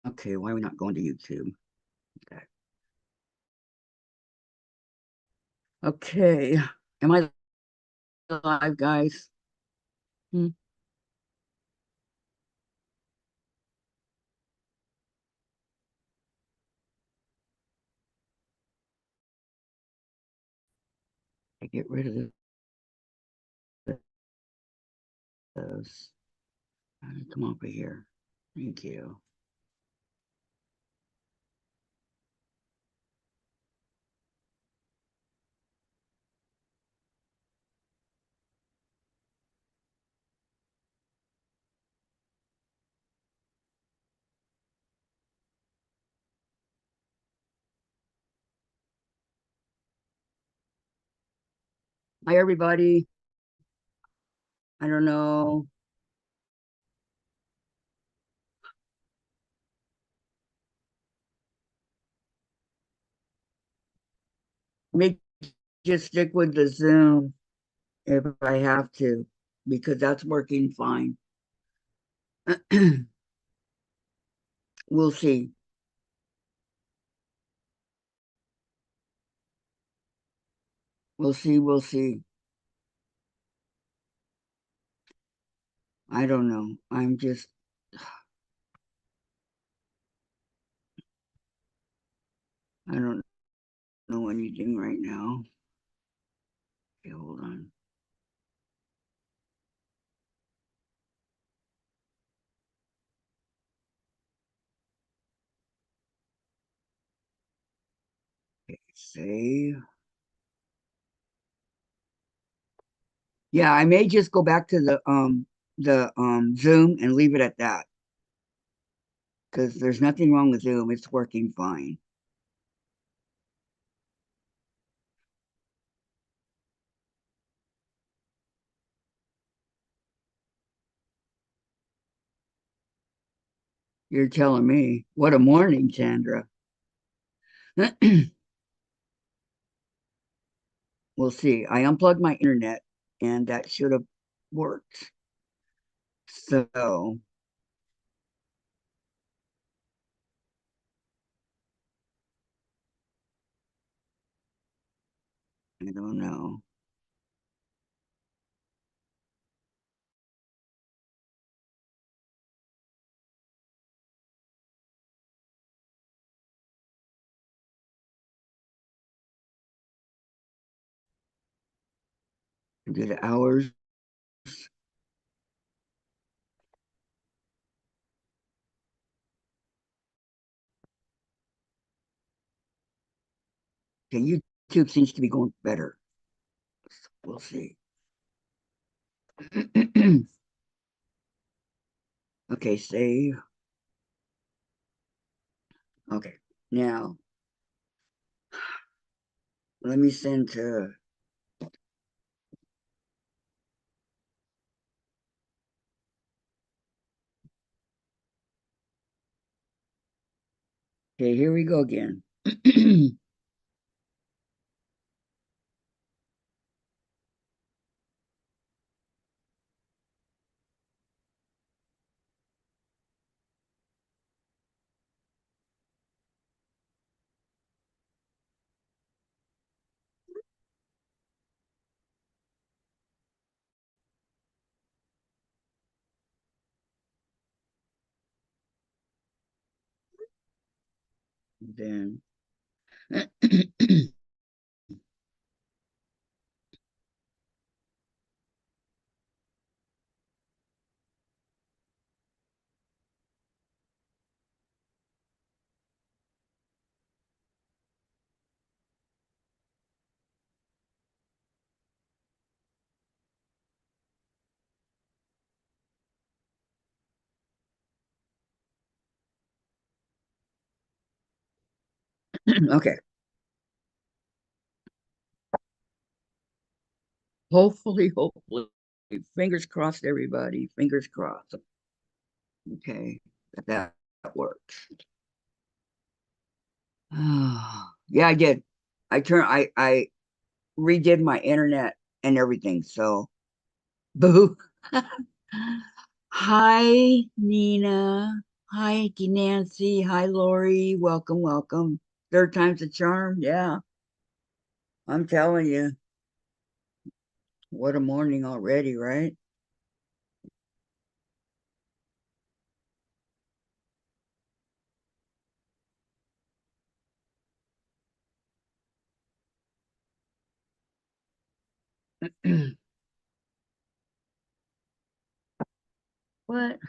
Okay, why are we not going to YouTube? Okay. Okay. Am I live, guys? Hmm. I get rid of this. Come over here. Thank you. Hi, everybody. I don't know. Maybe just stick with the Zoom if I have to, because that's working fine. We'll see. We'll see. We'll see. I don't know. I don't know anything right now. Okay, hold on. Okay, save. Yeah, I may just go back to the Zoom and leave it at that because there's nothing wrong with Zoom. It's working fine. You're telling me. What a morning, Sandra. We'll see. I unplugged my internet and that should have worked. So I don't know. Do the hours. Okay, YouTube seems to be going better. We'll see. Okay, save. Okay, now let me send to. Okay, here we go again. Then okay. Hopefully, fingers crossed, everybody. Fingers crossed. Okay, that works. Yeah, I did. I redid my internet and everything. So, boo. Hi, Nina. Hi, Auntie Nancy. Hi, Lori. Welcome, welcome. Third time's a charm. Yeah, I'm telling you, what a morning already, right? What?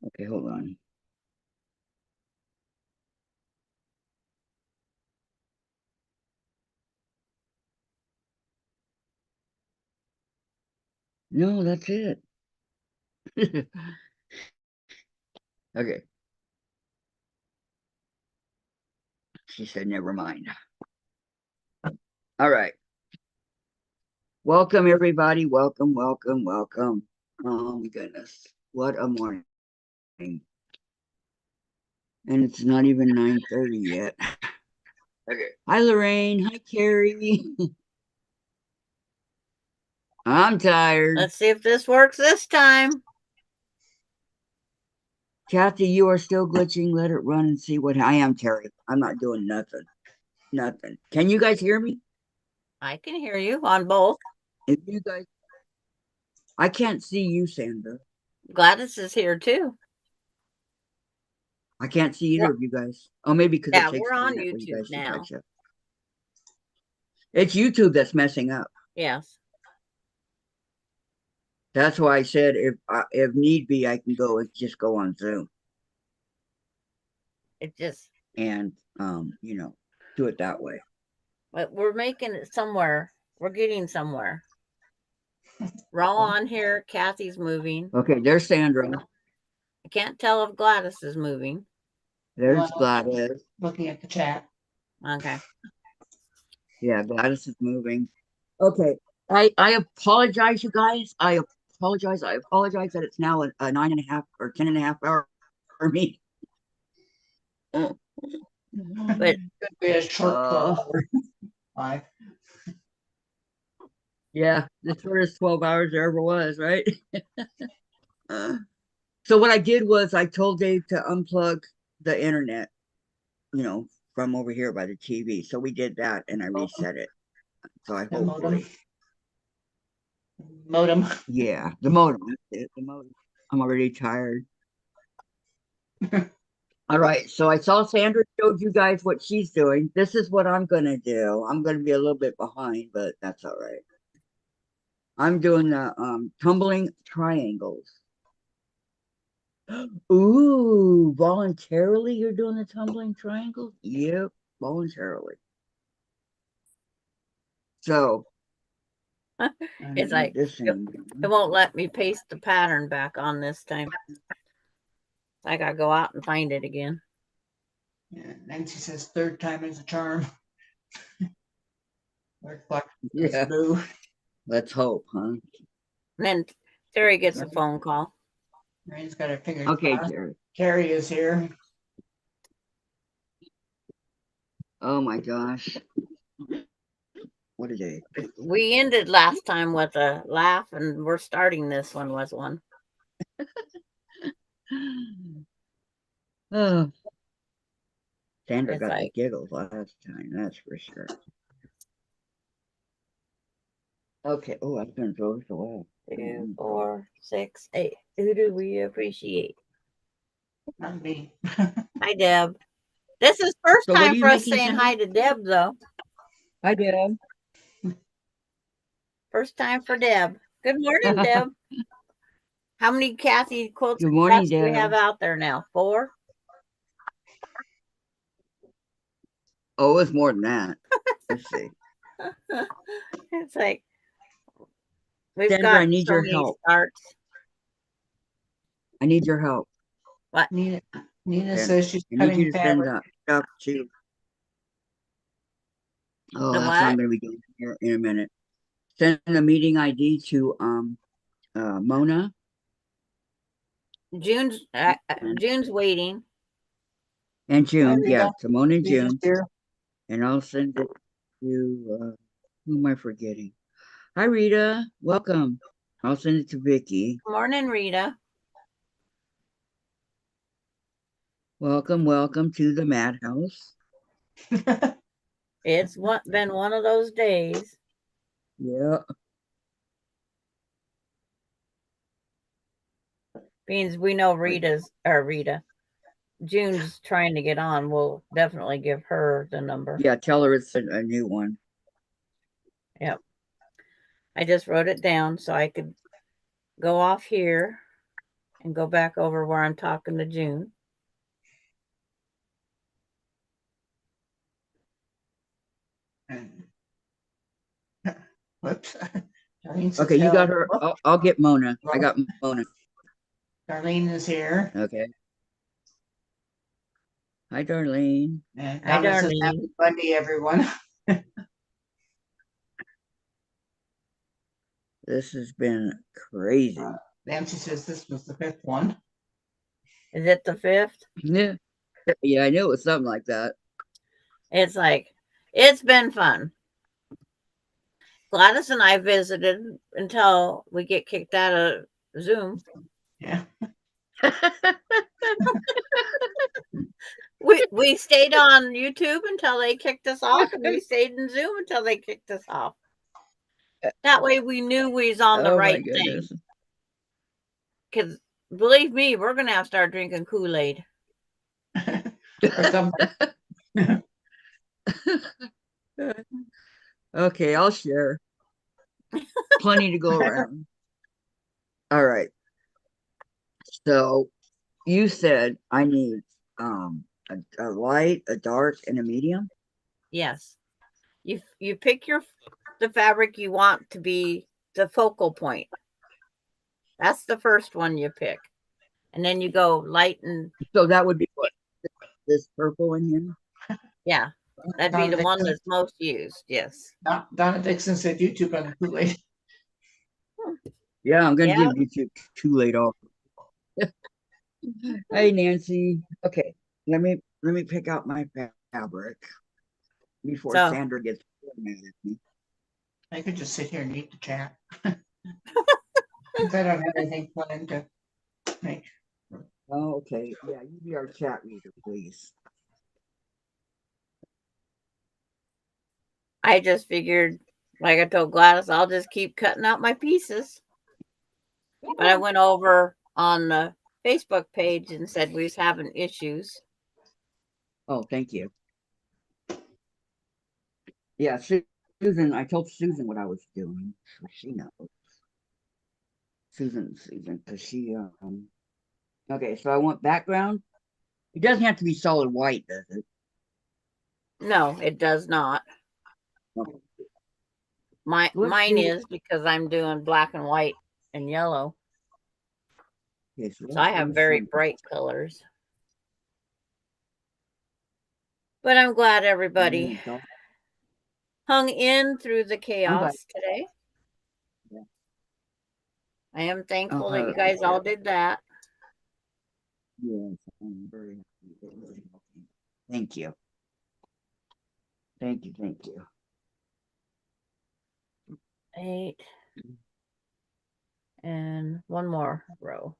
Okay, hold on. No, that's it. Okay, she said, never mind. All right. Welcome, everybody. Welcome, welcome, welcome. Oh, my goodness. What a morning. And it's not even 9:30 yet. Okay. Hi, Lorraine. Hi, Carrie. I'm tired. Let's see if this works this time. Kathy, you are still glitching. Let it run and see what I am, Terry. I'm not doing nothing. Nothing. Can you guys hear me? I can hear you on both. If you guys, I can't see you, Sandra. Gladys is here too. I can't see either We're, of you guys. Oh, maybe because it yeah, takes we're a on minute for you YouTube guys to now. catch up. It's YouTube that's messing up. Yes. That's why I said if need be, I can go and just go on Zoom It just, and do it that way. but we're making it somewhere. We're getting somewhere. We're all on here. Kathy's moving. Okay, there's Sandra. I can't tell if Gladys is moving. There's Gladys. Looking at the chat. Okay. Yeah, Gladys is moving. Okay. I apologize, you guys. I apologize. I apologize that it's now a 9.5 or 10.5 hour for me. But Could be a short 12 hour. Five. Yeah, the shortest 12 hours there ever was, right? So what I did was I told Dave to unplug the internet, from over here by the TV. So we did that and I reset it. So I The modem. hopefully, Modem. yeah, the modem. That's it, the modem. I'm already tired. All right, so I saw Sandra showed you guys what she's doing. This is what I'm gonna do. I'm gonna be a little bit behind, but that's all right. I'm doing the tumbling triangles. Ooh, voluntarily you're doing the tumbling triangles? Yep, voluntarily. So it's like it won't let me paste the pattern back on this time. I gotta go out and find it again. Yeah, Nancy says third time is a charm. Yeah. Let's hope, huh? And then Terry gets a phone call. Rain's got it figured. Okay, Jerry. Carrie is here. Oh my gosh. What a day. We ended last time with a laugh, and we're starting this one with one. Oh. Sandra It's got the like, giggles last time, that's for sure. Okay. Oh, I was gonna throw this away. 2, 4, 6, 8. Who do we appreciate? Not me. Hi, Deb. This is first So what are time you for us making, saying Sandra? hi to Deb, though. Hi, Deb. First time for Deb. Good morning, Deb. How many Kathy Kwiltz Good morning, do we have Deb. out there now? 4? Oh, it's more than that. Let's see. It's like we've Sandra, got I need so your many help. starts. I need your help. What? Nina Sandra, says she's I need you cutting to send fabric. stuff to. Oh, The that's what I'm what? going to be doing here in a minute. Send a meeting ID to Mona. June's waiting. And June, There you yeah, go. to Mona and Nina's June. here. And I'll send it to, who am I forgetting? Hi, Rita. Welcome. I'll send it to Vicky. Good morning, Rita. Welcome to the Madhouse. It's been one of those days. Yeah. Means we know June's trying to get on. We'll definitely give her the number. Yeah, tell her it's a new one. Yep. I just wrote it down so I could go off here and go back over where I'm talking to June. Whoops. Okay, you got her. I'll get Mona. I got Mona. Darlene is here. Okay. Hi, Darlene. And Hi, Donna says Darlene. happy Monday, everyone. This has been crazy. Nancy says this was the 5th one. Is it the 5th? Yeah. Yeah, I knew it was something like that. It's like, it's been fun. Gladys and I visited until we get kicked out of Zoom. Yeah. We stayed on YouTube until they kicked us off, and we stayed in Zoom until they kicked us off. That way we knew we was on the right thing. Because believe me, we're gonna have to start drinking Kool-Aid. Okay, I'll share. Plenty to go around. All right. So you said I need a light, a dark, and a medium. Yes. You pick the fabric you want to be the focal point. That's the first one you pick. And then you go light and so that would be what, this purple in here? Yeah. That'd be the one that's most used. Yes. Donna Dixon said YouTube on the Kool-Aid. Yeah, I'm gonna give YouTube Kool-Aid off. Hey Nancy. Okay, let me pick out my fabric before Sandra gets mad at me. I could just sit here and eat the chat. I don't have anything planned to make. Oh, okay. Yeah, you be our chat reader, please. I just figured, like I told Gladys, I'll just keep cutting out my pieces. But I went over on the Facebook page and said we was having issues. Oh, thank you. Yeah, Susan, I told Susan what I was doing, so she knows. Susan, because she okay, so I want background. It doesn't have to be solid white, does it? No, it does not. Okay. Mine is because I'm doing black and white and yellow. Okay, so I have very bright colors. But I'm glad everybody hung in through the chaos today. Yeah. I am thankful that you guys all did that. Yes, I'm very happy. Thank you. Thank you. 8 and one more row.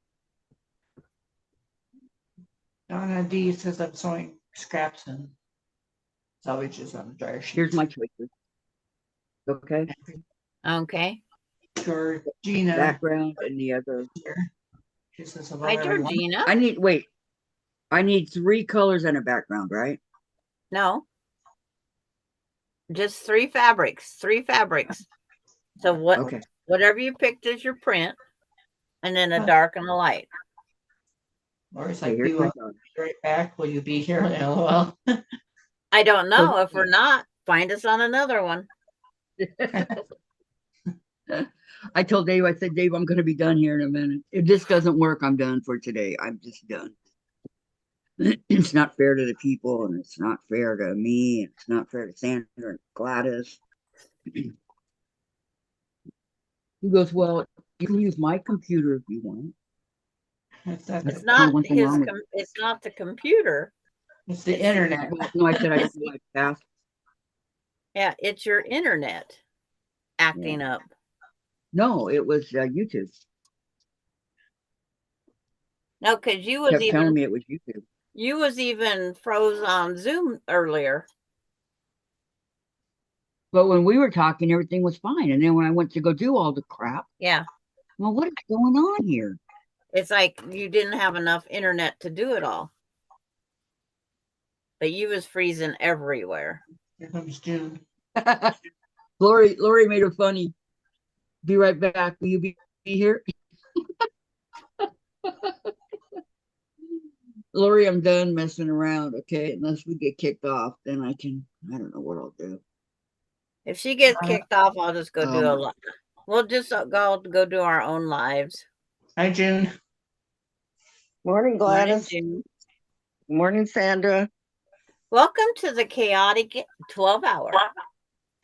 Donna D says I'm sewing scraps and salvages on the dryer sheet. Here's my choices. Okay. Okay. Georgina. Background and the other. She says hi, Georgina. I need 3 colors and a background, right? No. Just 3 fabrics. 3 fabrics. So whatever you picked is your print, and then a dark and a light. Lori's like, be right back. Will you be here? LOL. I don't know. If we're not, find us on another one. I told Dave, I said, Dave, I'm going to be done here in a minute. If this doesn't work, I'm done for today. I'm just done. It's not fair to the people, and it's not fair to me, and it's not fair to Sandra and Gladys. He goes, well, you can use my computer if you want. It's not it's not the computer. It's the internet. No, I said I didn't like fast. Yeah, it's your internet acting up. No, it was YouTube. No, because Kept telling me it was YouTube. You was even froze on Zoom earlier. But when we were talking, everything was fine. And then when I went to go do all the crap, yeah, well, what is going on here? It's like you didn't have enough internet to do it all. But you was freezing everywhere. Here comes June. Lori made it funny. Be right back. Will you be here? Lori, I'm done messing around, okay? Unless we get kicked off, then I don't know what I'll do. If she gets kicked off, I'll just go do a live. We'll just go do our own lives. Hi, June. Morning, Gladys. Morning, June. Morning, Sandra. Welcome to the chaotic 12 hour.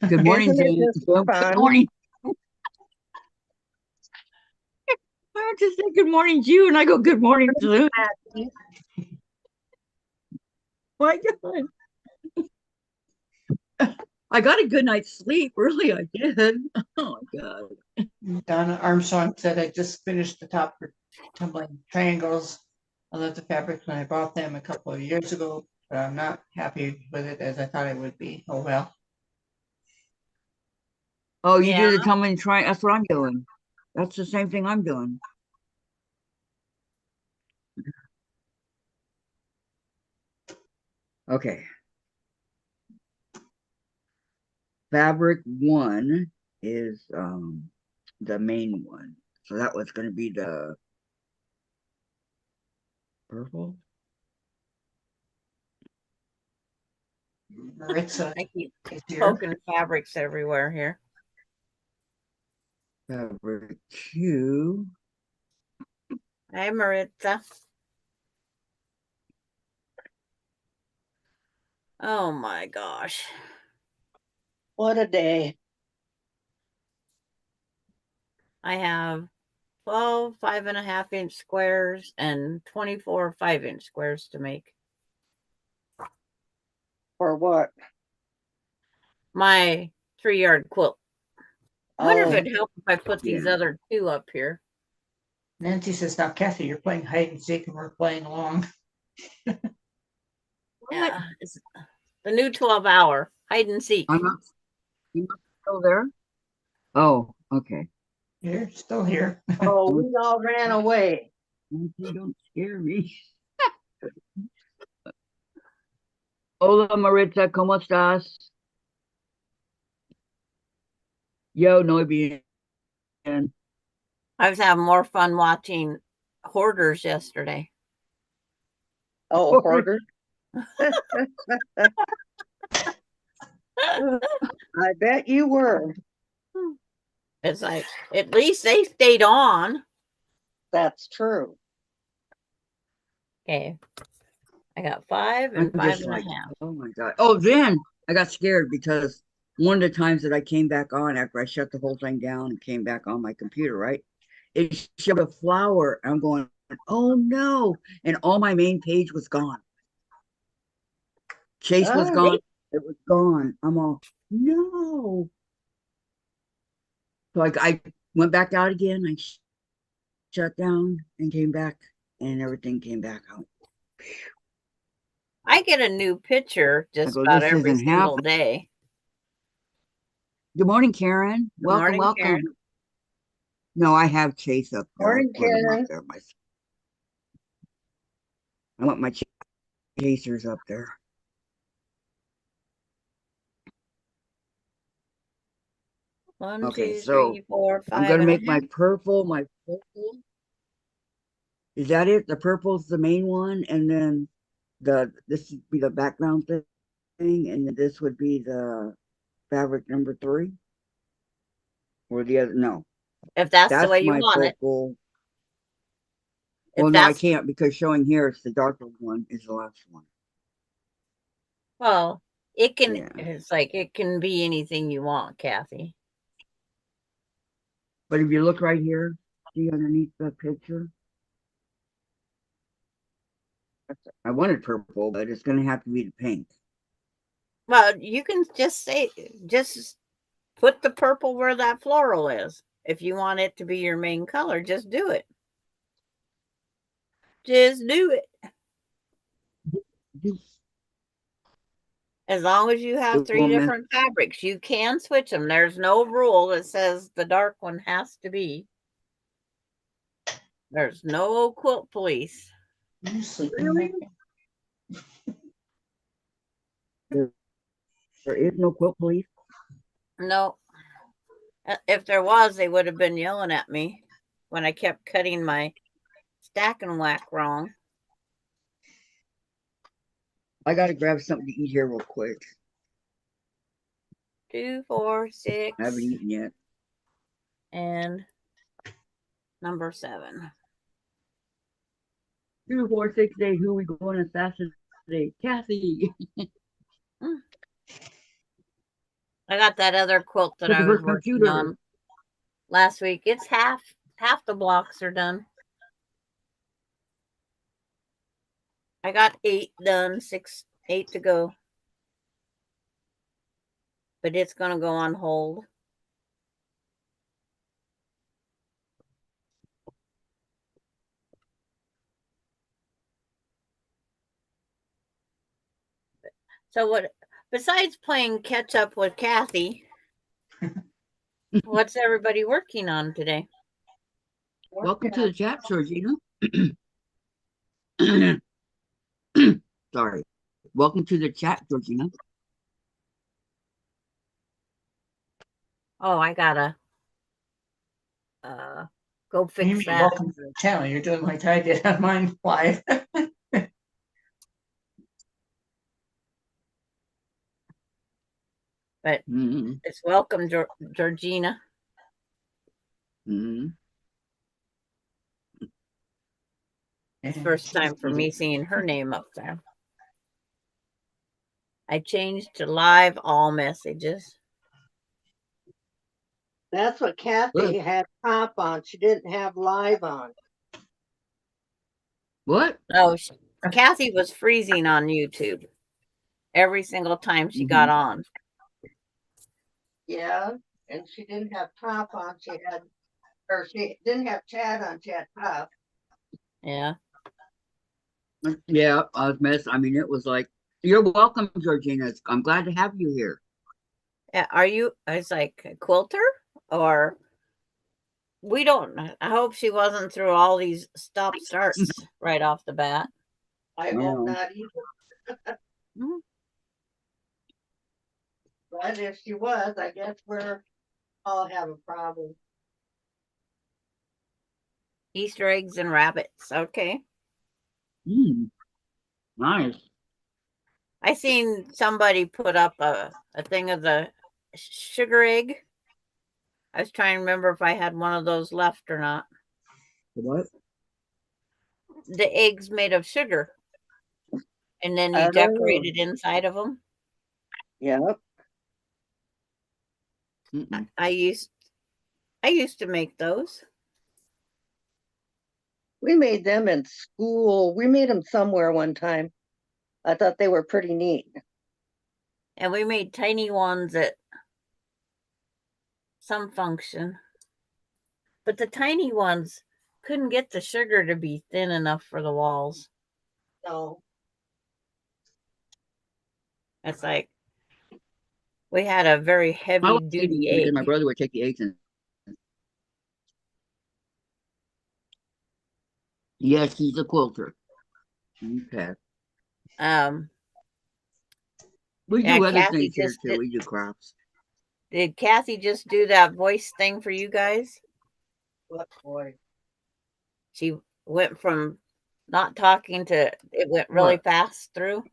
Good morning, Jane. Good morning. I just say good morning, June, and I go good morning, June. My God. I got a good night's sleep. Really, I did. Oh my God. Donna Armstrong said I just finished the top for tumbling triangles. I love the fabrics when I bought them a couple of years ago, but I'm not happy with it as I thought it would be. Oh well. Oh, you do the tumbling triangle. That's what I'm doing. That's the same thing I'm doing. Okay. Fabric 1 is the main one. So that was going to be the purple. Maritza, I keep poking fabrics everywhere here. Fabric 2. Hi, Maritza. Oh my gosh. What a day. I have 12 5.5-inch squares and 24 5-inch squares to make. For what? My 3-yard quilt. I wonder if it'd help if I put these other two up here. Nancy says, now, Kathy, you're playing hide and seek and we're playing along. Yeah, it's the new 12 hour hide and seek. I'm not still there. Oh, okay. You're still here. Oh, we all ran away. You don't scare me. Hola, Maritza, ¿cómo estás? Yo, no bien. I was having more fun watching Hoarders yesterday. Oh, Hoarder. I bet you were. It's like, at least they stayed on. That's true. Okay. I got 5 and 5.5. Oh my God. Oh, then I got scared because one of the times that I came back on after I shut the whole thing down and came back on my computer, right? It showed a flower. I'm going, oh no. And all my main page was gone. Chase was gone. It was gone. I'm all, no. So I went back out again. I shut down and came back and everything came back out. I get a new picture just about every single day. Good morning, Karen. Welcome. Karen. No, I have Chase up there. Morning, Karen. I want my chasers up there. One, okay, 2, 3, 4, 5. I'm going to make my purple. Is that it? The purple's the main one, and then this would be the background thing, and then this would be the fabric number 3, or the other. No, if that's the way you want purple. It. Well, no, I can't because showing here it's the darker one is the last one. Well, it can. Yeah. It's like it can be anything you want, Kathy. But if you look right here, see underneath the picture. I wanted purple, but it's going to have to be the pink. Well, you can just put the purple where that floral is. If you want it to be your main color, just do it. Just do it. As long as you have 3 different fabrics, you can switch them. There's no rule that says the dark one has to be. There's no quilt police. You sleeping? Really? There is no quilt police. No. If there was, they would have been yelling at me when I kept cutting my stack and whack wrong. I gotta grab something to eat here real quick. 2, 4, 6. I haven't eaten yet. And number 7. 2, 4, 6 days. Who are we going to assassinate? Kathy. I got that other quilt that I was working on last week. It's half the blocks are done. I got 8 done, 8 to go. But it's going to go on hold. So what, besides playing catch up with Kathy, what's everybody working on today? Welcome to the chat, Georgina. Sorry. Welcome to the chat, Georgina. Oh, I gotta go fix Amy, that. welcome to the channel. You're doing like I did on mine live. But it's welcome, Georgina. It's first time for me seeing her name up there. I changed to live all messages. That's what Kathy had top on. She didn't have live on. What? No, Kathy was freezing on YouTube every single time she got on. Yeah, and she didn't have top on. She didn't have chat on. She had top. Yeah. Yeah, I was messed. I mean, it was like, you're welcome, Georgina. I'm glad to have you here. Yeah, are you? I was like, a quilter? Or we don't. I hope she wasn't through all these stop starts right off the bat. I hope not either. But if she was, I guess we're all have a problem. Easter eggs and rabbits. Okay. Nice. I seen somebody put up a thing of the sugar egg. I was trying to remember if I had one of those left or not. What? The eggs made of sugar. And then you decorated inside of them. Yep. I used to make those. We made them in school. We made them somewhere one time. I thought they were pretty neat. And we made tiny ones at some function. But the tiny ones couldn't get the sugar to be thin enough for the walls. No. It's like we had a very heavy duty egg. My brother would take the eggs in. Yes, he's a quilter. Okay. We do other things here too. We do crafts. Did Kathy just do that voice thing for you guys? What boy? She went from not talking to it went really fast through.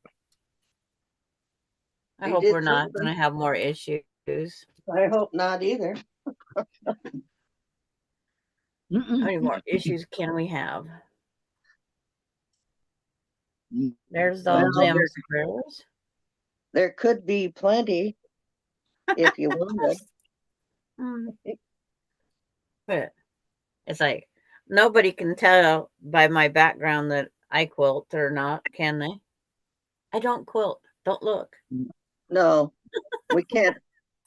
I hope we're not going to have more issues. I hope not either. How many more issues can we have? There's those squares. There could be plenty if you wanted. But it's like nobody can tell by my background that I quilt or not, can they? I don't quilt. Don't look. No, we can't.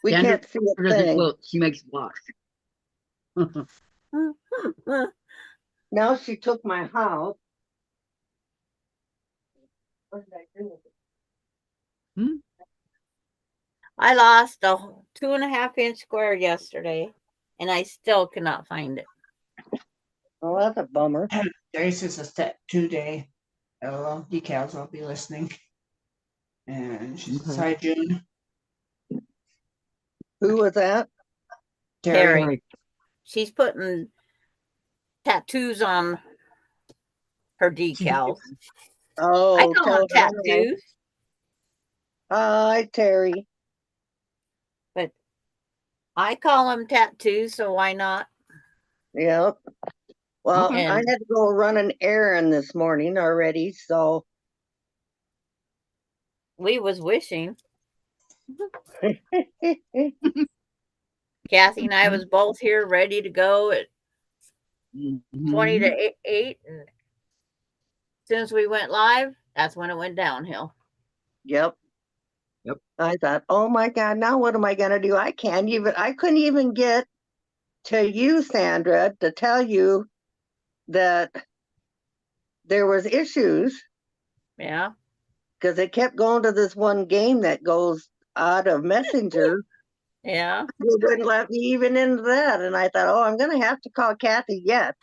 We can't see a thing. She makes blocks. Now she took my house. What did I do with it? I lost a 2.5-inch square yesterday, and I still cannot find it. Oh, that's a bummer. This is a step 2-day. Decals, I'll be listening. And she's Okay. Hi, June. Who was that? Terry. Right. She's putting tattoos on her decals. I Oh, call tell them her hello. tattoos, Hi, Terry. but I call them tattoos, so why not? Yep. Well, Okay. I had to go run an errand this morning already, so We was wishing. Kathy and I was both here ready to go at 20 to 8. And as soon as we went live, that's when it went downhill. Yep. Yep. I thought, oh my God, now what am I gonna do? I couldn't even get to you, Sandra, to tell you that there was issues Yeah. because it kept going to this one game that goes out of Messenger. Yeah. It wouldn't let me even into that. And I thought, oh, I'm gonna have to call Kathy yet.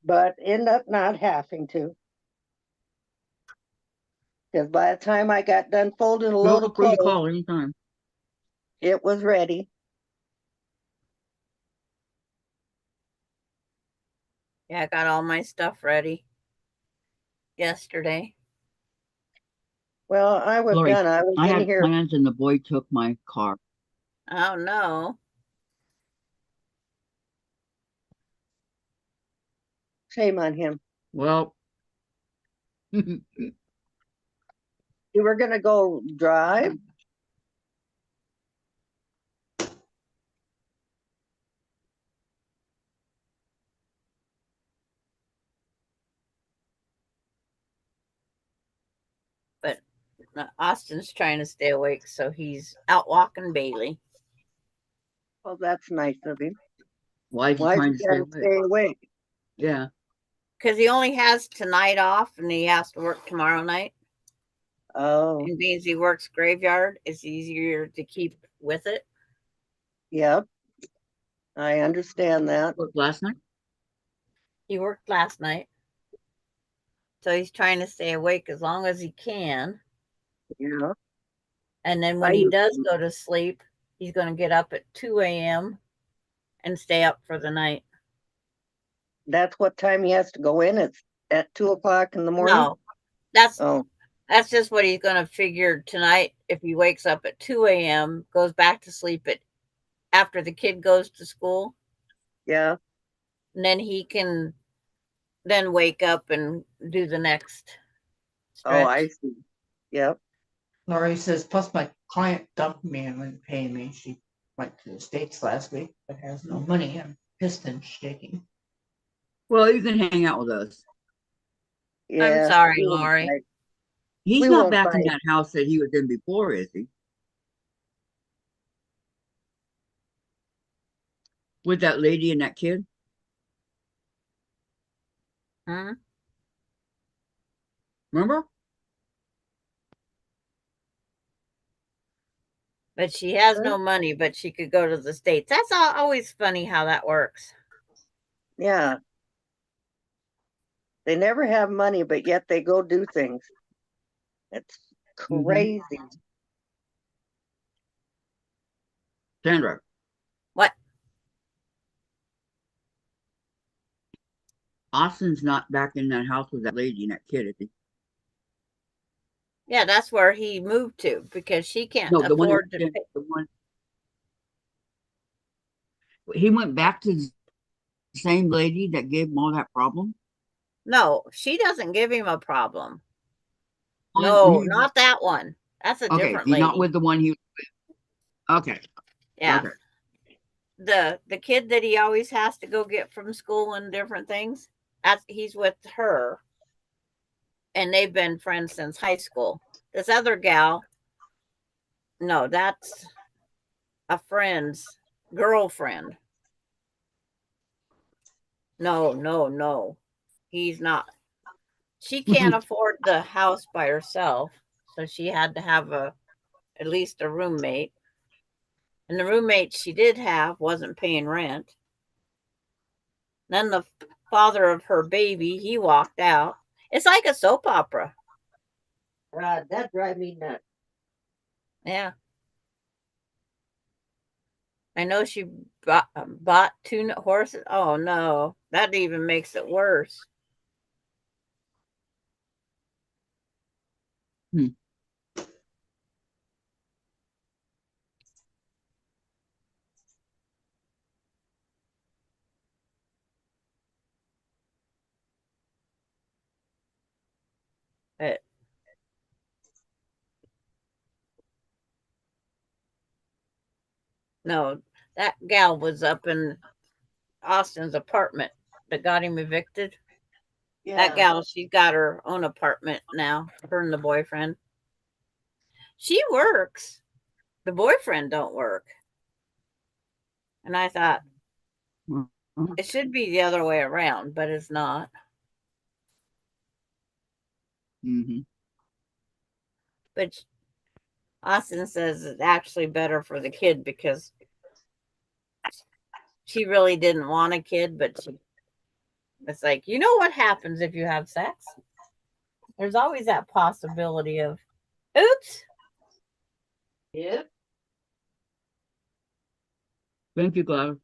But end up not having to. Because by the time I got done folding a load Feel of free to clothes, call anytime. it was ready. Yeah, I got all my stuff ready yesterday. Well, I was Lori, done. I was I in had here. plans and the boy took my car. Oh no. Shame on him. Well, You were gonna go drive? But Austin's trying to stay awake, so he's out walking Bailey. Oh, that's nice of him. why is he Why trying you to stay gotta awake? stay awake? Yeah. Because he only has tonight off and he has to work tomorrow night. Oh, And being he works graveyard, it's easier to keep with it. yep. I understand that. Worked last night? He worked last night. So he's trying to stay awake as long as he can. Yeah. And then when he does go to sleep, he's going to get up at 2 a.m. and stay up for the night. That's what time he has to go in. It's at 2:00 in the morning. No, that's Oh, just what he's going to figure tonight. If he wakes up at 2 a.m., goes back to sleep after the kid goes to school, yeah. and then he can then wake up and do the next Oh, I stretch. see. Yep. Lori says, plus my client dumped me and wouldn't pay me. She went to the States last week, but has no money. I'm pissed and shaking. Well, you can hang out with us. Yeah. I'm sorry, we won't Lori. fight. He's We not won't back in fight. that house that he was in before, is he? With that lady and that kid? Hmm? Remember? But she has Huh? no money, but she could go to the States. That's always funny how that works. Yeah. They never have money, but yet they go do things. It's crazy. Sandra, What? Austin's not back in that house with that lady and that kid, is he? Yeah, that's where he moved to because she can't No, the one afford to that pay. the one he went back to the same lady that gave him all that problem. No, she doesn't give him a problem. One No, he- not that one. That's a okay, different he's not lady. with the one he. Okay, Yeah. okay. The kid that he always has to go get from school and different things, he's with her. And they've been friends since high school. This other gal No, that's a friend's girlfriend. No. He's not. She can't afford the house by herself, so she had to have at least a roommate. And the roommate she did have wasn't paying rent. Then the father of her baby, he walked out. It's like a soap opera. That drives me nuts. Yeah. I know she bought 2 horses. Oh no, that even makes it worse. But no, that gal was up in Austin's apartment that got him evicted. That gal, she's got her own apartment now, her and the boyfriend. She works. The boyfriend don't work. And I thought it should be the other way around, but it's not. But Austin says it's actually better for the kid because she really didn't want a kid, but it's like, you know what happens if you have sex? There's always that possibility of, oops. Yep. Thank you, Gladys.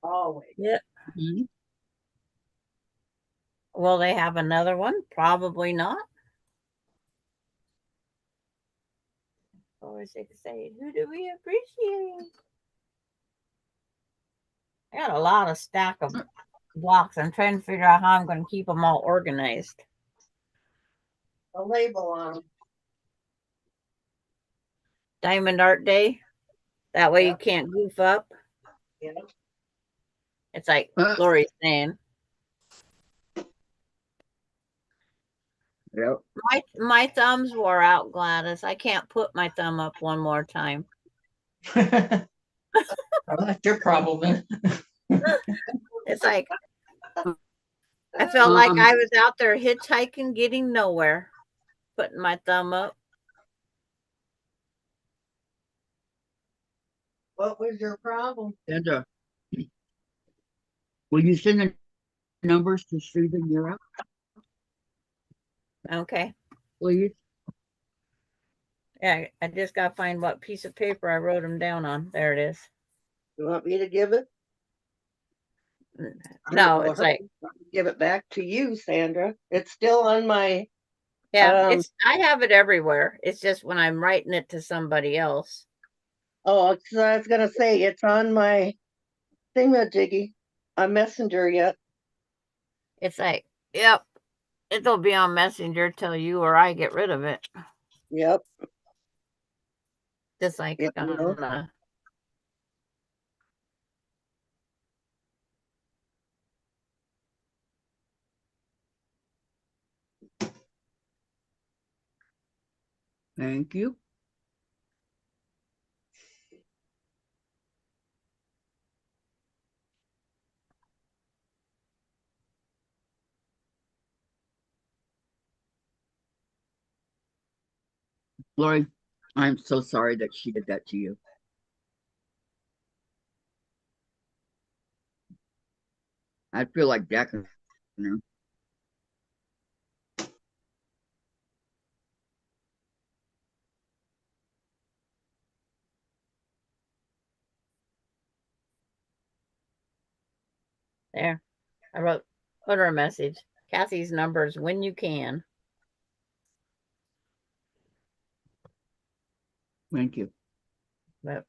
Always. Yep. Will they have another one? Probably not. Always say, who do we appreciate? I got a lot of stack of blocks. I'm trying to figure out how I'm going to keep them all organized. A label on them. Diamond Art Day. That way you can't goof up. Yeah. It's like Lori's saying. Yep. My thumbs wore out, Gladys. I can't put my thumb up one more time. Well, that's your problem. It's like I felt like I was out there hitchhiking, getting nowhere, putting my thumb up. What was your problem? And will you send the numbers to Susan Europe, Okay. please? Yeah, I just got to find what piece of paper I wrote them down on. There it is. You want me to give it? No, it's like give it back to you, Sandra. It's still on my. I have it everywhere. It's just when I'm writing it to somebody else. Oh, so I was gonna say it's on my thingamajiggy on Messenger yet. It's like, yep, it'll be on Messenger till you or I get rid of it. Yep. Just like Thank you. Lori, I'm so sorry that she did that to you. I feel like jacking her. there. I put her a message. Kathy's numbers when you can. Thank you. But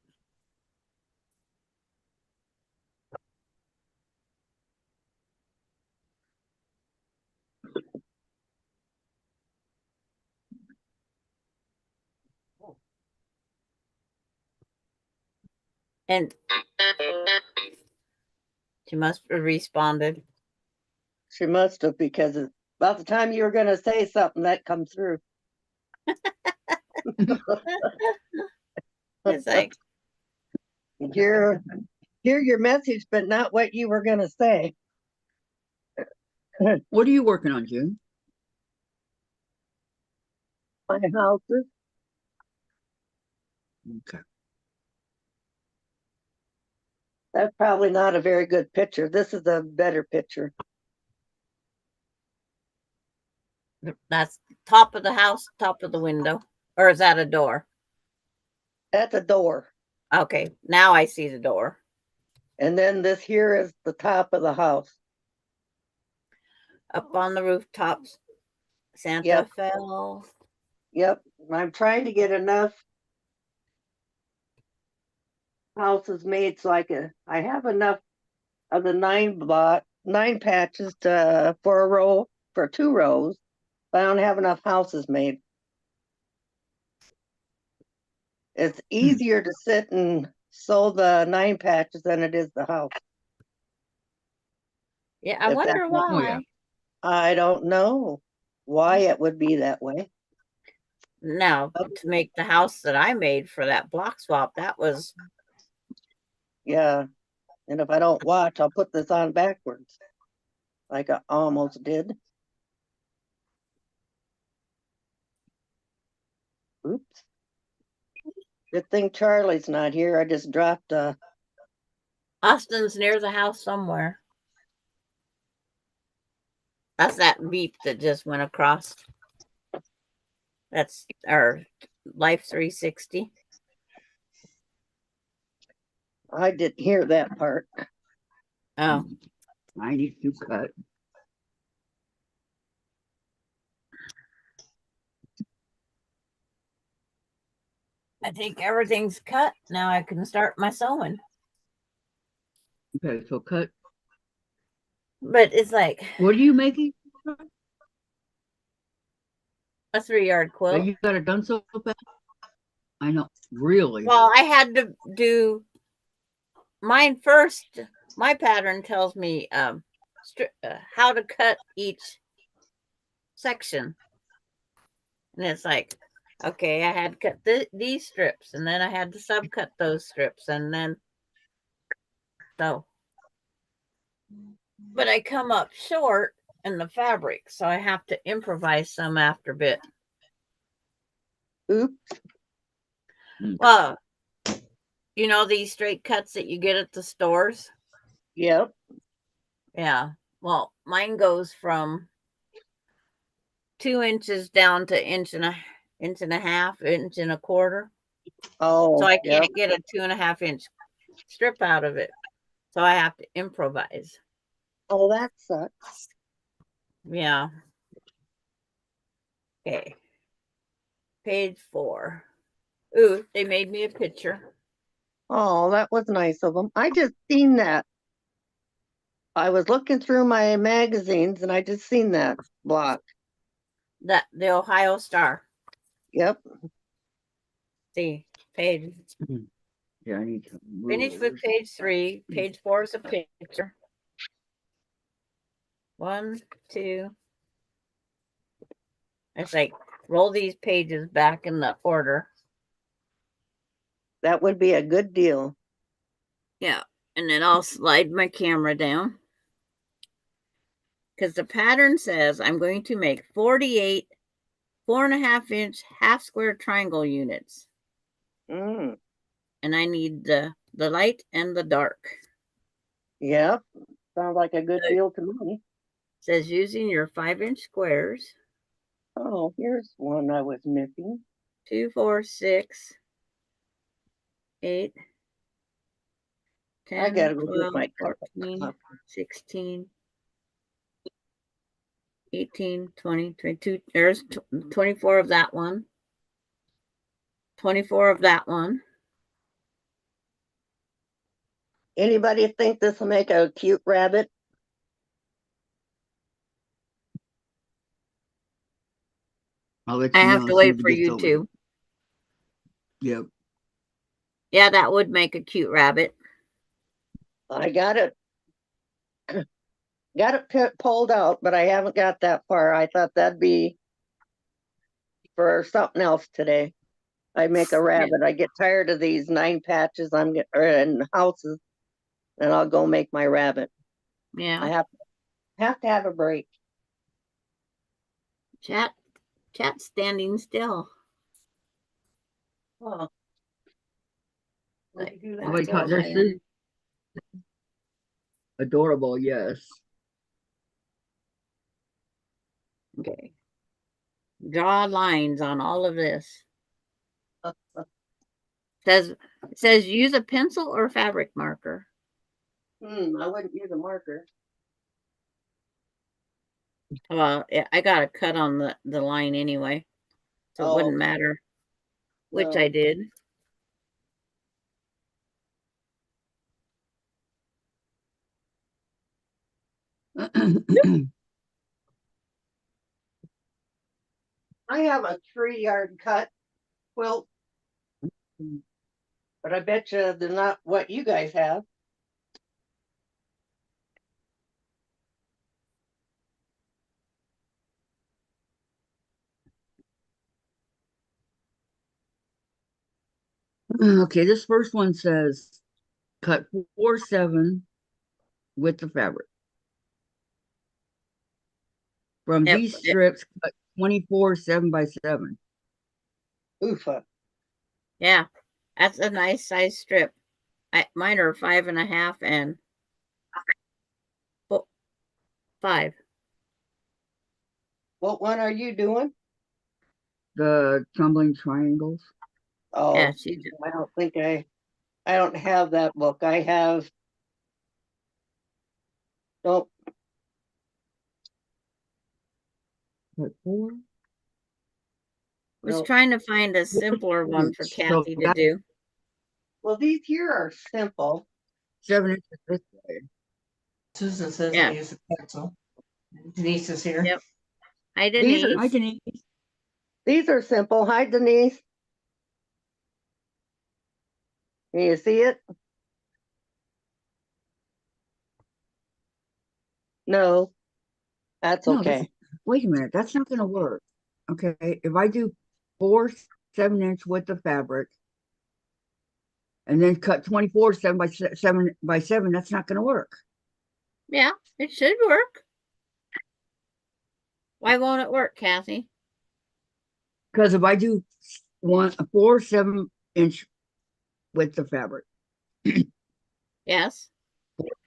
and she must have responded. She must have, because about the time you were gonna say something that come through. It's like, Hear your message, but not what you were gonna say. What are you working on, June? My houses. Okay. That's probably not a very good picture. This is a better picture. that's top of the house, top of the window. Or is that a door? That's a door. Okay, now I see the door. And then this here is the top of the house. Up on the rooftops. Santa Yep. fell. Yep. I'm trying to get enough houses made so I have enough of the 9 patches for a row, for 2 rows, but I don't have enough houses made. It's easier to sit and sew the 9 patches than it is the house. Yeah, I If wonder that's- why. Oh, yeah. I don't know why it would be that way. Now, to make the house that I made for that block swap, that was, Yeah. And if I don't watch, I'll put this on backwards, like I almost did. Oops. Good thing Charlie's not here. I just dropped Austin's near the house somewhere. That's that beep that just went across. That's our Life 360. I didn't hear that part. Oh, I need to cut. I think everything's cut. Now I can start my sewing. Okay, so cut. But it's like What are you making? a 3-yard That quilt. you got it done so fast? I know. Really? Well, I had to do mine first. My pattern tells me how to cut each section. And it's like, okay, I had to cut these strips, and then I had to subcut those strips, and then so. But I come up short in the fabric, so I have to improvise some after bit. Oops. Well, you know these straight cuts that you get at the stores? Yep. Yeah. Well, mine goes from 2 inches down to inch and a half, inch and a quarter. Oh, So I yep. can't get a 2.5-inch strip out of it. So I have to improvise. Oh, that sucks. Yeah. Okay. Page 4. Ooh, they made me a picture. Oh, that was nice of them. I just seen that. I was looking through my magazines and I just seen that block. That the Ohio Star. Yep. See, page. Yeah, I need to Finish with page 3. Page 4 is a picture. 1, 2. It's like roll these pages back in the order. That would be a good deal. Yeah, and then I'll slide my camera down. Because the pattern says I'm going to make 48 4.5-inch half square triangle units. Mm. And I need the light and the dark. Yep. Sounds like a good deal to me. It says using your 5-inch squares. Oh, here's one I was missing. 2, 4, 6, 8, 10, I gotta go 12, get my 14, 16, 18, 20, 22. There's 24 of that one. 24 of that one. Anybody think this will make a cute rabbit? I'll let I you have know to as soon wait as it for gets over YouTube. here. Yep. Yeah, that would make a cute rabbit. I got it. Got it pulled out, but I haven't got that far. I thought that'd be for something else today. I make a rabbit. I get tired of these 9 patches in houses, and I'll go make my rabbit. Yeah. I have to have a break. Chat standing still. Oh. Like, Do that. Oh my God, this is adorable. Yes. Okay. Draw lines on all of this. It says use a pencil or fabric marker. I wouldn't use a marker. Well, I got a cut on the line anyway, so it wouldn't matter which No. I did. I have a 3-yard cut quilt, but I bet you they're not what you guys have. Okay, this first one says cut 4/7 with the fabric. From Yep. these strips, cut 24 7x7. Oofa. Yeah, that's a nice size strip. Mine are 5.5 and 5. What one are you doing? The tumbling triangles. Oh, Yeah, she did. I don't think I don't have that book. I have. Nope. Cut 4. Was Nope. trying to find a simpler one for So Kathy to do. Well, these here are simple. 7 inches this way. Susan says Yeah. I use a pencil. Denise is here. Yep. Hi, These are- Denise. I can These are simple. Hi, Denise. Can you see it? No. That's No, okay. wait a minute. That's not going to work. Okay. If I do 4 7-inch width of fabric and then cut 24 7x7, that's not going to work. Yeah, it should work. Why won't it work, Kathy? Because if I do 4 7-inch width of fabric, Yes.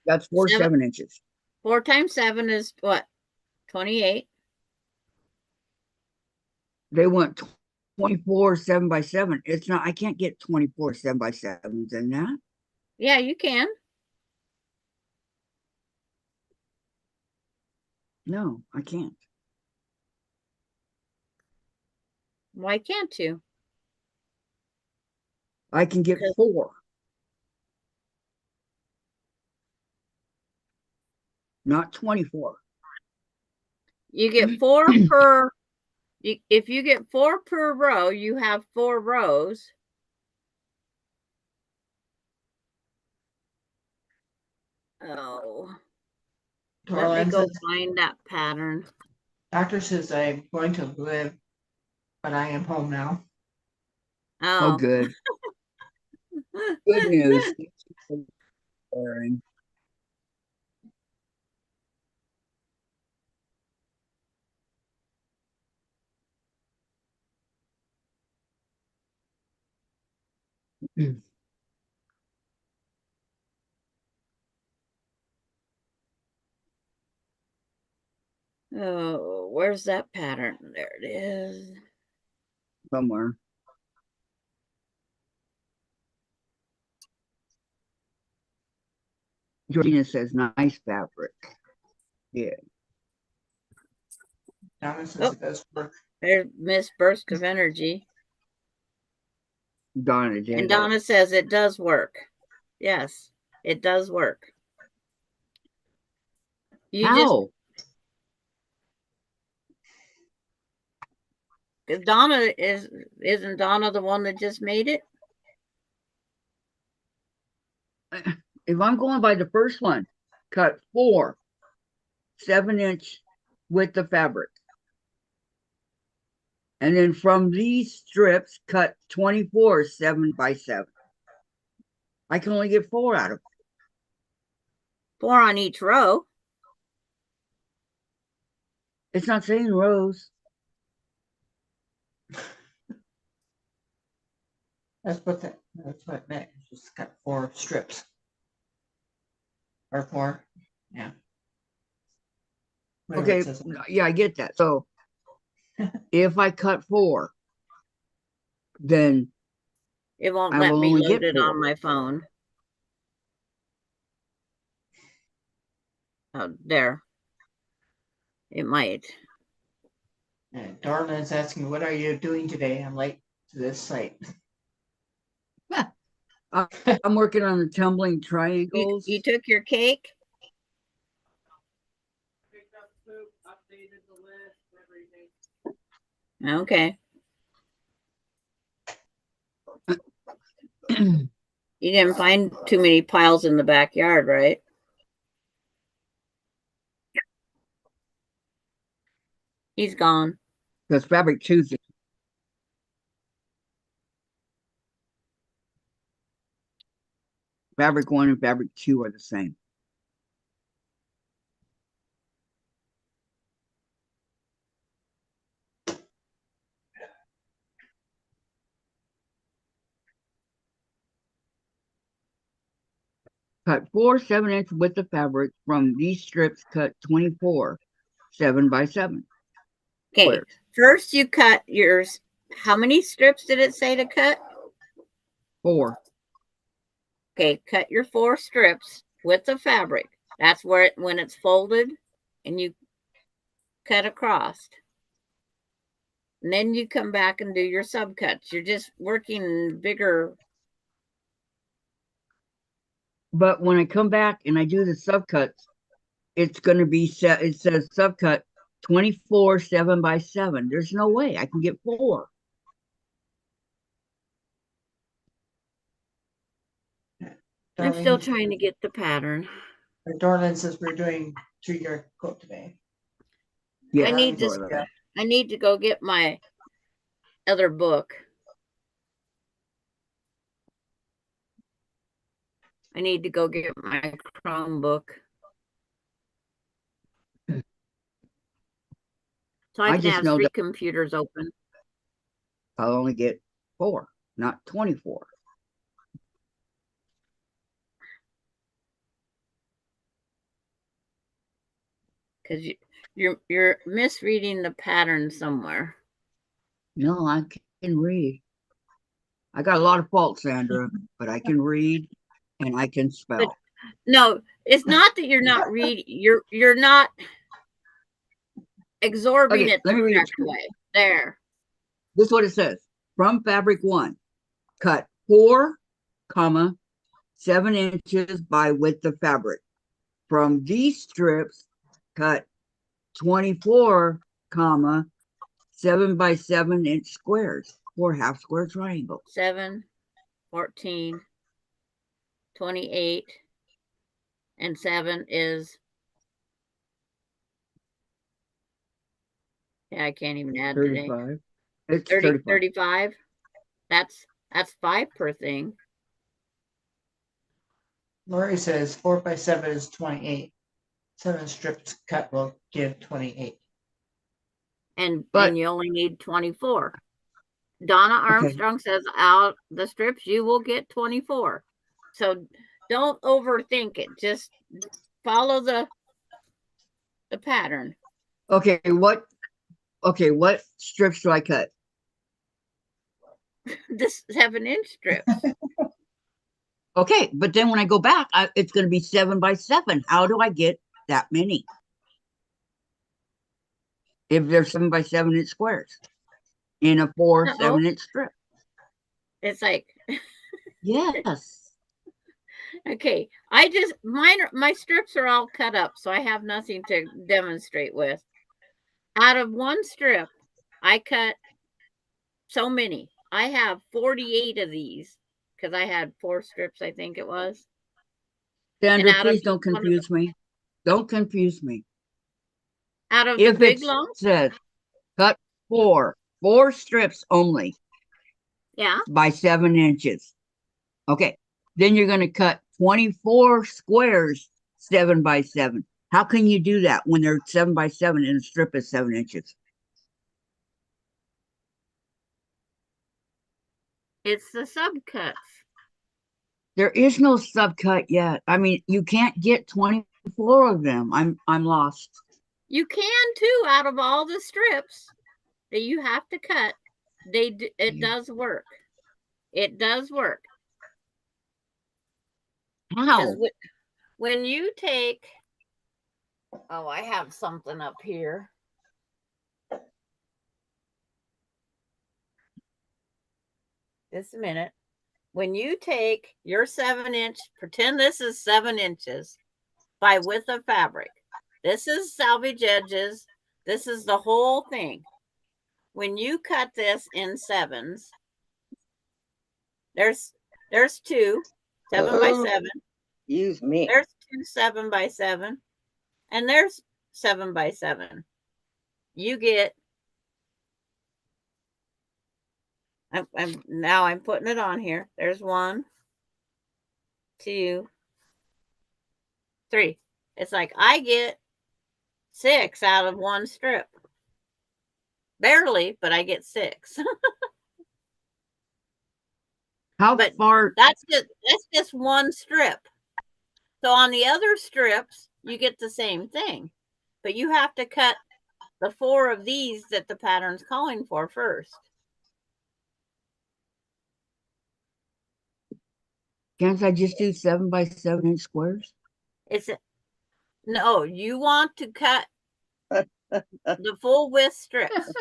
that's 4 7 7 inches. 4 times 7 is what? 28. They want 24 7x7. It's not, I can't get 24 7x7s in that. Yeah, you can. No, I can't. Why can't you? I can get 4. Not 24. You get 4 per. If you get 4 per row, you have 4 rows. Oh. Let me go find that pattern. Doctor says I'm going to live, but I am home now. Oh, good. Good news. Thank you for sharing. Oh, where's that pattern? There it is. Somewhere. Georgina says nice fabric. Yeah. Donna says it does work. There's Miss Burst of Energy. Donna did. And Donna says it does work. Yes, it does work. How? Because Donna isn't Donna the one that just made it? If I'm going by the first one, cut 4 7-inch width of fabric. And then from these strips, cut 24 7x7. I can only get 4 out of it. 4 on each row. It's not saying rows. That's what it meant. It's just got 4 strips. Or 4. Yeah. Whatever it Okay, says. yeah, I get that. So if I cut 4, then It won't I let will me only load get it 4. on my phone. Oh, there. It might. And Darla is asking, what are you doing today? I'm late to this site. I'm working on the tumbling You, triangles. you took your cake? Okay. You didn't find too many piles in the backyard, right? He's gone. Because Fabric Tuesday. Fabric 1 and Fabric 2 are the same. Cut 4 7-inch width of fabric from these strips. Cut 24 7x7 Okay. squares. First, you cut yours. How many strips did it say to cut? 4. Okay, cut your 4 strips width of fabric. That's where when it's folded and you cut across. And then you come back and do your subcuts. You're just working bigger. But when I come back and I do the subcuts, it's going to be set. It says subcut 24 7x7. There's no way I can get 4. I'm still trying to get the pattern. Darlene says we're doing 2-year quote today. Yeah, I need to go get my other book. I need to go get my Chromebook. So I can just have know 3 that computers open. I'll only get 4, not 24. Because you're misreading the pattern somewhere. No, I can read. I got a lot of faults, Sandra, but I can read and I can spell. But no, it's not that you're not reading. You're not absorbing it the correct way. There. This is what it says. From Fabric 1, cut 4, 7 inches by width of fabric. From these strips, cut 24, 7x7 inch squares, 4 half square triangles. 7, 14, 28, and 7 is. Yeah, I can't even add 35. today. It's 35. That's 5 per thing. Lori says 4x7 is 28. 7 strips cut will give 28. And you only need 24. Donna Armstrong says out the strips you will get 24. So don't overthink it. Just follow the pattern. Okay, what strips do I cut? This 7-inch strips. Okay, but then when I go back, it's going to be 7x7. How do I get that many? If they're 7x7 inch squares in a 4 7-inch strip. It's like yes. Okay, my strips are all cut up, so I have nothing to demonstrate with. Out of 1 strip, I cut so many. I have 48 of these because I had 4 strips, I think it was. Sandra, please don't confuse me. Don't confuse me. Out of the big lumps? Says cut 4 4 strips only Yeah. by 7 inches. Okay. Then you're going to cut 24 squares 7 by 7. How can you do that when they're 7 by 7 and a strip is 7 inches? It's the subcuts. There is no subcut yet. I mean, you can't get 24 of them. I'm lost. You can too, out of all the strips that you have to cut. It does work. It does work. How? When you take, oh, I have something up here. Just a minute. When you take your 7-inch, pretend this is 7 inches by width of fabric. This is salvage edges. This is the whole thing. When you cut this in 7s, there's 2 7 by 7. Use me. There's 2 7 by 7, and there's 7 by 7. You get. I'm putting it on here. There's 1, 2, 3. It's like I get 6 out of 1 strip. Barely, but I get 6. How But far? that's just 1 strip. So on the other strips, you get the same thing, but you have to cut the 4 of these that the pattern's calling for first. Can't I just do 7 by 7 inch squares? No, you want to cut the full width strips.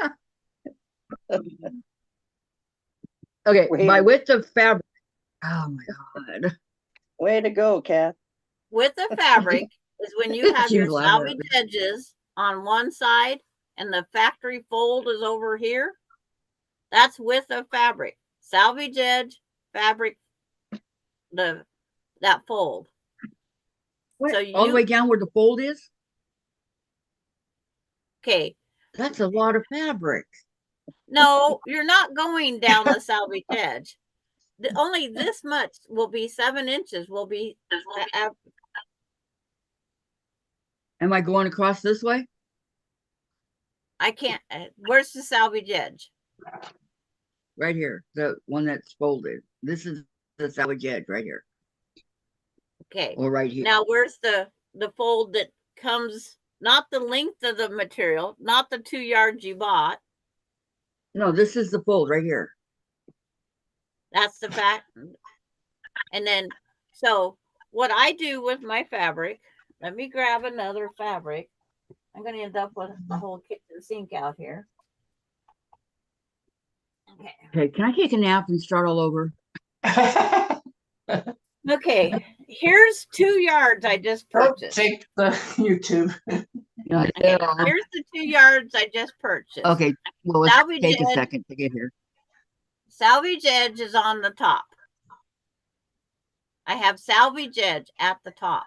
Okay, Wait. by width of fabric. Oh my God. Way to go, Kath. Width of fabric is when you have She's your laughing at salvage me. edges on one side and the factory fold is over here. That's width of fabric. Salvage edge, fabric, that fold. What? So All the way down where the fold is? Okay. That's a lot of fabric. No, you're not going down the salvage edge. Only this much will be 7 inches. Will be. Am I going across this way? I can't. Where's the salvage edge? Right here, the one that's folded. This is the salvage edge right here. Okay. Or right here. Now, where's the fold that comes? Not the length of the material, not the 2 yards you bought. No, this is the fold right here. That's the fact. And then, so what I do with my fabric, let me grab another fabric. I'm going to end up with the whole kitchen sink out here. Okay. Okay, can I take a nap and start all over? Okay, here's 2 yards I just purchased. Take the YouTube. Yeah, Okay, here's the 2 yards I just purchased. Okay, well, let's Salvage take a edge. second to get here. Salvage edge is on the top. I have salvage edge at the top.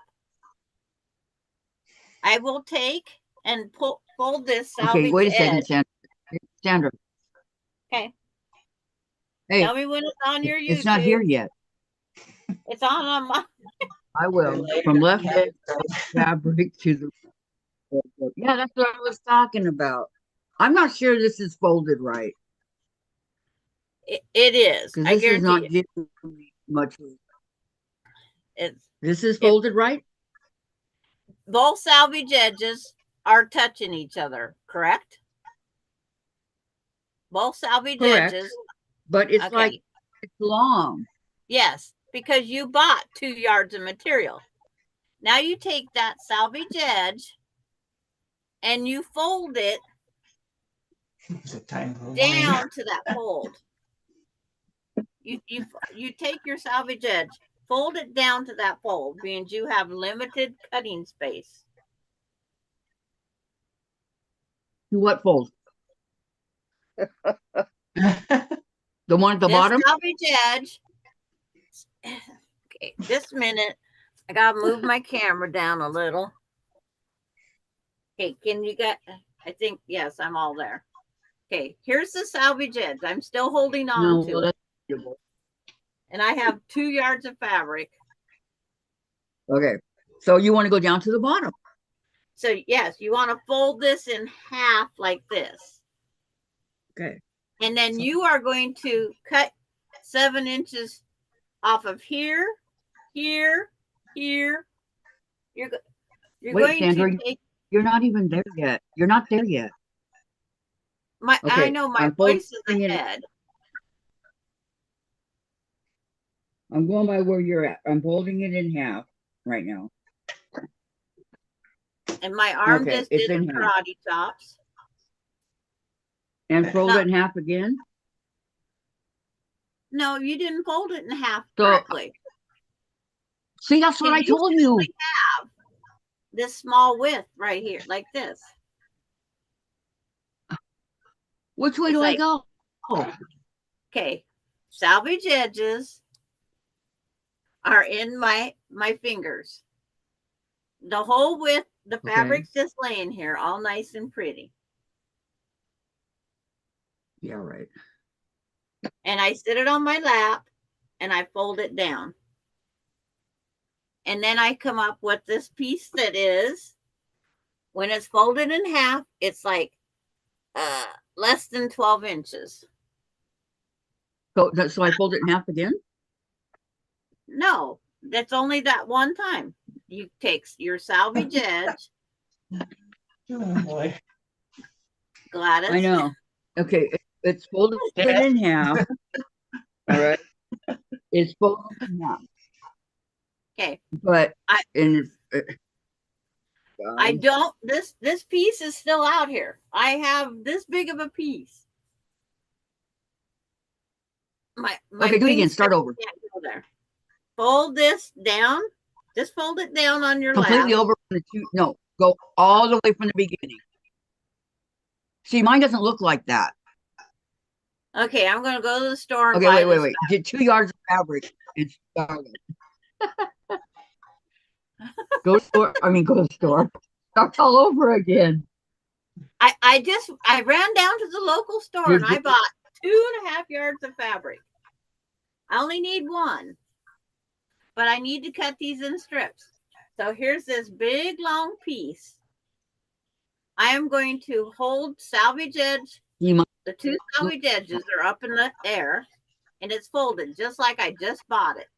I will take and fold this salvage Okay, wait a second, edge. Sandra. Sandra. Okay. Hey, Tell me when it's on your YouTube. it's not here yet. It's on my. I will. From left edge of fabric to the. Yeah, that's what I was talking about. I'm not sure this is folded right. It is. Because I this is not guarantee giving me much. it's This is folded right? both salvage edges are touching each other, correct? Both salvage Correct. edges. But it's Okay. like it's long. Yes, because you bought 2 yards of material. Now you take that salvage edge and you fold it It's a time for wine. down to that fold. You take your salvage edge, fold it down to that fold, means you have limited cutting space. To what fold? The one at the This bottom? salvage edge. Okay, just a minute. I gotta move my camera down a little. Okay, can you get? I think yes, I'm all there. Okay, here's the salvage edge. I'm still holding on No, to well, it. that's And I have 2 yards of fabric. okay. So you want to go down to the bottom. So yes, you want to fold this in half like this. Okay. And then you are going to cut 7 inches off of here, here, here. You're Wait, going Sandra, to take you're not even there yet. You're not there yet. I Okay, know my I'm voice is folding it. ahead. I'm going by where you're at. I'm folding it in half right now. And my arm Okay, just it's did in the half. karate chops. And fold No. it in half again. No, you didn't fold it in half So- correctly. See, that's what I You told you. simply have this small width right here, like this. Which way It's do like- I go? Oh, Okay, salvage edges are in my fingers. The whole width, the Okay. fabric's just laying here, all nice and pretty. yeah, right. And I sit it on my lap and I fold it down. And then I come up with this piece that is, when it's folded in half, it's like less than 12 inches. So I fold it in half again? No, that's only that one time. You take your salvage edge, Oh, boy. Gladys. I know. Okay, it's folded in half. All right. It's folded in half. Okay. But I don't, this piece is still out here. I have this big of a piece. My Okay, do it again. wings Start over. can't go there. Fold this down. Just fold it down on your Completely lap. over from the two. No, go all the way from the beginning. See, mine doesn't look like that. Okay, I'm going to go to the store and Okay, buy wait. this. Get 2 yards of fabric and start it. Go to the store. Start all over again. I ran down to the local store and I bought 2.5 yards of fabric. I only need 1, but I need to cut these in strips. So here's this big long piece. I am going to hold salvage edge. The 2 salvage edges are up in the air and it's folded just like I just bought it.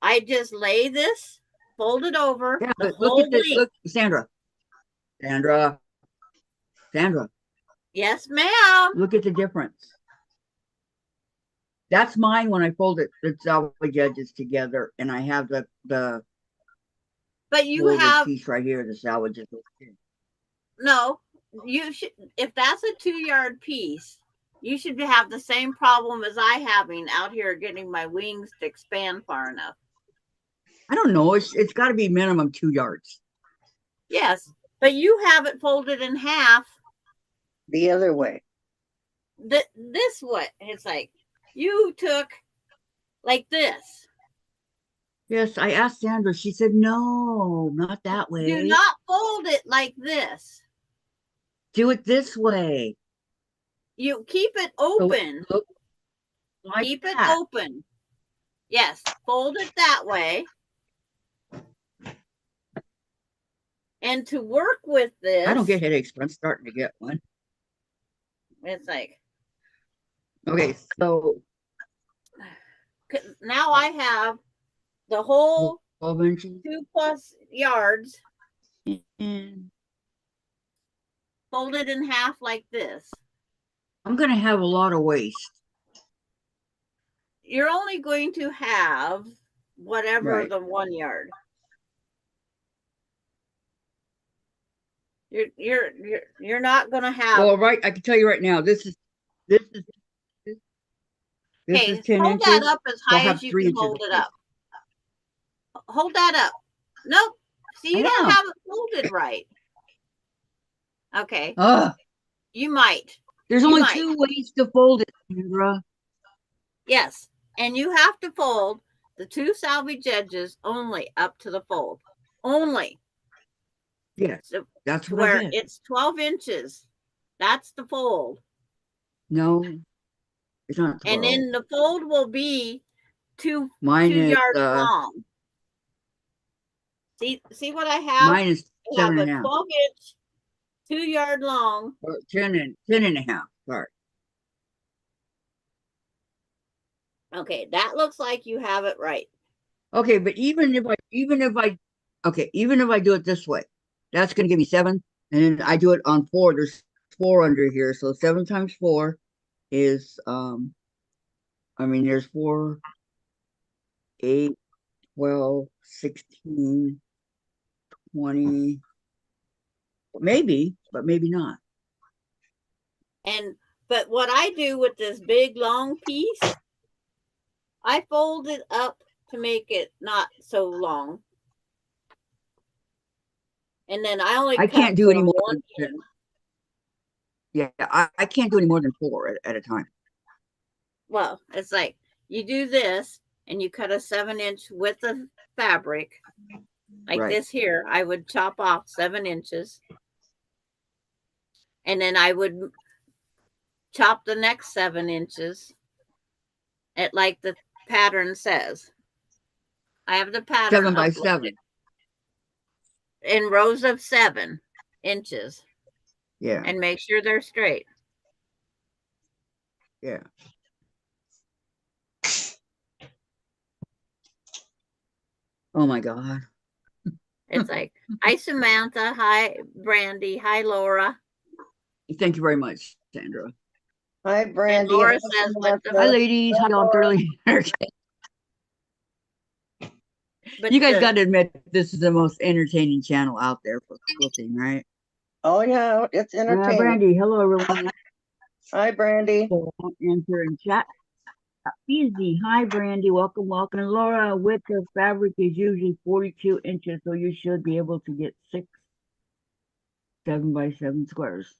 I just lay this, fold it over. Yeah, the but whole look at this. length. Look, Sandra. Yes, ma'am. Look at the difference. That's mine when I fold it, the salvage edges together, and I have the But you folded have piece right here, the salvage edges. no. You should, if that's a 2-yard piece, you should have the same problem as I having out here getting my wings to expand far enough. I don't know. It's got to be minimum 2 yards. Yes, but you have it folded in half. The other way. This way, it's like you took like this. Yes, I asked Sandra. She said, no, not that way. Do not fold it like this. Do it this way. You keep it open. Look like Keep it that. open. Yes, fold it that way. And to work with this, I don't get headaches, but I'm starting to get one. it's like, Okay, so now I have the whole 12 inches. 2+ yards And folded in half like this. I'm going to have a lot of waste. You're only going to have whatever Right. the 1 yard. You're not going to have. Well, right, I can tell you right now, this is Okay, 10 hold inches. that up as I'll high have as you 3 can inches hold of it up. Hold that up. Nope. See, I you don't know. have it folded right. Okay. Ugh, You might. there's You only might. 2 ways to fold it, Sandra. Yes. And you have to fold the 2 salvage edges only up to the fold. Only. Yes, So that's to what I where did. it's 12 inches. That's the fold. No, it's not 12. And then the fold will be two Mine is yards long. See what I have? mine is I have 7 a and a half. 12-inch, 2-yard long. Or 10 and a half. Sorry. Okay, that looks like you have it right. Okay, but even if I do it this way, that's gonna give me 7, and then I do it on 4. There's 4 under here, so 7 times 4 is there's 4, 8, 12, 16, 20, maybe, but maybe not. But what I do with this big long piece, I fold it up to make it not so long. And then I only I can't do any more one than, end. yeah, I can't do any more than 4 at a time. Well, it's like you do this and you cut a 7-inch width of fabric. Like Right. this here, I would chop off 7 inches. And then I would chop the next 7 inches at like the pattern says. I have the pattern 7 by uploaded 7. in rows of 7 inches. Yeah. And make sure they're straight. Yeah. Oh my God. It's like, hi Samantha, hi Brandy, hi Laura. Thank you very much, Sandra. Hi, Brandy. Laura Hi, says, what the- Hi, ladies. How y'all early? But You guys got to admit, this is the most entertaining channel out there for quilting, right? Oh, yeah, it's entertaining. Brandy, hello, everyone. Hi, Brandy. So I'll answer in chat. Easy. Hi, Brandy. Welcome, welcome. And Laura, width of fabric is usually 42 inches, so you should be able to get 6 7 by 7 squares.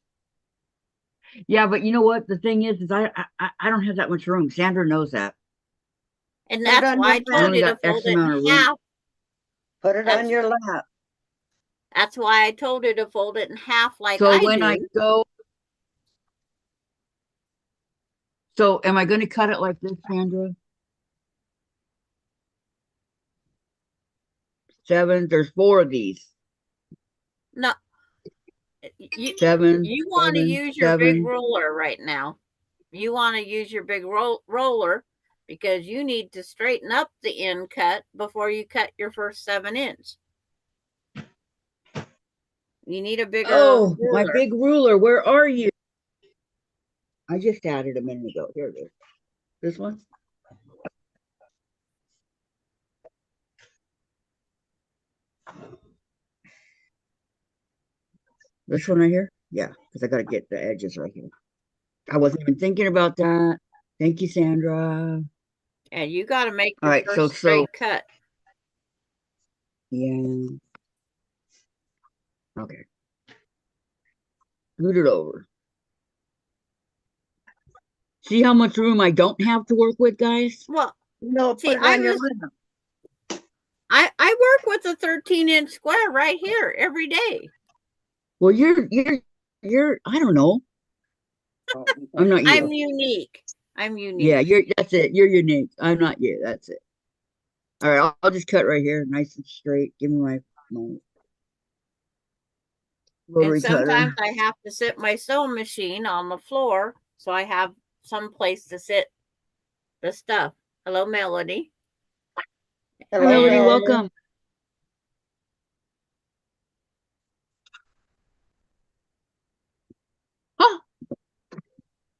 Yeah, but you know what? The thing is I don't have that much room. Sandra knows that. and that's why I told you to fold it in half. Put it on your lap. That's why I told you to fold it in half like so I when do. I go, so am I going to cut it like this, Sandra? 7, there's 4 of these. No. You 7. want to 7, use your 7. big roller right now. You want to use your big roller because you need to straighten up the end cut before you cut your first 7-inch. You need a bigger ruler. My big ruler. ruler. Where are you? I just added a minute ago. Here it is. This one? This one right here? Yeah, because I got to get the edges right here. I wasn't even thinking about that. Thank you, Sandra. And you got to make All your right, first straight cut. Yeah. Okay. Scoot it over. See how much room I don't have to work with, guys? Well, no, see, I work with a 13-inch square right here every day. Well, you're I don't know. I'm not you. I'm unique. Yeah, that's it. You're unique. I'm not you. That's it. All right, I'll just cut right here, nice and straight. Give me my rotary and sometimes cutter. I have to sit my sewing machine on the floor so I have some place to sit the stuff. Hello, Melody. Hello, Melody, Melody. welcome. Huh.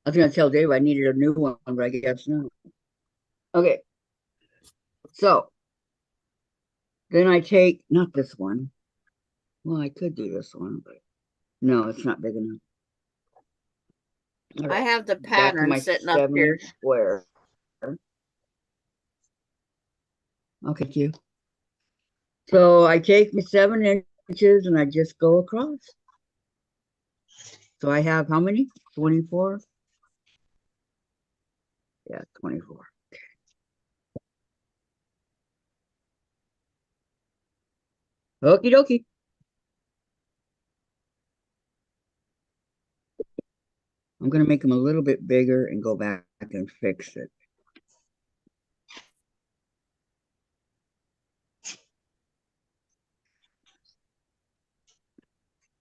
I was gonna tell Dave I needed a new one, but I guess not. Okay. So then I take not this one. Well, I could do this one, but no, it's not big enough. I have the pattern sitting up here. Square. Okay, cute. So I take my 7 inches and I just go across. So I have how many? 24? Yeah, 24. Okie dokie. I'm gonna make them a little bit bigger and go back and fix it.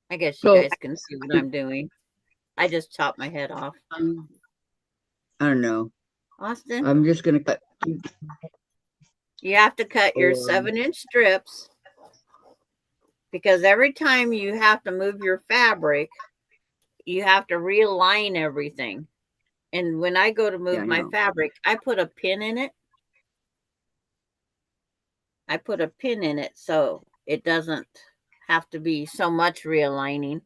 I guess you So- guys can see what I'm doing. I just chopped my head off. I don't know. Austin, I'm just gonna cut. you have to cut your Um, 7-inch strips because every time you have to move your fabric, you have to realign everything. And when I go to move I my know. fabric, I put a pin in it. I put a pin in it so it doesn't have to be so much realigning.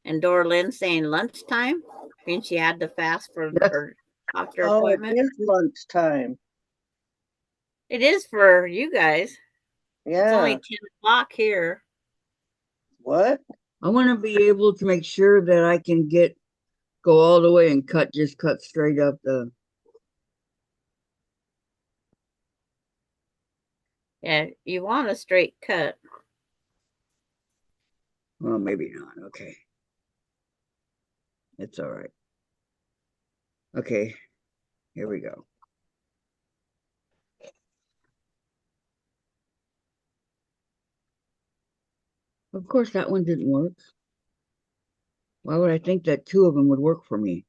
And Dorlyn saying lunchtime, and she had to fast for Yes. her doctor Oh, it appointment. is lunchtime. It is for you guys. It's only Yeah. 10 o'clock here. What? I want to be able to make sure that I can go all the way and just cut straight up the. Yeah, you want a straight cut. Well, maybe not. Okay. It's all right. Okay. Here we go. Of course, that one didn't work. Why would I think that two of them would work for me?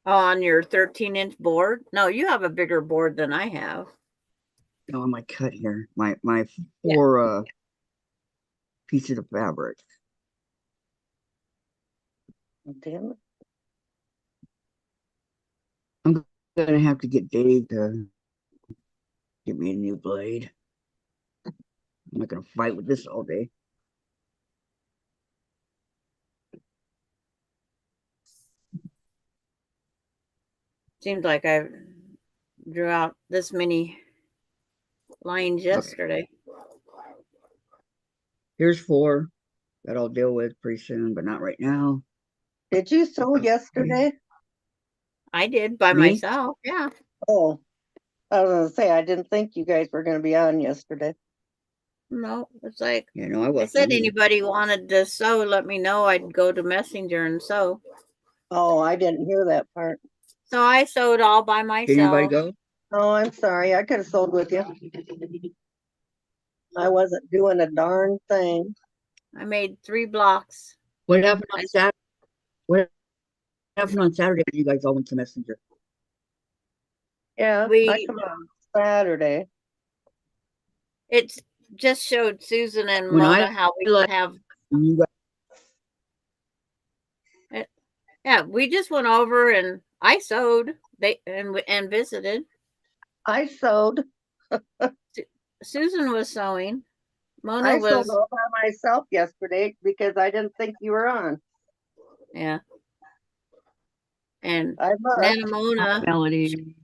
On your 13-inch board. No, you have a bigger board than I have. No, on my cut here. My four pieces of fabric. Damn it. I'm gonna have to get Dave to give me a new blade. I'm not gonna fight with this all day. Seems like I drew out this many lines yesterday. Here's 4 that I'll deal with pretty soon, but not right now. Did you sew yesterday? I did by Me? myself. Yeah. Oh, I was gonna say, I didn't think you guys were gonna be on yesterday. No, it's like Yeah, no, I I wasn't. said, anybody wanted to sew, let me know. I'd go to Messenger and sew. Oh, I didn't hear that part. So I sewed all by Did anybody myself. go? Oh, I'm sorry. I could have sold with you. I wasn't doing a darn thing. I made 3 blocks. What happened on Saturday? What happened on Saturday? You guys all went to Messenger. Yeah, I We come on Saturday. It just showed Susan and When Mona I how we like- could have. You guys, Yeah, we just went over and I sewed. And visited. I sewed. Susan was sewing. Mona I sewed was. all by myself yesterday because I didn't think you were on. Yeah. And I looked. Nana Mona, Melody.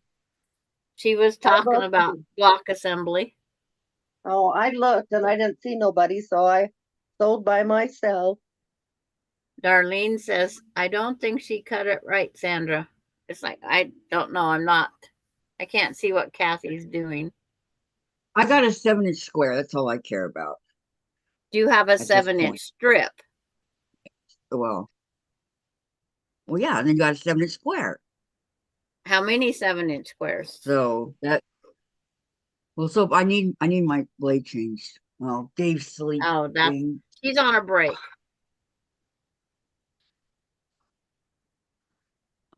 she was talking looked. about block assembly. Oh, I looked and I didn't see nobody, so I sewed by myself. Darlene says, I don't think she cut it right, Sandra. It's like, I don't know. I can't see what Kathy's doing. I got a 7-inch square. That's all I care about. Do you have a this 7-inch point. strip? Well, yeah, and then you got a 7-inch square. How many 7-inch squares? So that. Well, so I need my blade changed. Well, Dave's sleeping. Oh, she's on a break.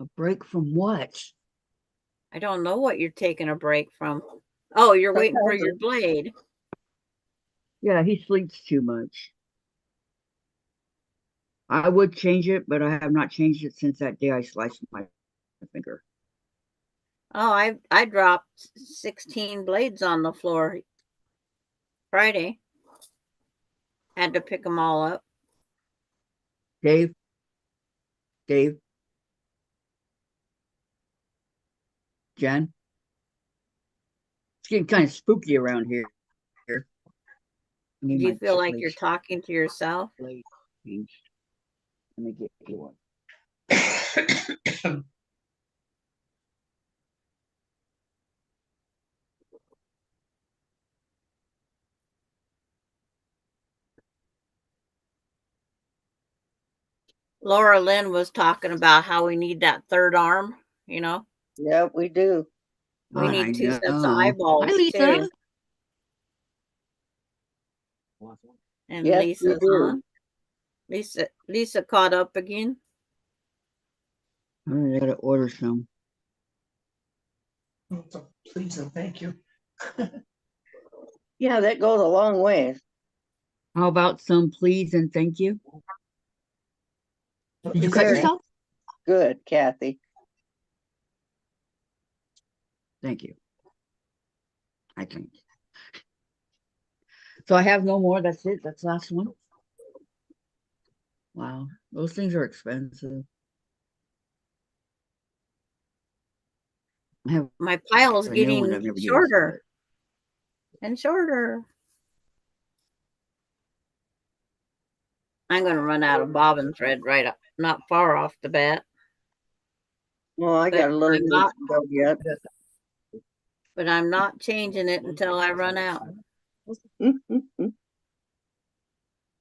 A break from what? I don't know what you're taking a break from. Oh, you're waiting for your blade. Yeah, he sleeps too much. I would change it, but I have not changed it since that day I sliced my finger. Oh, I dropped 16 blades on the floor Friday. Had to pick them all up. Dave, Jen, it's getting kind of spooky around here. Do you feel like you're talking to yourself? Blade changed. Let me get you one. Laura Lynn was talking about how we need that third arm, you know. Yeah, we do. We I need two sets of know. eyeballs Hi, Lisa. too. And Yes, we Lisa's do. on. Lisa caught up again. I gotta order some. So please and thank you. Yeah, that goes a long way. How about some please and thank you? Did you cut Very yourself? good, Kathy. Thank you. I think. So I have no more. That's it. That's the last one. Wow. Those things are expensive. I have My pile's a new one getting I've never used. shorter and shorter. I'm going to run out of bobbin thread right up, not far off the bat. Well, I But got a little I'm ways not- to go yet. But I'm not changing it until I run out.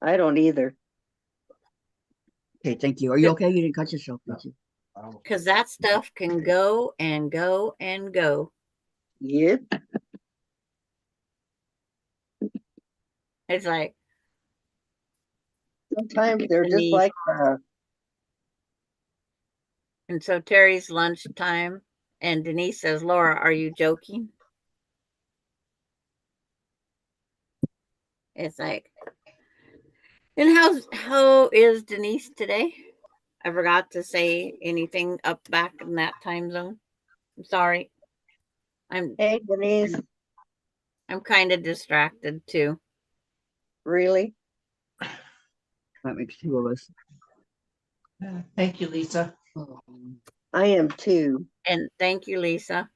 I don't either. Okay, thank you. Are you okay? You didn't cut yourself, did you? Because that stuff can go and go and go. Yep. It's like, Sometimes they're just Denise. like And so Terry's lunchtime, and Denise says, Laura, are you joking? It's like, and how is Denise today? I forgot to say anything up back in that time zone. I'm sorry. hey, Denise, I'm kind of distracted too. really? That makes two of us. Thank you, Lisa. I am too. And thank you, Lisa.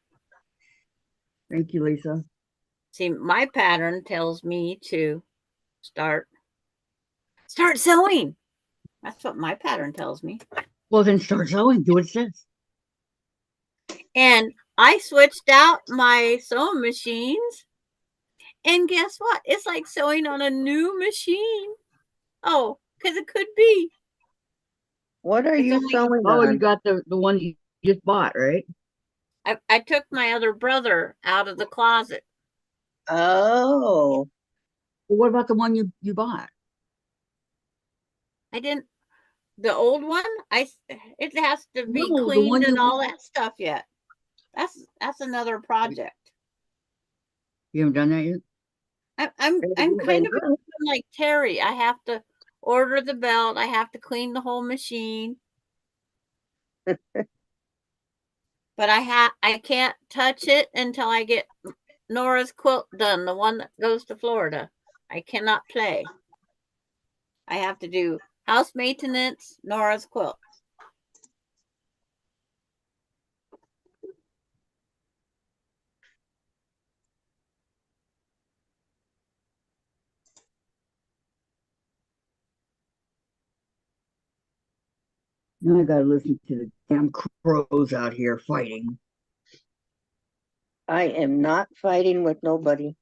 Thank you, Lisa. See, my pattern tells me to start sewing. That's what my pattern tells me. Well, then start sewing. Do what it says. And I switched out my sewing machines. And guess what? It's like sewing on a new machine. Oh, because it could be. What are It's you only- sewing Oh, you on? got the one you just bought, right? I took my other brother out of the closet. Oh, Well, what about the one you bought? I didn't. The old one, it has to be No, the one cleaned and you all bought. that stuff yet. That's another project. You haven't done that yet? I'm kind of good. like Terry. I have to order the belt. I have to clean the whole machine. But I can't touch it until I get Nora's quilt done, the one that goes to Florida. I cannot play. I have to do house maintenance, Nora's quilt. Now I gotta listen to the damn crows out here fighting. I am not fighting with nobody.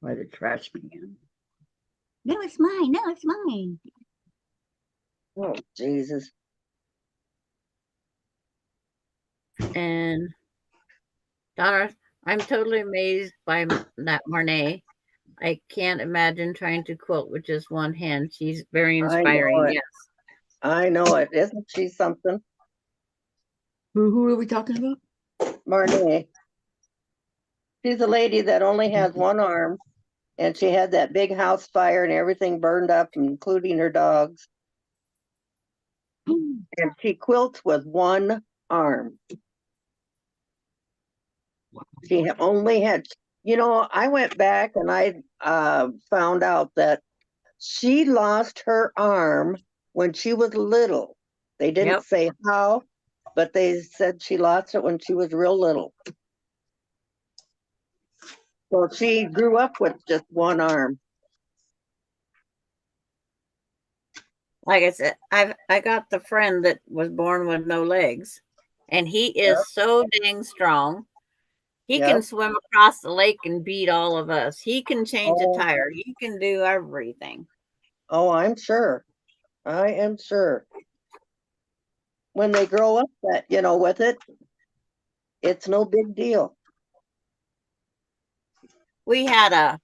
By the trash can. No, it's mine. No, it's mine. Oh, Jesus. And Donna, I'm totally amazed by that Marnay. I can't imagine trying to quilt with just one hand. She's very inspiring. Yes. I know it. Isn't she something? Who are we talking about? Marnay. She's a lady that only has one arm, and she had that big house fire and everything burned up, including her dogs. And she quilts with one arm. She only had, I went back and I found out that she lost her arm when she was little. They didn't say how, but they said she lost it when she was real little. So she grew up with just one arm. Like I said, I got the friend that was born with no legs, and he is so dang strong. He can swim across the lake and beat all of us. He can change a tire. He can do everything. Oh, I'm sure. I am sure. When they grow up that, with it, it's no big deal. We had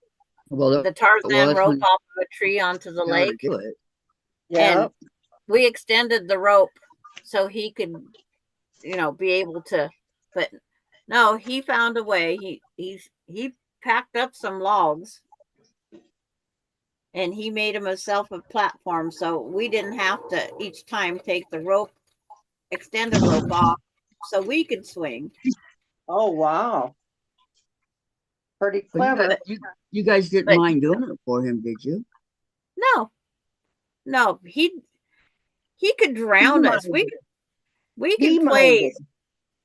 Well, the Tarzan that's rope when off of a tree onto the you gotta lake, do it. Yeah. and we extended the rope so he could, be able to. But no, he found a way. He packed up some logs, and he made himself a platform, so we didn't have to each time take the rope, extended rope off, so we could swing. Oh, wow. Pretty But clever. you guys didn't But mind doing it for him, did you? no, he could drown us. We He could play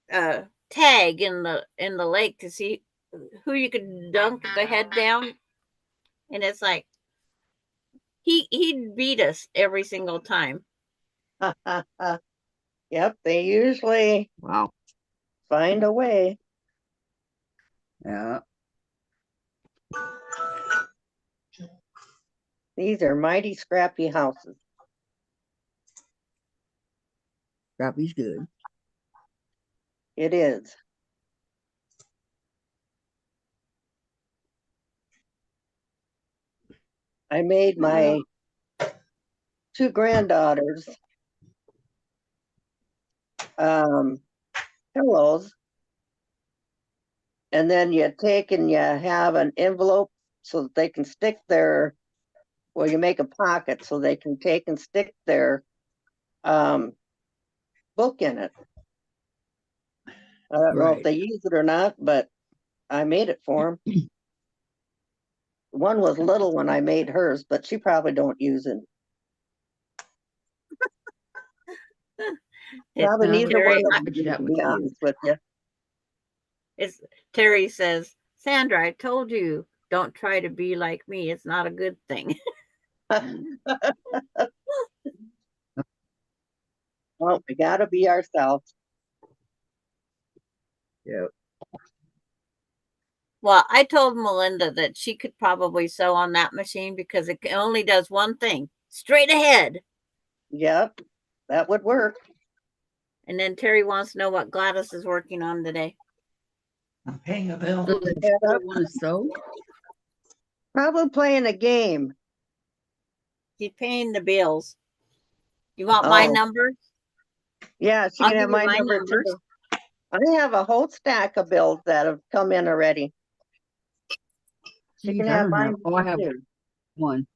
minded. tag in the lake to see who you could dunk the head down, and it's like he'd beat us every single time. Yep, they usually Wow. find a way. Yeah. These are mighty scrappy houses. Scrappy's good. It is. I made my two granddaughters pillows, and then you take and you have an envelope so that they can stick you make a pocket so they can take and stick their book in it. I don't know if Right. they use it or not, but I made it for them. One was little when I made hers, but she probably don't use it. Probably neither Terry, one of them, to be honest with you. Terry says, Sandra, I told you, don't try to be like me. It's not a good thing. Well, we gotta be ourselves. Yeah. Well, I told Melinda that she could probably sew on that machine because it only does one thing, straight ahead. Yep, that would work. And then Terry wants to know what Gladys is working on today. I'm paying a bill. So did you want to sew? Probably playing a game. She's paying the bills. You want my number? Yeah, she I'll can have give you my my number numbers. too. I have a whole stack of bills that have come in already. She Geez, can I have don't mine have. Oh, I have too. one.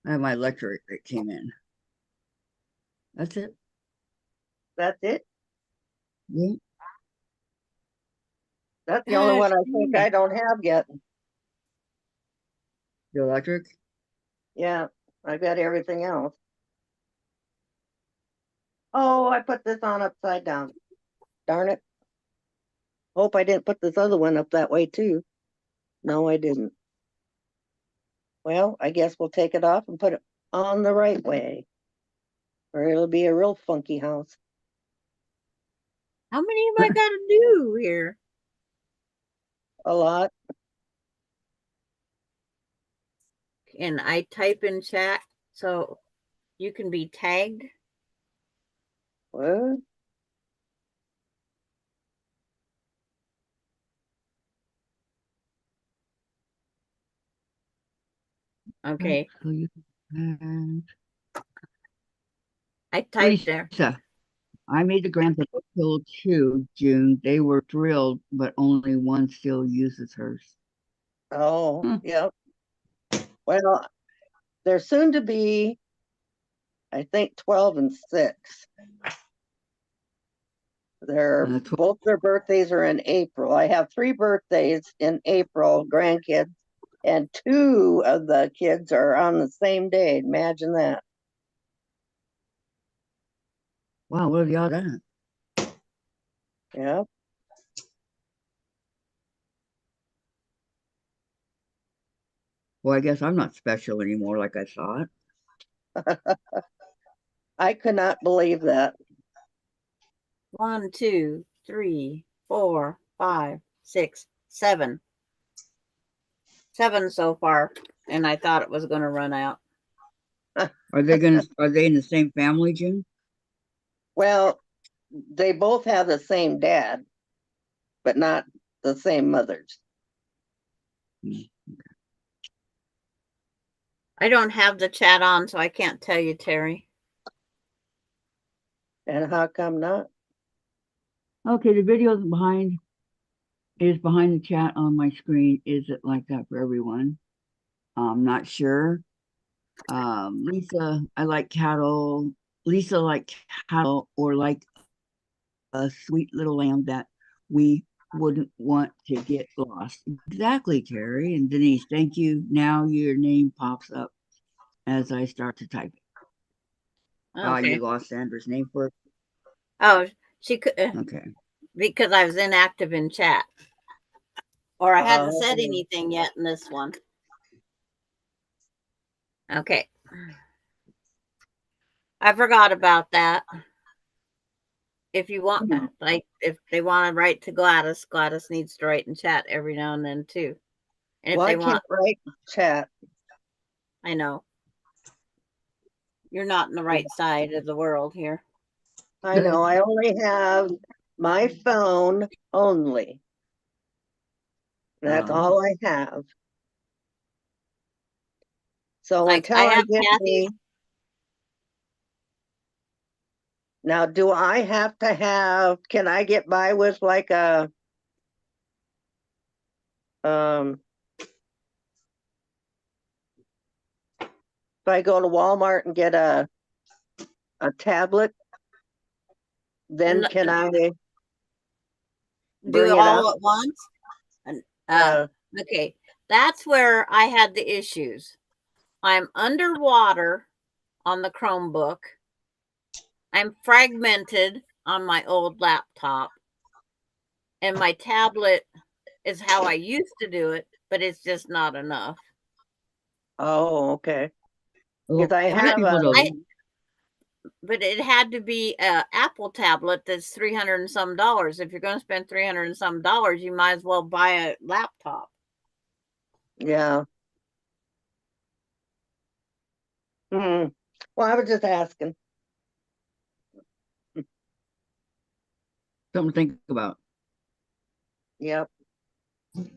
I have my electric that came in. That's it. That's it. Yeah. That's the only one I think I don't have yet. The electric. Yeah, I got everything else. Oh, I put this on upside down. Darn it. Hope I didn't put this other one up that way too. No, I didn't. Well, I guess we'll take it off and put it on the right way, or it'll be a real funky house. How many have I got to do here? A lot. And I type in chat so you can be tagged. What? Okay. So you can. I typed there. Lisa, I made the grandpa till 2 June. They were thrilled, but only one still uses hers. Oh, yep. Well, they're soon to be, I think, 12 and 6. Both their birthdays are in April. I have 3 birthdays in April, grandkids, and 2 of the kids are on the same day. Imagine that. Wow, what have y'all done? Yeah. Well, I guess I'm not special anymore like I thought. I could not believe that. 1, 2, 3, 4, 5, 6, 7. 7 so far, and I thought it was going to run out. Are they in the same family, June? Well, they both have the same dad, but not the same mothers. I don't have the chat on, so I can't tell you, Terry. And how come not? Okay, the video is behind the chat on my screen. Is it like that for everyone? I'm not sure. Lisa, I like cattle. Lisa like cattle or like a sweet little lamb that we wouldn't want to get lost. Exactly, Terry. And Denise, thank you. Now your name pops up as I start to type it. Okay. You lost Sandra's name for it? Oh, she could Okay. because I was inactive in chat. Or I hadn't said anything yet in this one. Okay. I forgot about that. If you want, like, if they want to write to Gladys, Gladys needs to write in chat every now and then too. And Well, if I they want, can't write chat. I know you're not in the right side of the world here. I know. I only have my phone only. That's all I have. So Like, until I I have get Kathy. Now, do I have to have, can I get by with like a, if I go to Walmart and get a tablet, then can I Do bring it it all up? at once? And, Uh, okay, that's where I had the issues. I'm underwater on the Chromebook. I'm fragmented on my old laptop. And my tablet is how I used to do it, but it's just not enough. oh, okay. Well, Because I some have people a, don't. But it had to be a Apple tablet that's $300 and some. If you're going to spend $300 and some, you might as well buy a laptop. yeah. Hmm. Well, I was just asking. Something to think about. Yep.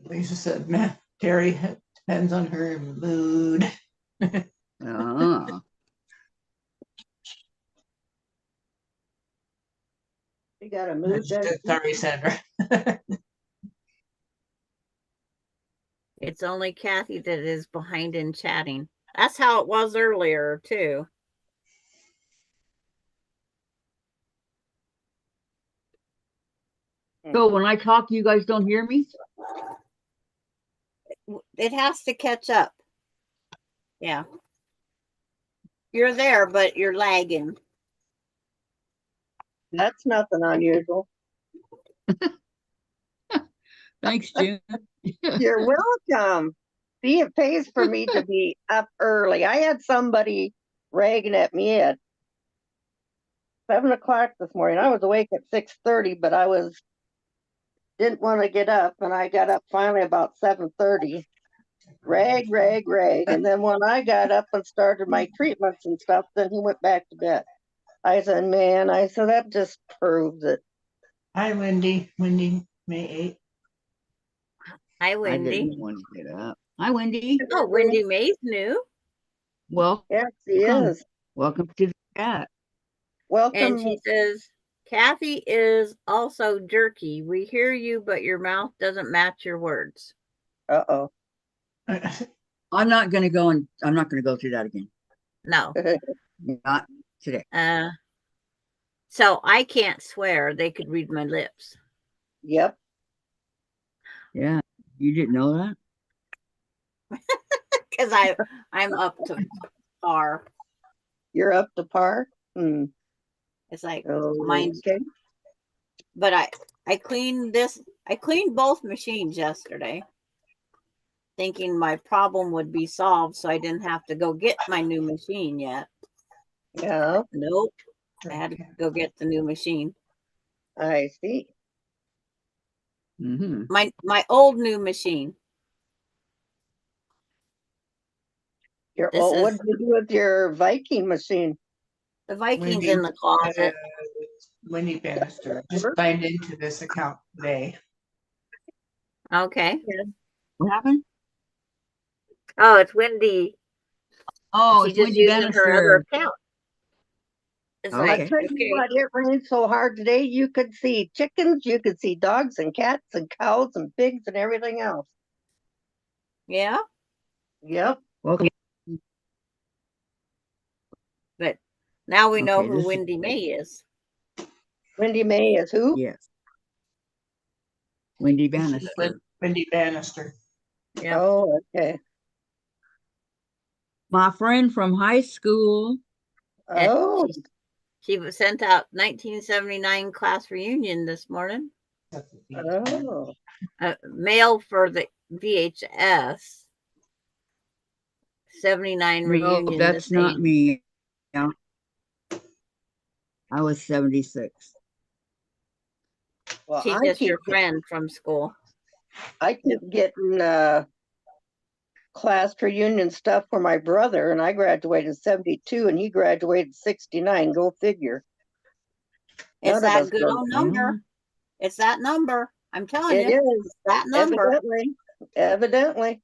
Lisa said, man, Terry, it depends on her mood. Ah. You got a mood there? Sorry, Sandra. It's only Kathy that is behind in chatting. That's how it was earlier, too. So when I talk, you guys don't hear me? It has to catch up. Yeah. You're there, but you're lagging. That's nothing unusual. Thanks, June. You're welcome. See, it pays for me to be up early. I had somebody ragging at me at 7 o'clock this morning. I was awake at 6:30, but didn't want to get up, and I got up finally about 7:30. Rag, rag, rag. And then when I got up and started my treatments and stuff, then he went back to bed. I said, man, that just proves it. Hi, Wendy. Wendy, May 8th. Hi, I Wendy. didn't want to get up. Hi, Wendy. Oh, Wendy May's new. Well, Yes, she welcome. is. Welcome to the chat. Welcome. And she says, Kathy is also jerky. We hear you, but your mouth doesn't match your words. Uh-oh. I'm not going to go through that again. No. Not today. So I can't swear. They could read my lips. Yep. Yeah. You didn't know that? Because I'm up to par. You're up to par? Hmm. It's like Okay. But I cleaned both machines yesterday, thinking my problem would be solved so I didn't have to go get my new machine yet. Yeah. Nope. I had to go get the new machine. I see. My old new machine. This what is did you do with your Viking machine? the Vikings Wendy, in the closet. Wendy Bannister just signed into this account today. Okay. What happened? Oh, it's Wendy. Oh, She's it's just Wendy using her other Bannister. account. It's Okay. like, I tell you okay, what, it rained so hard today, you could see chickens, you could see dogs and cats and cows and pigs and everything else. yeah, Yep. Welcome. but now we know Okay, who this is- Wendy May is. Wendy May is who? Yes. Wendy This is Bannister. Wendy Bannister. Yeah. Oh, okay. My friend from high school. Oh, She was sent out 1979 class reunion this morning. oh. Mail for the VHS. 79 No, reunion. that's the not same. me. Yeah. I was 76. Well, She's just your friend from school. I keep getting class reunion stuff for my brother, and I graduated in 72 and he graduated in 69. Go figure. It's None of that us good go. old number. It's that number. I'm telling It you, is, it's that number. evidently.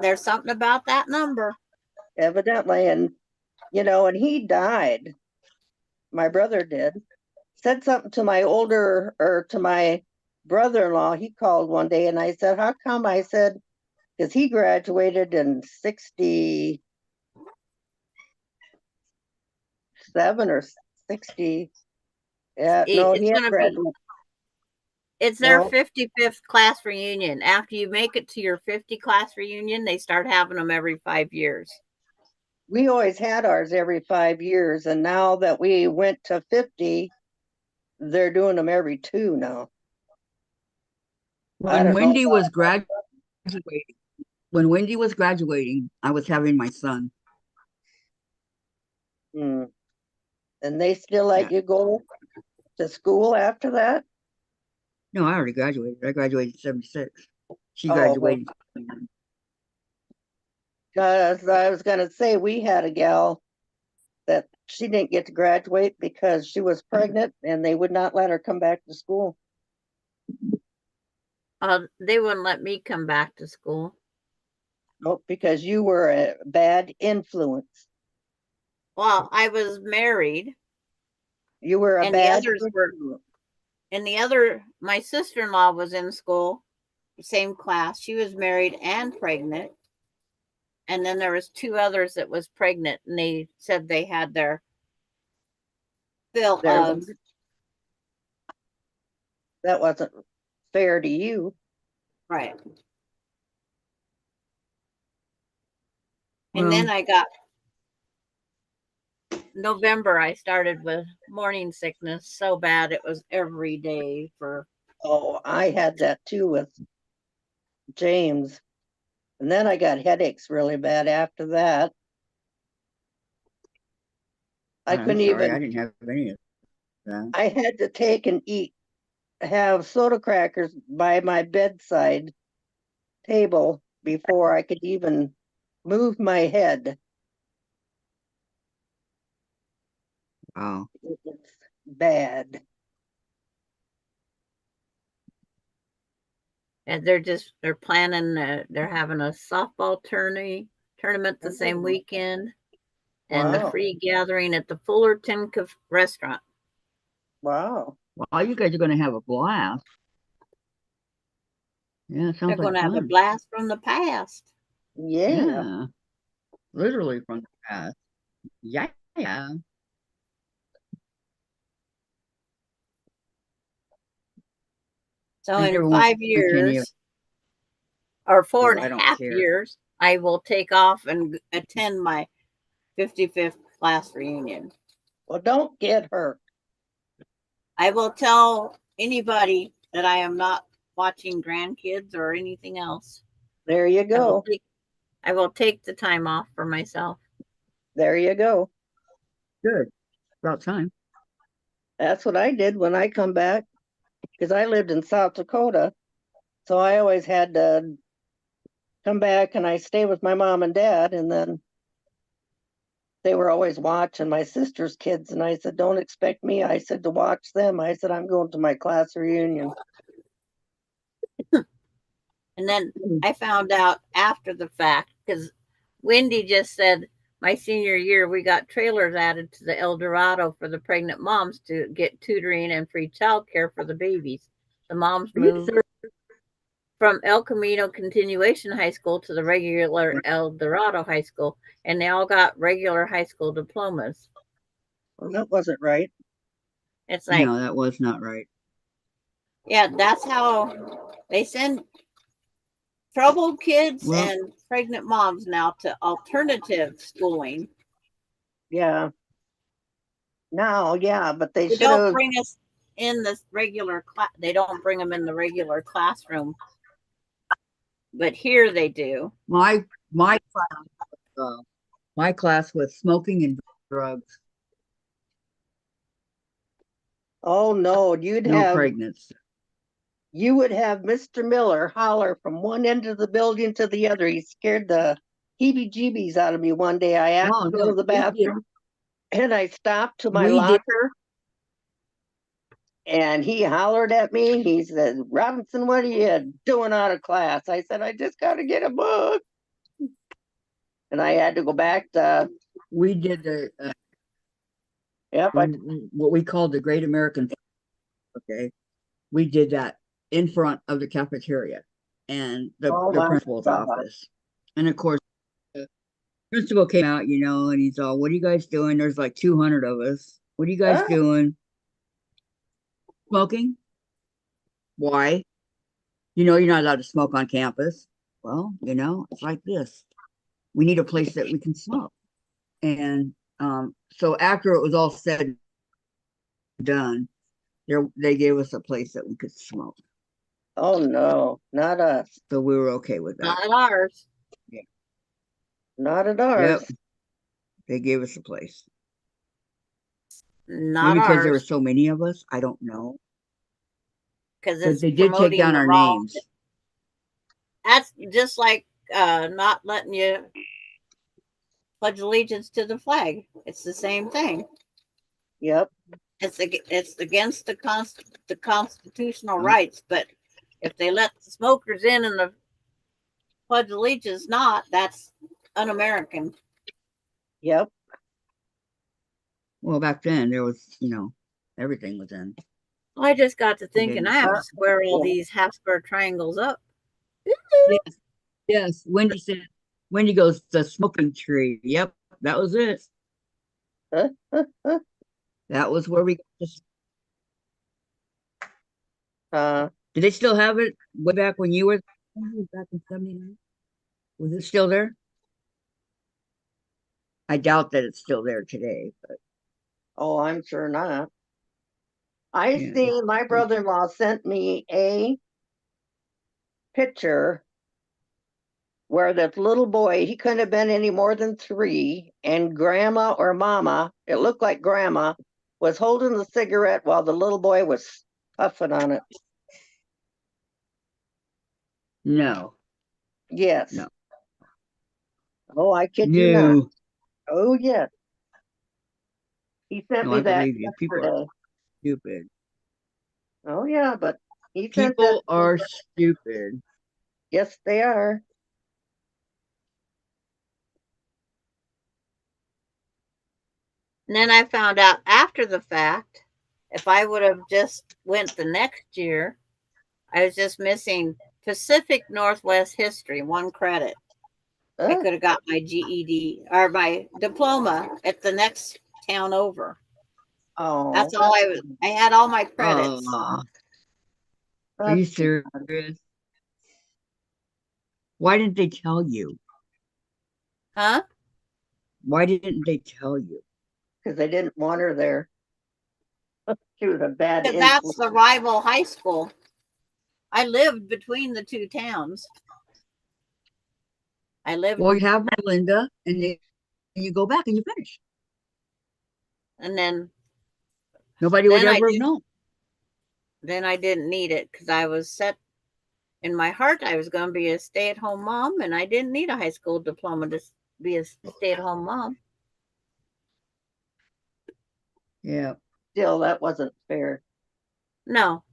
There's something about that number. And and he died. My brother did. Said something to my brother-in-law. He called one day and I said, how come? I said, because he graduated in 67 or 60. Yeah, no, It's he had gonna be. graduated. It's their No, 55th class reunion. After you make it to your 50 class reunion, they start having them every 5 years. we always had ours every 5 years, and now that we went to 50, they're doing them every 2 now. I When don't know. Wendy was graduating, I was having my son. Hmm. And they still let you go to school after that? No, I already graduated. I graduated in 76. She Oh, well, graduated. because I was going to say we had a gal that she didn't get to graduate because she was pregnant and they would not let her come back to school. They wouldn't let me come back to school. Nope, because you were a bad influence. Well, I was married, You were a and the bad others were. influence. And my sister-in-law was in school, same class. She was married and pregnant. And then there was 2 others that was pregnant, and they said they had their fill of. That wasn't fair to you. Right. Well, And then I got November, I started with morning sickness so bad it was every day for. Oh, I had that too with James. And then I got headaches really bad after that. I I'm couldn't sorry, even, I didn't have any of that. I had to take and have soda crackers by my bedside table before I could even move my head. Wow. It's bad. And they're planning, they're having a softball tournament the same weekend, and the Wow. free gathering at the Fullerton restaurant. Wow. Well, you guys are going to have a blast. Yeah, it They're sounds going like to have a fun. blast from the past. Yeah. Yeah. Literally from the past. Yeah. So I in never went 5 to any of years or four it. and I a don't half care. years, I will take off and attend my 55th class reunion. Well, don't get hurt. I will tell anybody that I am not watching grandkids or anything else. There you go. I will take the time off for myself. There you go. Good. About time. That's what I did when I come back, because I lived in South Dakota. So I always had to come back and I stay with my mom and dad, and then they were always watching my sister's kids, and I said, don't expect me. I said to watch them. I said, I'm going to my class reunion. And then I found out after the fact, because Wendy just said my senior year, we got trailers added to the El Dorado for the pregnant moms to get tutoring and free childcare for the babies. The moms moved from El Camino Continuation High School to the regular El Dorado High School, and they all got regular high school diplomas. Well, that wasn't right. It's like, No, that was not right. yeah, that's how they send troubled kids Well, and pregnant moms now to alternative schooling. Yeah. Now, yeah, but they They should don't have. bring us in this regular class. They don't bring them in the regular classroom, but here they do. my class was smoking and drugs, Oh no, no pregnancy. you would have Mr. Miller holler from one end of the building to the other. He scared the heebie-jeebies out of me one day. I asked to go to the bathroom, and I stopped to my locker, and he hollered at me. He said, Robinson, what are you doing out of class? I said, I just got to get a book. And I had to go back to. We did the Yep. what we called the Great American. Okay, we did that in front of the cafeteria and the principal's office, and of course the principal came out, and he's all, "What are you guys doing?" There's like 200 of us. "What are you guys doing?" "Smoking." "Why?" You're not allowed to smoke on campus." "Well, it's like this. We need a place that we can smoke." And so after it was all said and done, they gave us a place that we could smoke. Oh no, not us. So we were okay with that. Not at ours. Yeah. Not at ours. Yep. They gave us a place. Not Maybe because ours. there were so many of us. I don't know. Because they did take down our names. That's just like not letting you pledge allegiance to the flag. It's the same thing. Yep. It's against the constitutional rights, but if they let the smokers in and the pledge allegiance not, that's un-American. Yep. Well, back then there was, everything was in. I just got to thinking I have to square all these half square triangles up. Yes. Wendy goes, the smoking tree. Yep, that was it. That was where we got this. Did they still have it way back when you were back in 79? Was it still there? I doubt that it's still there today, but oh, I'm sure not. See, my brother-in-law sent me a picture where that little boy, he couldn't have been any more than 3, and grandma or mama, it looked like grandma, was holding the cigarette while the little boy was puffing on it. No. Yes. No. Oh, I kid you not. Oh, yes. He sent me that yesterday. People are stupid. Oh, yeah, but he sent that. People are stupid. Yes, they are. And then I found out after the fact, if I would have just went the next year, I was just missing Pacific Northwest history, 1 credit. I could have got my GED or my diploma at the next town over. Oh, that's all I had all my credits. Are you serious? Why didn't they tell you? Huh? Why didn't they tell you? Because they didn't want her there. She was a bad influence. That's the rival high school. I lived between the 2 towns. Well, you have Linda, and then you go back and you finish. And then nobody would ever have known. Then I didn't need it because I was set in my heart, I was going to be a stay-at-home mom, and I didn't need a high school diploma to be a stay-at-home mom. Yeah. Still, that wasn't fair. No,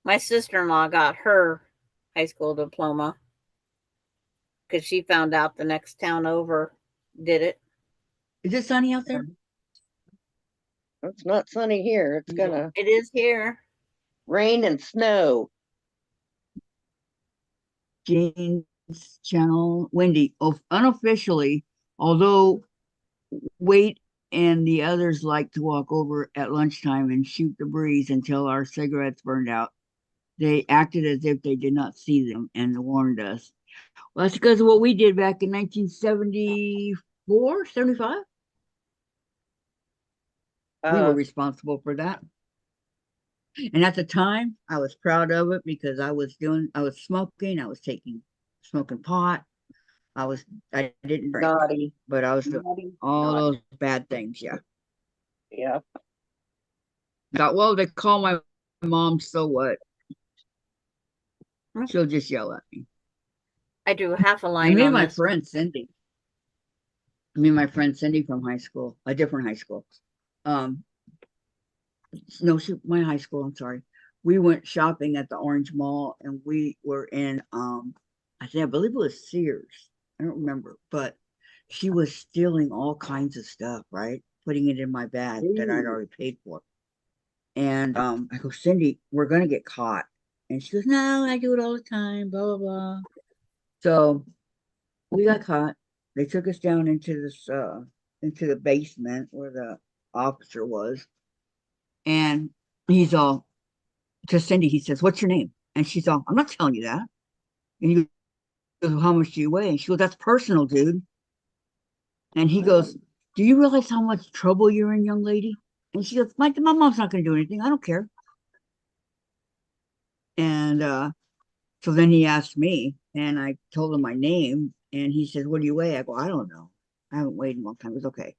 my sister-in-law got her high school diploma because she found out the next town over did it. Is it sunny out there? It's not sunny here. It's gonna It is here. rain and snow. Jane's channel, Wendy, unofficially, although Wait and the others like to walk over at lunchtime and shoot the breeze until our cigarettes burned out, they acted as if they did not see them and warned us. Well, that's because of what we did back in 1974, 75. We were responsible for that. And at the time, I was proud of it because I was smoking, I was smoking pot. I didn't drink, Naughty. but I was doing all those bad things. Yeah. Yeah. Well, they call my mom, so what? She'll just yell at me. I do half a line. And me on and my this. friend Cindy from high school, a different high school. No, my high school, I'm sorry. We went shopping at the Orange Mall and we were in I believe it was Sears. I don't remember, but she was stealing all kinds of stuff, right? Putting it in my bag that I'd already paid for. And I go, Cindy, we're gonna get caught. And she goes, no, I do it all the time, blah blah blah. So we got caught. They took us down into the basement where the officer was. And he's all, to Cindy, he says, what's your name? And she's all, I'm not telling you that. And he goes, well, how much do you weigh? And she goes, that's personal, dude. And he goes, do you realize how much trouble you're in, young lady? And she goes, my mom's not going to do anything. I don't care. And so then he asked me, and I told him my name. And he said, what do you weigh? I go, I don't know. I haven't weighed in a long time. It was okay.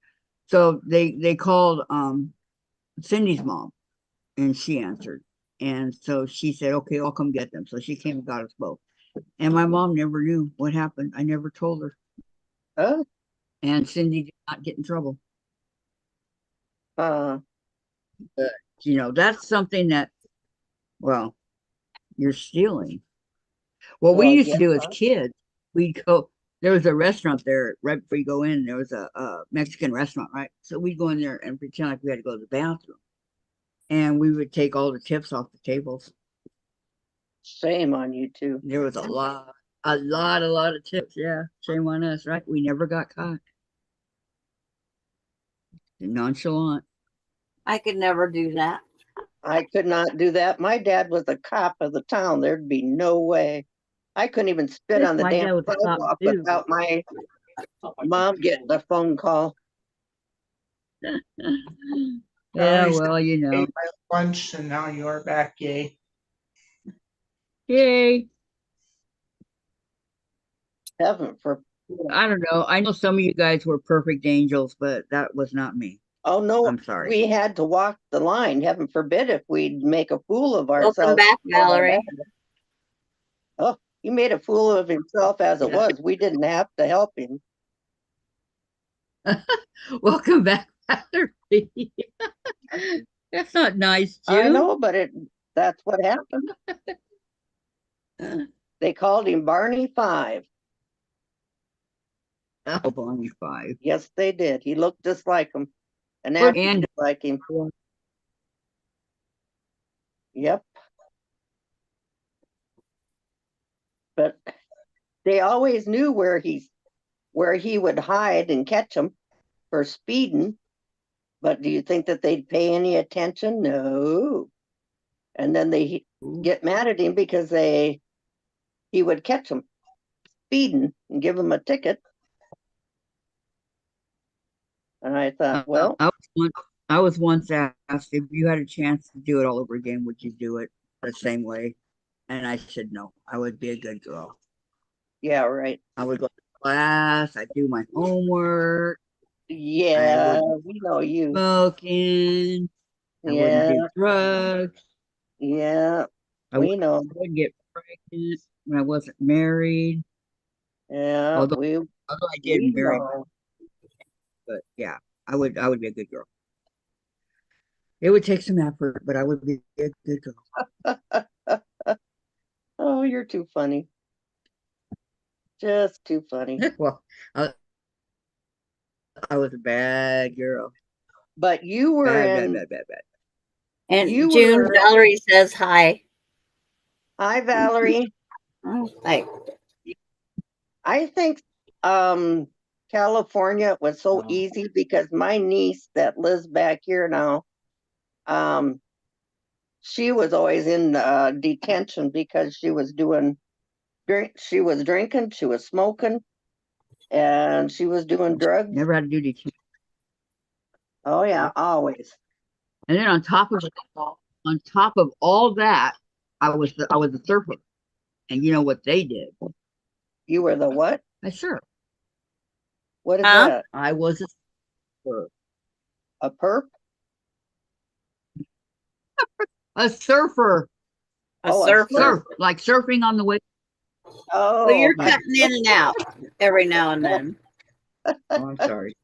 So they called Cindy's mom, and she answered. And so she said, okay, I'll come get them. So she came and got us both. And my mom never knew what happened. I never told her. Oh. And Cindy did not get in trouble. But, that's something that, well, you're stealing. What we used to do as kids, we'd go, there was a restaurant there right before you go in. There was a Mexican restaurant, right? So we'd go in there and pretend like we had to go to the bathroom. And we would take all the tips off the tables. Shame on you two. There was a lot of tips. Yeah, shame on us, right? We never got caught. Nonchalant. I could never do that. I could not do that. My dad was the cop of the town. There'd be no way. I couldn't even spit on the damn sidewalk without my mom getting the phone call. Yeah, well, My lunch, and now you're back, yay. Yay. Heaven for. I don't know. I know some of you guys were perfect angels, but that was not me. Oh no, I'm sorry. We had to walk the line. Heaven forbid if we'd make a fool of ourselves. Welcome back, Valerie. Oh, he made a fool of himself as it was. We didn't have to help him. Welcome back, Valerie. That's not nice, June. I know, but that's what happened. They called him Barney 5. Oh, Barney 5. Yes, they did. He looked just like him. And acted just like him. Yep. But they always knew where he would hide and catch him for speeding. But do you think that they'd pay any attention? No. And then they get mad at him because he would catch them speeding and give them a ticket. And I thought, well, I was once asked if you had a chance to do it all over again, would you do it the same way? And I said no. I would be a good girl. Yeah, right. I would go to class. I'd do my homework. Yeah, we know you. Smoking. I wouldn't do drugs. Yeah, we know. I wouldn't get pregnant. when I wasn't married. Yeah, Although we I did we marry, know. but yeah, I would be a good girl. It would take some effort, but I would be a good girl. Oh, you're too funny. Just too funny. Well, I was a bad girl. But you were Bad, bad, in bad, bad, bad. And you June were Valerie says hi. hi Valerie. Oh, like I think California was so Oh. easy because my niece that lives back here now, um, she was always in detention because she was she was drinking, she was smoking, and she was doing drugs. Never had to do detention. Oh yeah, always. And then on top of all that, I was a surfer. And you know what they did? You were the what? I surfed. What is huh? that? I was a surfer. A perp? A surfer. A Oh, a surfer. Surf. Like surfing on the wave. Well, Oh, you're Yeah. cutting in and out every now and then. Oh, I'm sorry.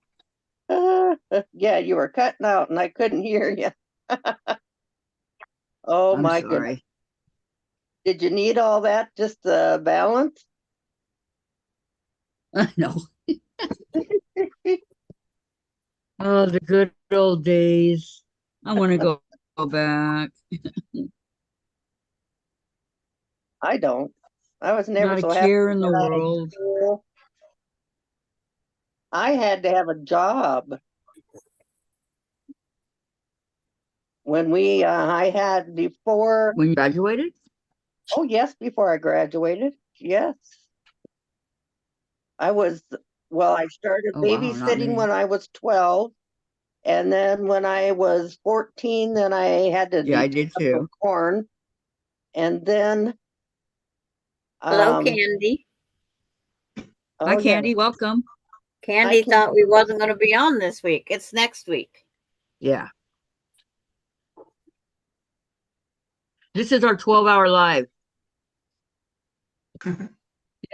yeah, you were cutting out and I couldn't hear you. Oh I'm my goodness. sorry. Did you need all that just to balance? No. Oh, the good old days. I want to go back. I don't. I was never Not a so happy care to in get the out of world. school. I had to have a job. When I had before, When you graduated? oh yes, before I graduated. Yes. I started Oh, wow, not babysitting me. when I was 12. And then when I was 14, then I had to Yeah, do I did some too. corn. And then, Hello, um, Candy. Hi, oh yeah, Candy. Welcome. Candy can't. thought we wasn't going to be on this week. It's next week. Yeah. This is our 12-hour live.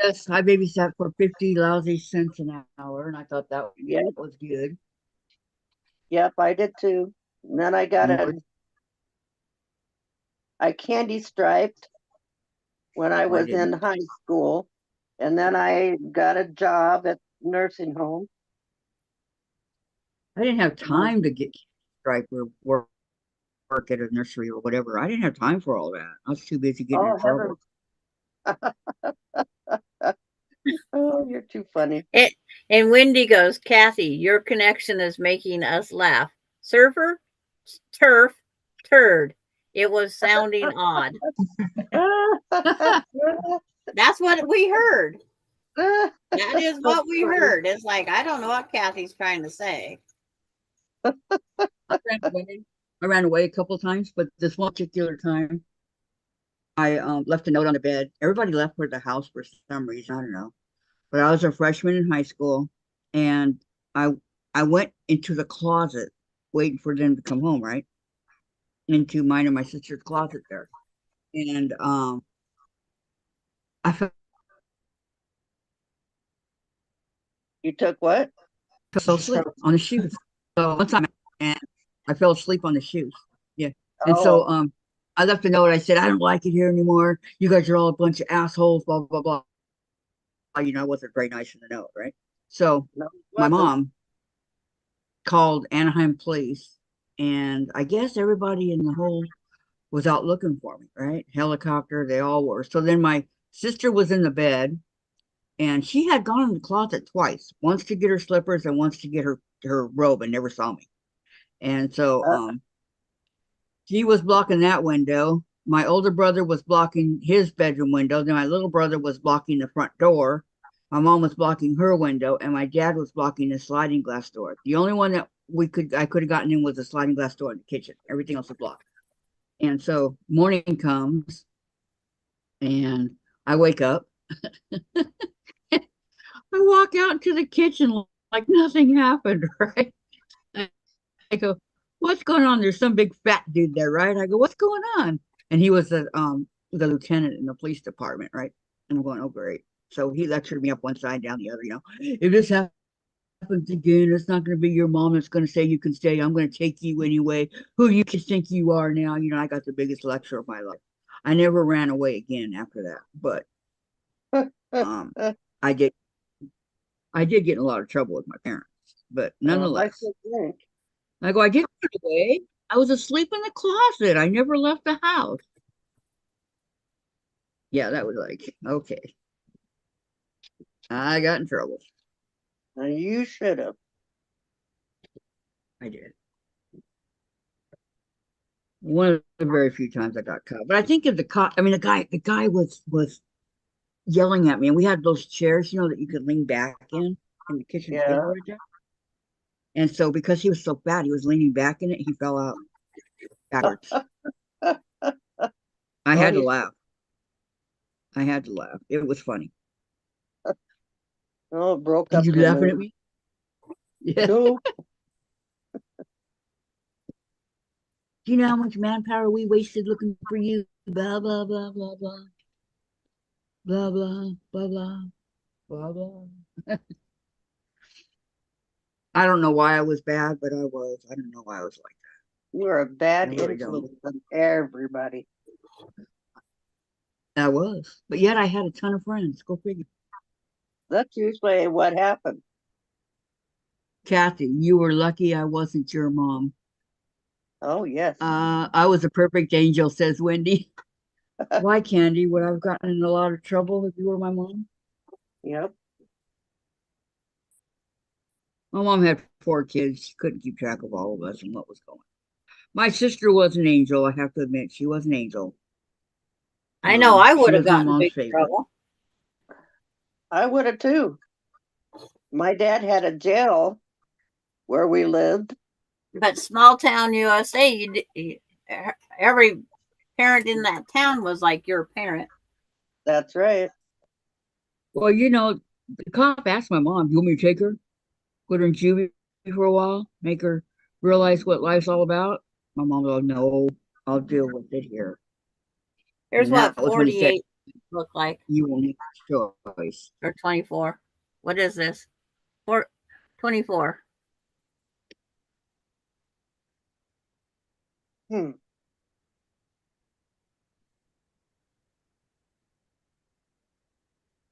Yes, I babysat for 50 lousy cents an hour, and I thought that Yep, was good. yep, I did too. And then More. I candy striped when I Oh, I was didn't. in high school. And then I got a job at nursing home. I didn't have Um, time to get stripe or work at a nursery or whatever. I didn't have time for all that. I was too busy getting in oh, trouble. heaven. Oh, you're too funny. And Wendy goes, Kathy, your connection is making us laugh. Surfer, turf, turd. It was sounding odd. That's what we heard. That is what we heard. It's like, I don't know what Kathy's trying to say. I ran away a couple of times, but this one particular time, I left a note on the bed. Everybody left for the house for some reason. I don't know. But I was a freshman in high school, and I I went into the closet waiting for them to come home, right? Into mine and my sister's closet there. And I fell You took what? asleep on the shoes. So one time and I fell asleep on the shoes. Yeah. And Oh, so I left a note. I said, I don't like it here anymore. You guys are all a bunch of assholes, blah, blah, blah. I wasn't very nice in the note, right? So no, it my wasn't. mom called Anaheim police, and I guess everybody in the whole was out looking for me, right? Helicopter, they all were. So then my sister was in the bed, and she had gone in the closet twice, once to get her slippers and once to get her robe, and never saw me. And so Uh, she was blocking that window. My older brother was blocking his bedroom window. Then my little brother was blocking the front door. My mom was blocking her window, and my dad was blocking the sliding glass door. The only one that I could have gotten in was the sliding glass door in the kitchen. Everything else was blocked. And so morning comes, and I wake up. I walk out into the kitchen like nothing happened, right? I go, what's going on? There's some big fat dude there, right? I go, what's going on? And he was the lieutenant in the police department, right? And I'm going, oh, great. So he lectured me up one side, down the other, if this happens again, it's not going to be your mom that's going to say you can stay. I'm going to take you anyway. Who do you think you are now? I got the biggest lecture of my life. I never ran away again after that, but I did get in a lot of trouble with my parents, but nonetheless, I didn't run away. I was asleep in the closet. I never left the house. Yeah, that was like, okay. I got in trouble. You should have. I did. One of the very few times I got caught. But I think if the guy was yelling at me, and we had those chairs, that you could lean back in the kitchen table right there. And so because he was so fat, he was leaning back in it, he fell out backwards. I had to laugh. It was funny. Oh, it broke up. You laughing at me? Yeah. No. Do you know how much manpower we wasted looking for you? Blah, blah, blah, blah, blah. Blah, blah, blah, blah, blah, blah. I don't know why I was bad, but I was. I don't know why I was like that. You were a bad really influence on everybody. I was. But yet I had a ton of friends. Go figure. That's usually what happened. Kathy, you were lucky I wasn't your mom. Oh, yes. I was a perfect angel, says Wendy. Why, Candy? Would I have gotten in a lot of trouble if you were my mom? Yep. My mom had 4 kids. She couldn't keep track of all of us and what was going on. My sister was an angel. I have to admit, she was an angel. I know I would she have was my gotten in mom's big favorite. trouble. I would have too. My dad had a jail where we lived. But small town USA, every parent in that town was like your parent. That's right. Well, the cop asked my mom, "You want me to take her, put her in juvie for a while, make her realize what life's all about?" My mom was like, "No, I'll deal with it here." Here's And what that was when he said, 48 look like, "You will make a choice." or 24. What is this? 24.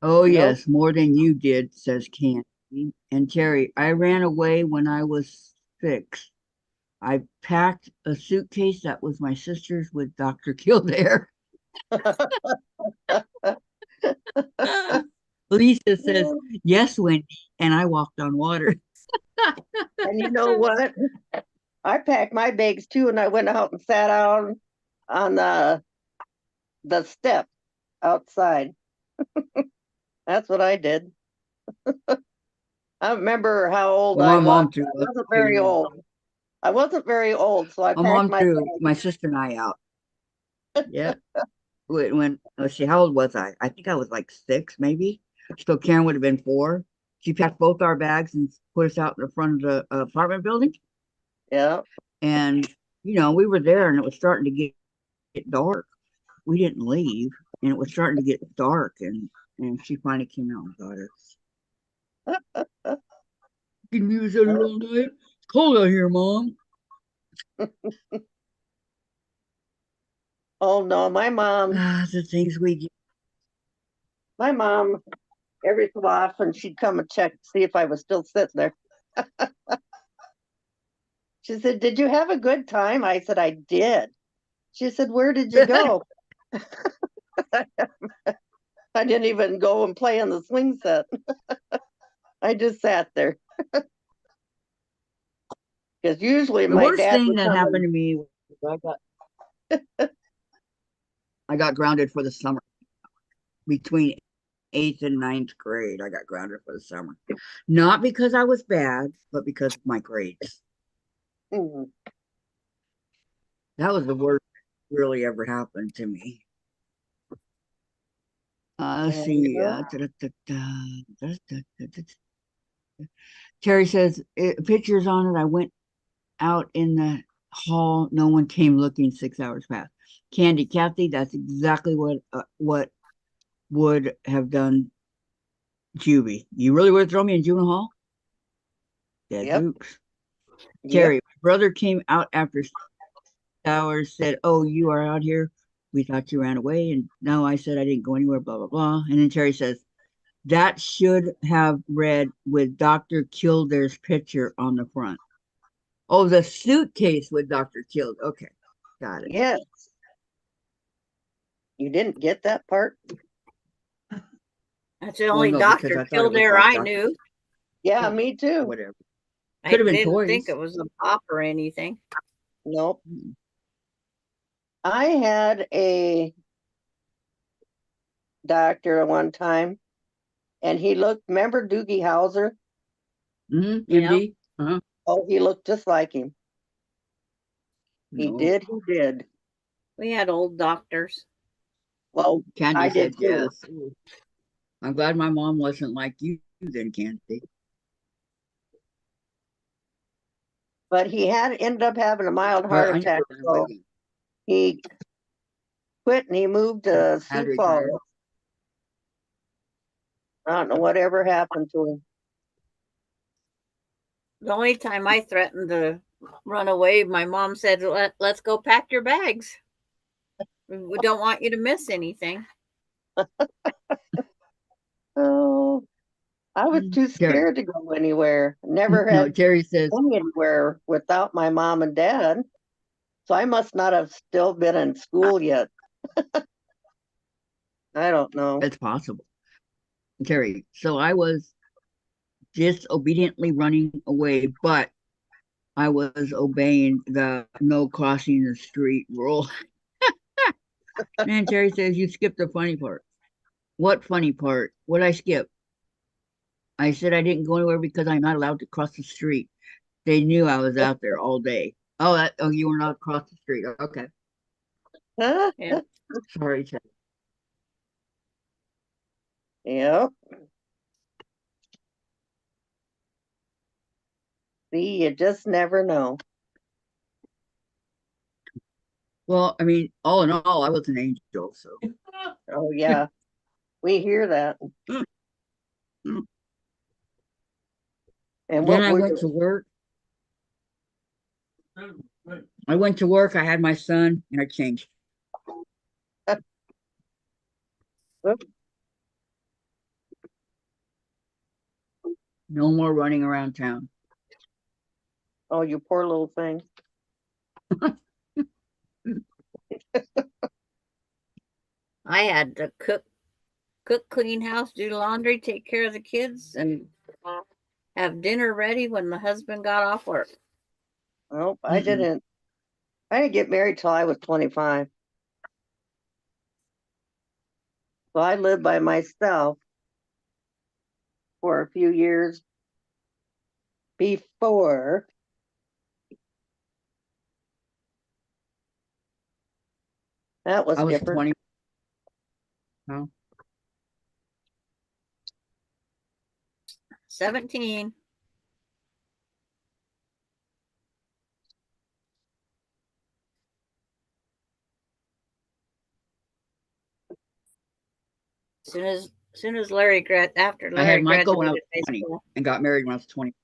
Oh, Nope. yes, more than you did, says Candy. And Terry, I ran away when I was 6. I packed a suitcase that was my sister's with Dr. Kildare. Lisa says, yes, Wendy, and I walked on water. And you know what? I packed my bags too, and I went out and sat out on the step outside. That's what I did. I remember how old Well, I my was. mom threw I us wasn't very too. old. I wasn't very old, so I My packed mom my threw bag. my sister and I out. Yeah. When let's see, how old was I? I think I was like 6, maybe. So Karen would have been 4. She packed both our bags and put us out in the front of the apartment building. Yeah. And we were there, and it was starting to get dark. We didn't leave, and it was starting to get dark, and she finally came out and got us. You can use it all night. It's cold out here, Mom. Oh no, my mom. The things we get. My mom, every so often, she'd come and check, see if I was still sitting there. She said, "Did you have a good time?" I said, "I did." She said, "Where did you go?" I didn't even go and play on the swing set. I just sat there. Because usually The my worst dad thing would that come happened and, to me was I got grounded for the summer. Between 8th and 9th grade, I got grounded for the summer. Not because I was bad, but because of my grades. Mhm. That was the worst that really ever happened to me. Let's see. Terry says, pictures on it. I went out in the hall. No one came looking. 6 hours passed. Candy, Kathy, that's exactly what would have done juvie. You really would have thrown me in juvenile hall? Dead Yep. Dukes. Yep. Terry, my brother came out after hours, said, "Oh, you are out here. We thought you ran away." And no, I said I didn't go anywhere, blah, blah, blah. And then Terry says, that should have read with Dr. Kildare's picture on the front. Oh, the suitcase with Dr. Kildare. Okay, got it. Yes. You didn't get that part? That's the Well, only no, because Dr. I thought it was Kildare like I Dr. knew. Yeah, me too. Whatever. I Could have been didn't think toys. it was a pop or anything. Nope. I had a doctor at one time, and he looked, remember Doogie Howser? Mm-hmm. Yeah. MD. Uh-huh. Oh, he looked just like him. He No. did, he did. We had old doctors. Well, Candy I said did too. yes. I'm glad my mom wasn't like you then, Candy. But he had ended up having a mild Well, heart I attack, never so he quit and he moved to had Sioux retired. Falls. I don't know whatever happened to him. The only time I threatened to run away, my mom said, let's go pack your bags. We don't want you to miss anything. Oh, I was too Terry. scared to go anywhere. Never No, had Terry says, gone anywhere without my mom and dad. So I must not have still been in school yet. I don't know. it's possible. Terry, so I was disobediently running away, but I was obeying the no crossing the street rule. And Terry says, you skipped the funny part. What funny part? What'd I skip? I said I didn't go anywhere because I'm not allowed to cross the street. They knew I was out there all day. Oh, you were not across the street. Okay. Huh? Yeah. Sorry, Terry. Yep. See, you just never know. Well, I mean, all in all, I was an angel, so. Oh, yeah. We hear that. And Then what I would went to work. I went to work. I had my son, and I changed. No more running around town. Oh, you poor little thing. I had to cook, clean house, do laundry, take care of the kids, and have dinner ready when the husband got off work. Nope, I didn't get married till I was 25. So I lived by myself for a few years before. That was I was different. 20. No. 17. Soon as Larry after I had Larry Michael when I was graduated high 20 school. and got married when I was 20.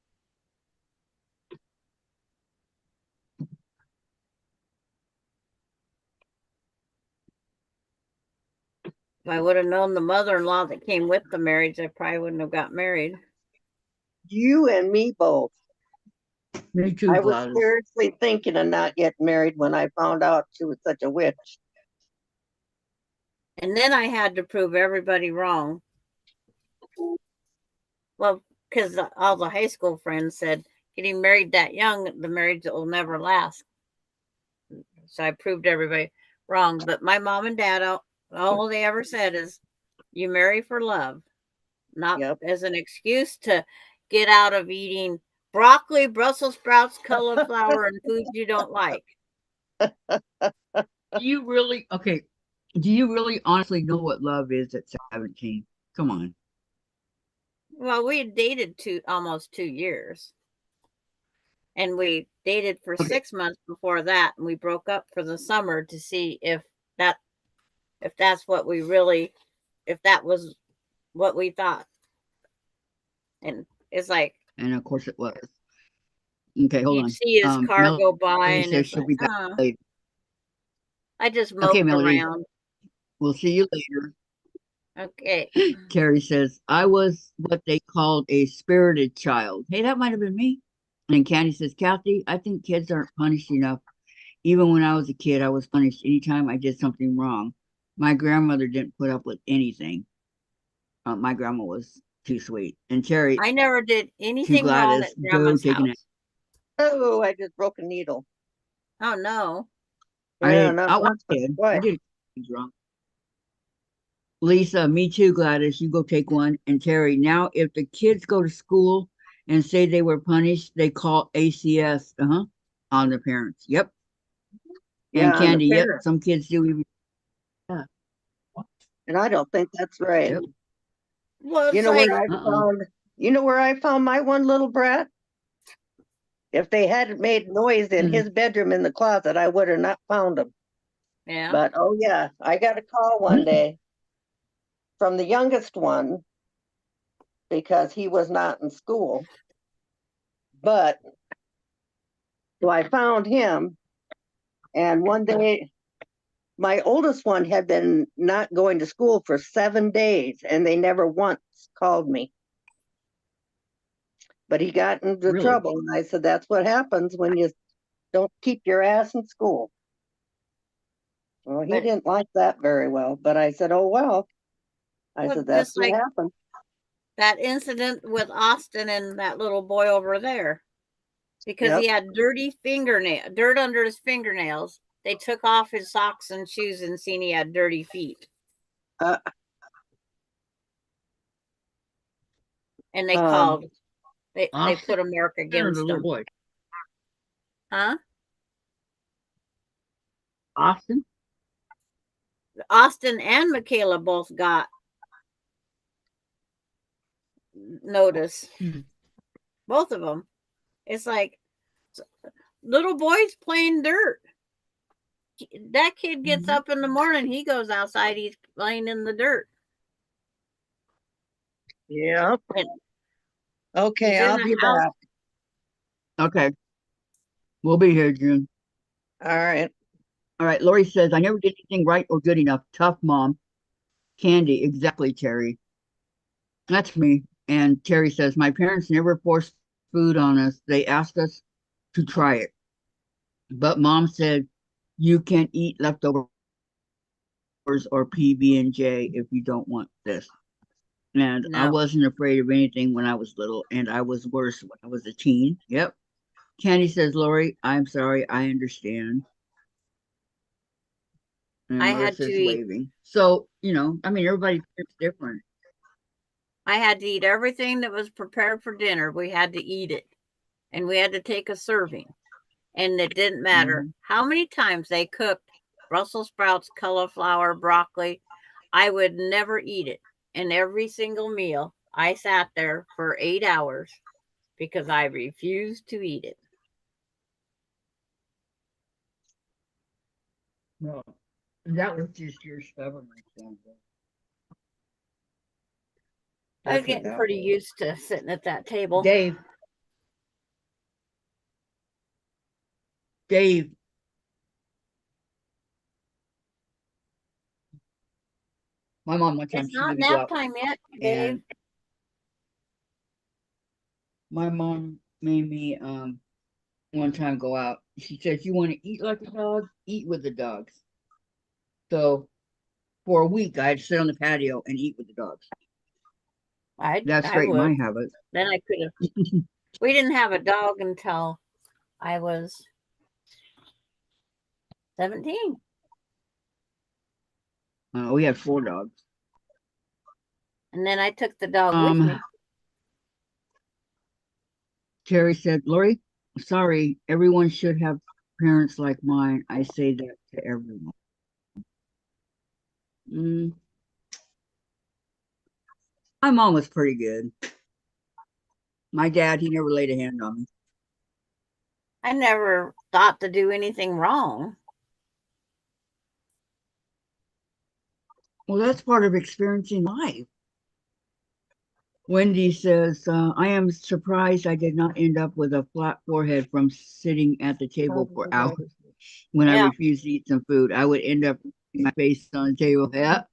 If I would have known the mother-in-law that came with the marriage, I probably wouldn't have got married. You and me both. Me too, I was Gladys. seriously thinking of not getting married when I found out she was such a witch. And then I had to prove everybody wrong. Well, because all the high school friends said, getting married that young, the marriage will never last. So I proved everybody wrong. But my mom and dad, all they ever said is, you marry for love, not as an excuse to get out of eating broccoli, Brussels sprouts, cauliflower, and foods you don't like. Do you really honestly know what love is at 17? Come on. Well, we had dated almost 2 years. And we dated for 6 months before that, and we broke up for the summer to see if that's what we really if that was what we thought. And it's like And of course it was. Okay, hold you'd on. see his car Melody go by, and says it's she'll like, be back later. I just Okay, moped Melody, around. we'll see you later. Okay. Terry says, I was what they called a spirited child. Hey, that might have been me. And Candy says, Kathy, I think kids aren't punished enough. Even when I was a kid, I was punished anytime I did something wrong. My grandmother didn't put up with anything. My grandma was too sweet. And Terry, I never did to anything wrong Gladys, at go Grandma's take an. house. Oh, I just broke a needle. Oh no. Yeah, I not once, but did. I twice. did things wrong. Lisa, me too, Gladys. You go take one. And Terry, now if the kids go to school and say they were punished, they call ACS, on the parents. Yep. Yeah, And on the Candy, yep. parents. Some kids do even. Yeah. And I don't think that's right. Yep. Well, You it's know like where I found, you know where I found my one little brat? If they hadn't made noise in his bedroom in the closet, I would have not found him. yeah. But oh yeah, I got a call one day from the youngest one because he was not in school. But so I found him, and one day my oldest one had been not going to school for 7 days, and they never once called me. But he got into Really? trouble, and I said, that's what happens when you don't keep your ass in school. Well, he But- didn't like that very well, but I said, oh well. I Well, said, that's just what like happened. that incident with Austin and that little boy over there. Because he had dirt under his fingernails. They took off his socks and shoes and seen he had dirty feet. Uh, And they Um, called. They Austin put a mark or against the little him. boy? Huh? Austin? Austin and Michaela both got notice. Both of them. It's like little boys playing dirt. That kid gets up in the morning, he goes outside, he's playing in the dirt. yeah. And Okay, he's in I'll the be house. back. Okay. We'll be here, June. All right. All right. Lori says, I never did anything right or good enough. Tough mom. Candy, exactly, Terry. That's me. And Terry says, my parents never forced food on us. They asked us to try it. But mom said, you can eat leftovers or PB&J if you don't want this. And I No. wasn't afraid of anything when I was little, and I was worse when I was a teen. Yep. Candy says, Lori, I'm sorry. I understand. And I had to Marissa's eat. waving. So, I mean, everybody's different. I had to eat everything that was prepared for dinner. We had to eat it. And we had to take a serving. And it didn't matter how many times they cooked Brussels sprouts, cauliflower, broccoli. I would never eat it. And every single meal, I sat there for 8 hours because I refused to eat it. No, that was just your stubbornness. I was getting pretty used to sitting at that table. Dave. My mom one time It's she not made me go nap out, time yet, Dave. and my mom made me one time go out. She said, you want to eat like a dog, eat with the dogs. So for a week I had to sit on the patio and eat with the dogs. That I straightened would. my habit. Then I could have. We didn't have a dog until I was 17. We had 4 dogs. And then I took the dog with me. Terry said, Lori, sorry, everyone should have parents like mine. I say that to everyone. My mom was pretty good. My dad, he never laid a hand on me. I never thought to do anything wrong. Well, that's part of experiencing life. Wendy says, I am surprised I did not end up with a flat forehead from sitting at the table for hours when I Yeah. refused to eat some food. I would end up with my face on the table. Yeah.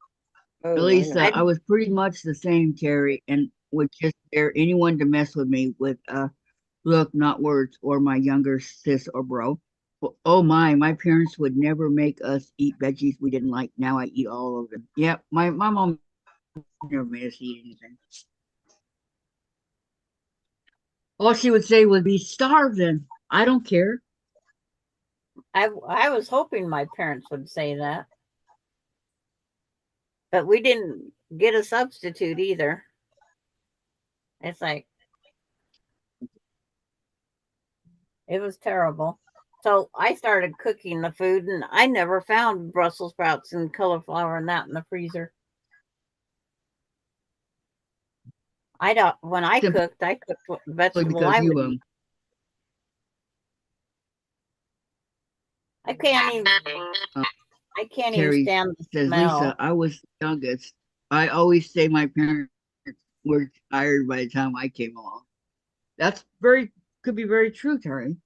Oh, Lisa, I- I was pretty much the same, Terry, and would just dare anyone to mess with me with look, not words, or my younger sis or bro. Well, oh my parents would never make us eat veggies we didn't like. Now I eat all of them. Yep, my mom never made us eat anything. All she would say would be starve then. I don't care. I was hoping my parents would say that, but we didn't get a substitute either. It's like it was terrible. So I started cooking the food, and I never found Brussels sprouts and cauliflower and that in the freezer. I don't. When I Simply cooked vegetable because I you would eat. I can't even. um, I can't even Terry stand the says, Lisa, smell. I was the youngest. I always say my parents were tired by the time I came along. That's very could be very true, Terry.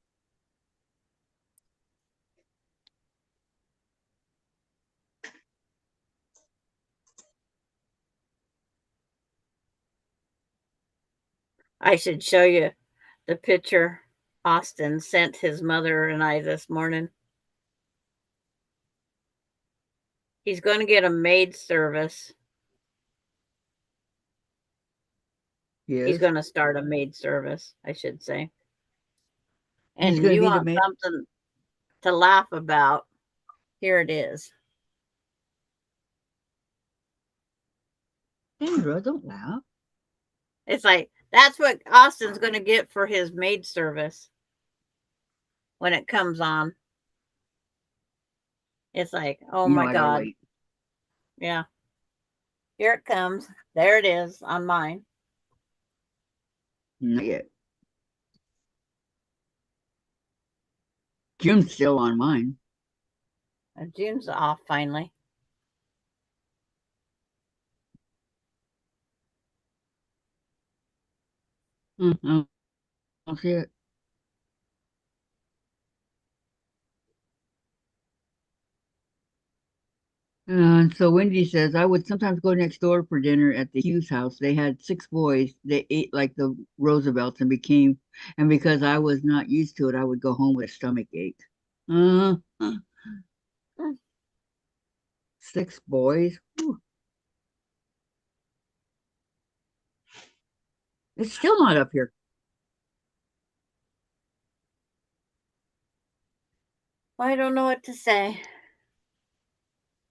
I should show you the picture Austin sent his mother and I this morning. He's going to get a maid service. He's Yes. going to start a maid service, I should say. He's And gonna you need a want maid. something to laugh about? Here it is. Sandra, don't laugh. It's like that's what Austin's going to get for his maid service when it comes on. It's like, oh You know my I gotta God. wait. Yeah. Here it comes. There it is on mine. Not yet. Jim's still on mine. And June's off finally. I don't see it. And so Wendy says, I would sometimes go next door for dinner at the Hughes house. They had six boys. They ate like the Roosevelts and because I was not used to it, I would go home with a stomach ache. Uh, Mm. six boys. Whew. It's still not up here. I don't know what to say.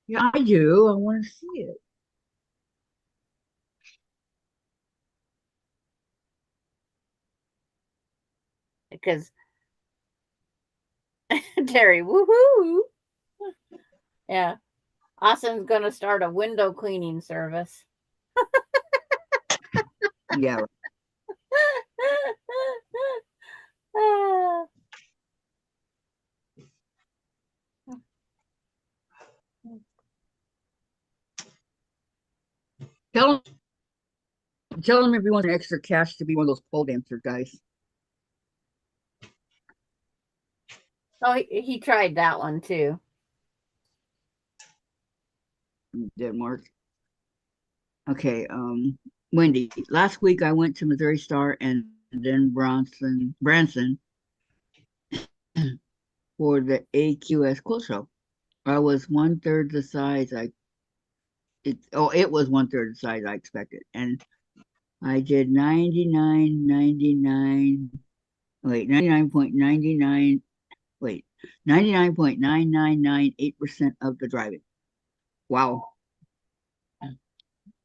Yeah, I do. I want to see it. Because Terry, woohoo. Yeah. Austin's going to start a window cleaning service. Yeah. Tell tell him if he wants an extra cash to be one of those pole dancers, guys. Oh, he tried that one too. Denmark. Okay, Wendy. Last week I went to Missouri Star and then Branson for the AQS quilt show. I was one third the size it was one third the size I expected. And I did 99.99 wait, 99.9998% of the driving. Wow.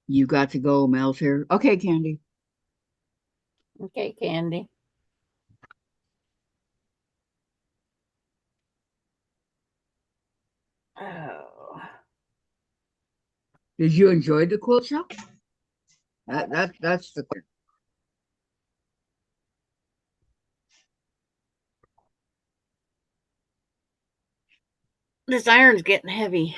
You got to go, Mel's here. Okay, Candy. Okay, Candy. Oh. Did you enjoy the quilt show? That's the question. This iron's getting heavy.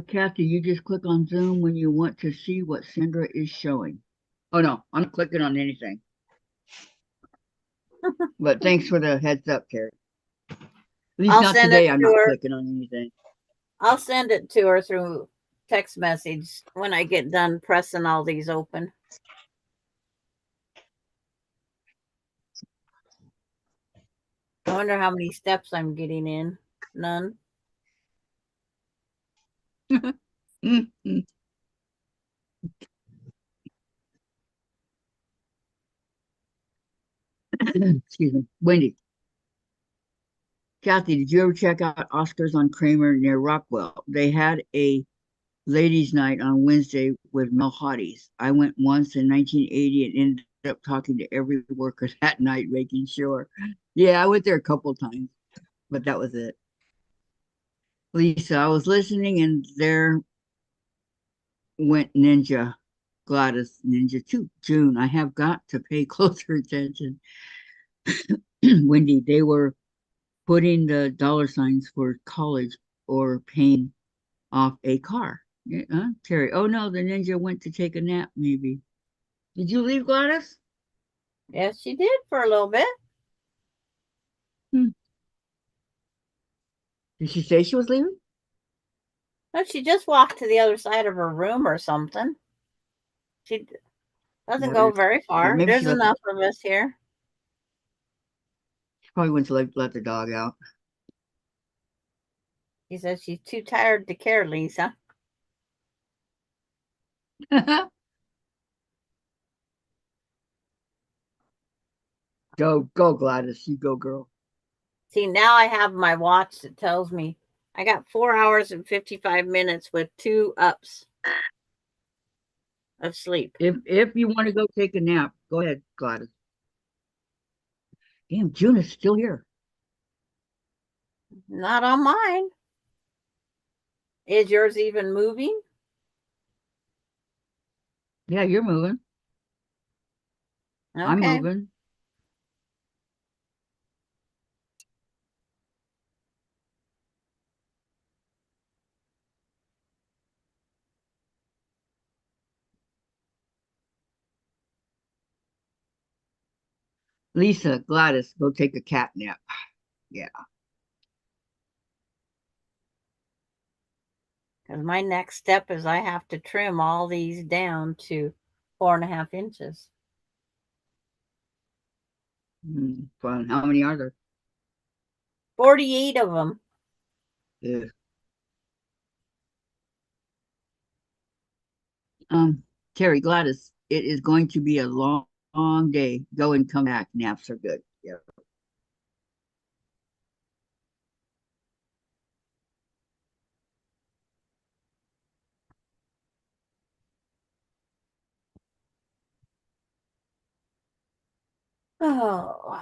Kathy, you just click on Zoom when you want to see what Sandra is showing. Oh no, I'm clicking on anything. But thanks for the heads up, Carrie. At least I'll not send today. it I'm to not her. clicking on anything. I'll send it to her through text message when I get done pressing all these open. I wonder how many steps I'm getting in. None. Excuse me. Wendy. Kathy, did you ever check out Oscars on Kramer near Rockwell? They had a ladies' night on Wednesday with male hotties. I went once in 1980 and ended up talking to every worker that night, making sure. Yeah, I went there a couple times, but that was it. Lisa, I was listening and there went Ninja. Gladys, Ninja 2. June, I have got to pay closer attention. Wendy, they were putting the dollar signs for college or paying off a car. Yeah, Terry, oh no, the ninja went to take a nap, maybe. Did you leave, Gladys? Yes, she did for a little bit. Did she say she was leaving? No, she just walked to the other side of her room or something. She doesn't go very far. Maybe There's she enough of us here. She probably went to let the dog out. She says she's too tired to care, Lisa. Go, Gladys. You go, girl. See, now I have my watch that tells me I got 4 hours and 55 minutes with 2 ups of sleep. If you want to go take a nap, go ahead, Gladys. Damn, June is still here. Not on mine. Is yours even moving? Yeah, you're moving. Okay. I'm moving. Lisa, Gladys, go take a cat nap. Yeah. Because my next step is I have to trim all these down to 4.5 inches. Fun. How many are there? 48 of them. Yeah. Terry, Gladys, it is going to be a long day. Go and come back. Naps are good. Yeah. Oh,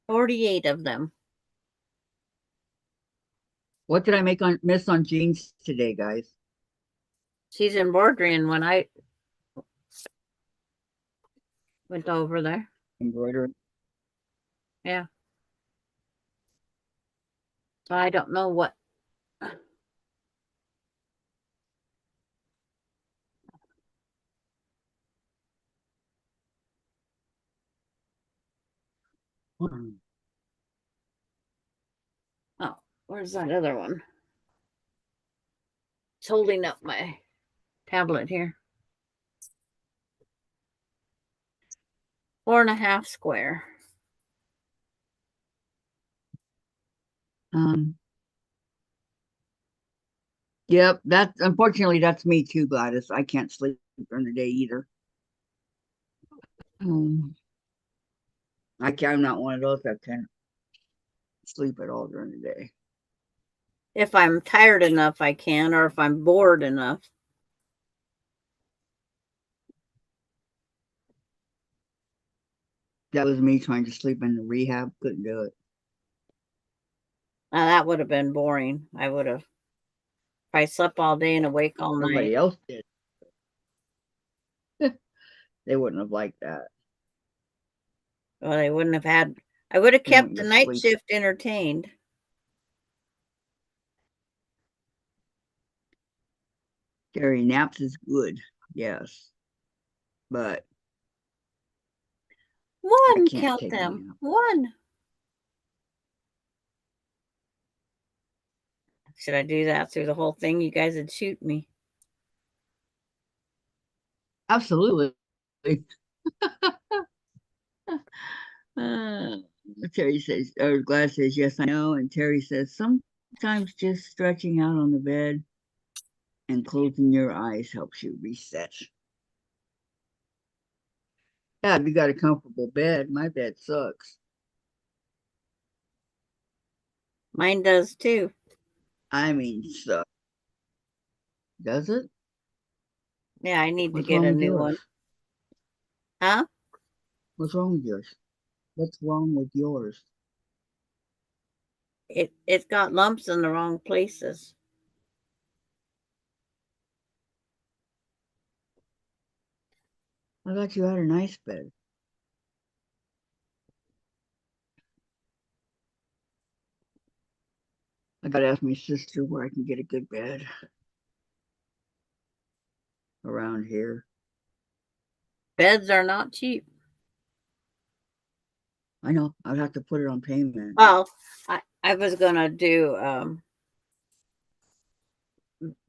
48 of them. What did I miss on jeans today, guys? She's embroidering when I went over there. Embroidery. Yeah. So I don't know what. Oh, where's that other one? It's holding up my tablet here. 4.5 square. Yep, unfortunately that's me too, Gladys. I can't sleep during the day either. I'm not one of those that can sleep at all during the day. If I'm tired enough, I can, or if I'm bored enough. That was me trying to sleep in the rehab. Couldn't do it. Now that would have been boring. I would have. If I slept all day and awake all Somebody night. else did. They wouldn't have liked that. Well, they wouldn't have had. I would have They want kept the you to night sleep. shift entertained. Gary, naps is good, yes, but I One, can't count take a them. nap. One. Should I do that through the whole thing? You guys would shoot me. Absolutely. Terry says, or Glad says, yes, I know. And Terry says, sometimes just stretching out on the bed and closing your eyes helps you reset. Yeah, if you got a comfortable bed, my bed sucks. Mine does too. I mean, sucks. Does it? Yeah, I need to What's get wrong a with new yours? one. Huh? What's wrong with yours? What's wrong with yours? It's got lumps in the wrong places. I thought you had a nice bed. I gotta ask my sister where I can get a good bed around here. Beds are not cheap. I know. I'd have to put it on payment. Well, I was gonna do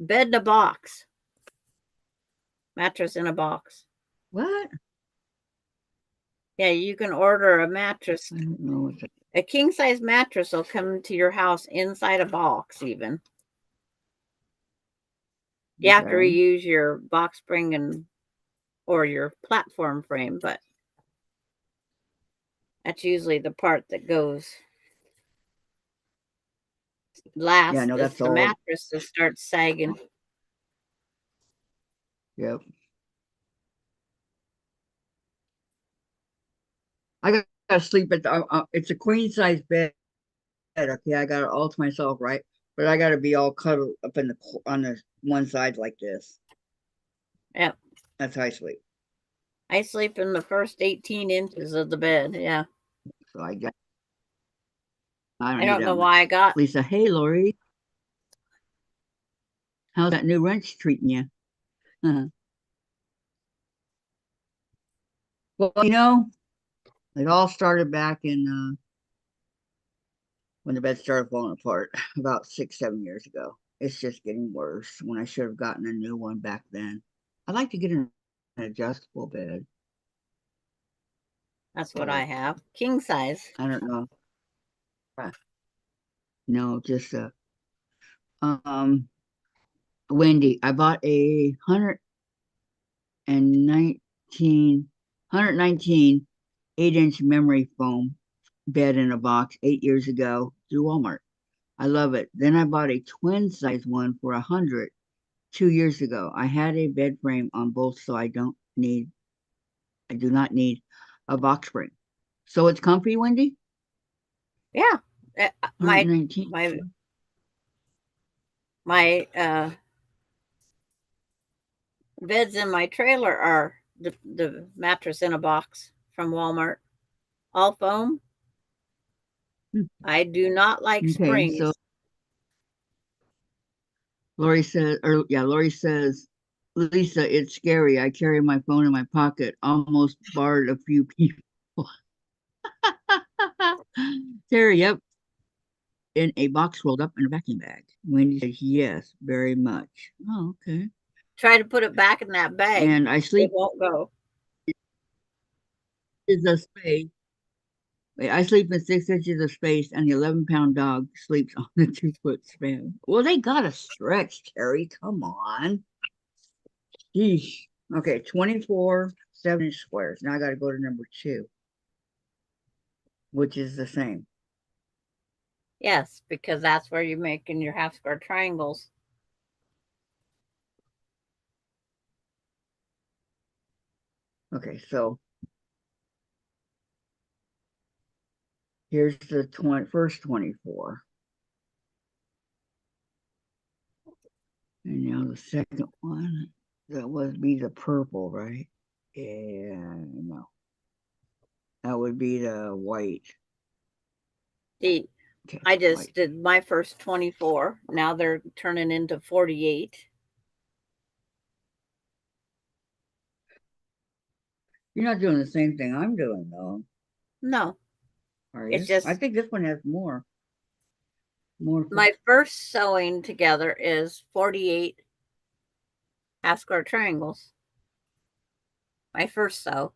bed in a box. Mattress in a box. What? Yeah, you can order a mattress. I don't know what that. A king size mattress will come to your house inside a box, even. You have to Okay. reuse your box spring or your platform frame, but that's usually the part that goes last. Yeah, no, Is that's the all. mattress that starts sagging. Yep. I gotta sleep at the. It's a queen size bed. Okay, I got it all to myself, right? But I gotta be all cuddled up in the on the one side like this. Yep. That's how I sleep. I sleep in the first 18 inches of the bed. Yeah. So I don't I need don't that know much. why I got. Lisa, hey Lori, how's that new wrench treating you? Well, it all started back in when the bed started falling apart about 6, 7 years ago. It's just getting worse when I should have gotten a new one back then. I'd like to get an adjustable bed. That's what I have. King size. I don't know. No, just Wendy. I bought a 119 8-inch memory foam bed in a box 8 years ago through Walmart. I love it. Then I bought a twin size one for 100 2 years ago. I had a bed frame on both, so I do not need a box spring. So it's comfy, Wendy? Yeah. My 119. beds in my trailer are the mattress in a box from Walmart. All foam. I do not like Okay, springs. so Lori says, Lisa, it's scary. I carry my phone in my pocket, almost barred a few people. Terry, yep. In a box rolled up in a vacuum bag. Wendy says, yes, very much. Oh, okay. Try to put it back in that bag. And I sleep. It won't go. Is a space. I sleep in 6 inches of space, and the 11-pound dog sleeps on the 2-foot span. Well, they gotta stretch, Terry. Come on. Yeesh. Okay, 24 7-inch squares. Now I gotta go to number 2, which is the same. Yes, because that's where you're making your half square triangles. Okay, so here's the first 24. And now the second one, that would be the purple, right? Yeah, no. That would be the white. See, Okay, I just white. did my first 24. Now they're turning into 48. You're not doing the same thing I'm doing, though, No, are it's you? I just think this one has more. More. my first sewing together is 48 half square triangles. My first sew.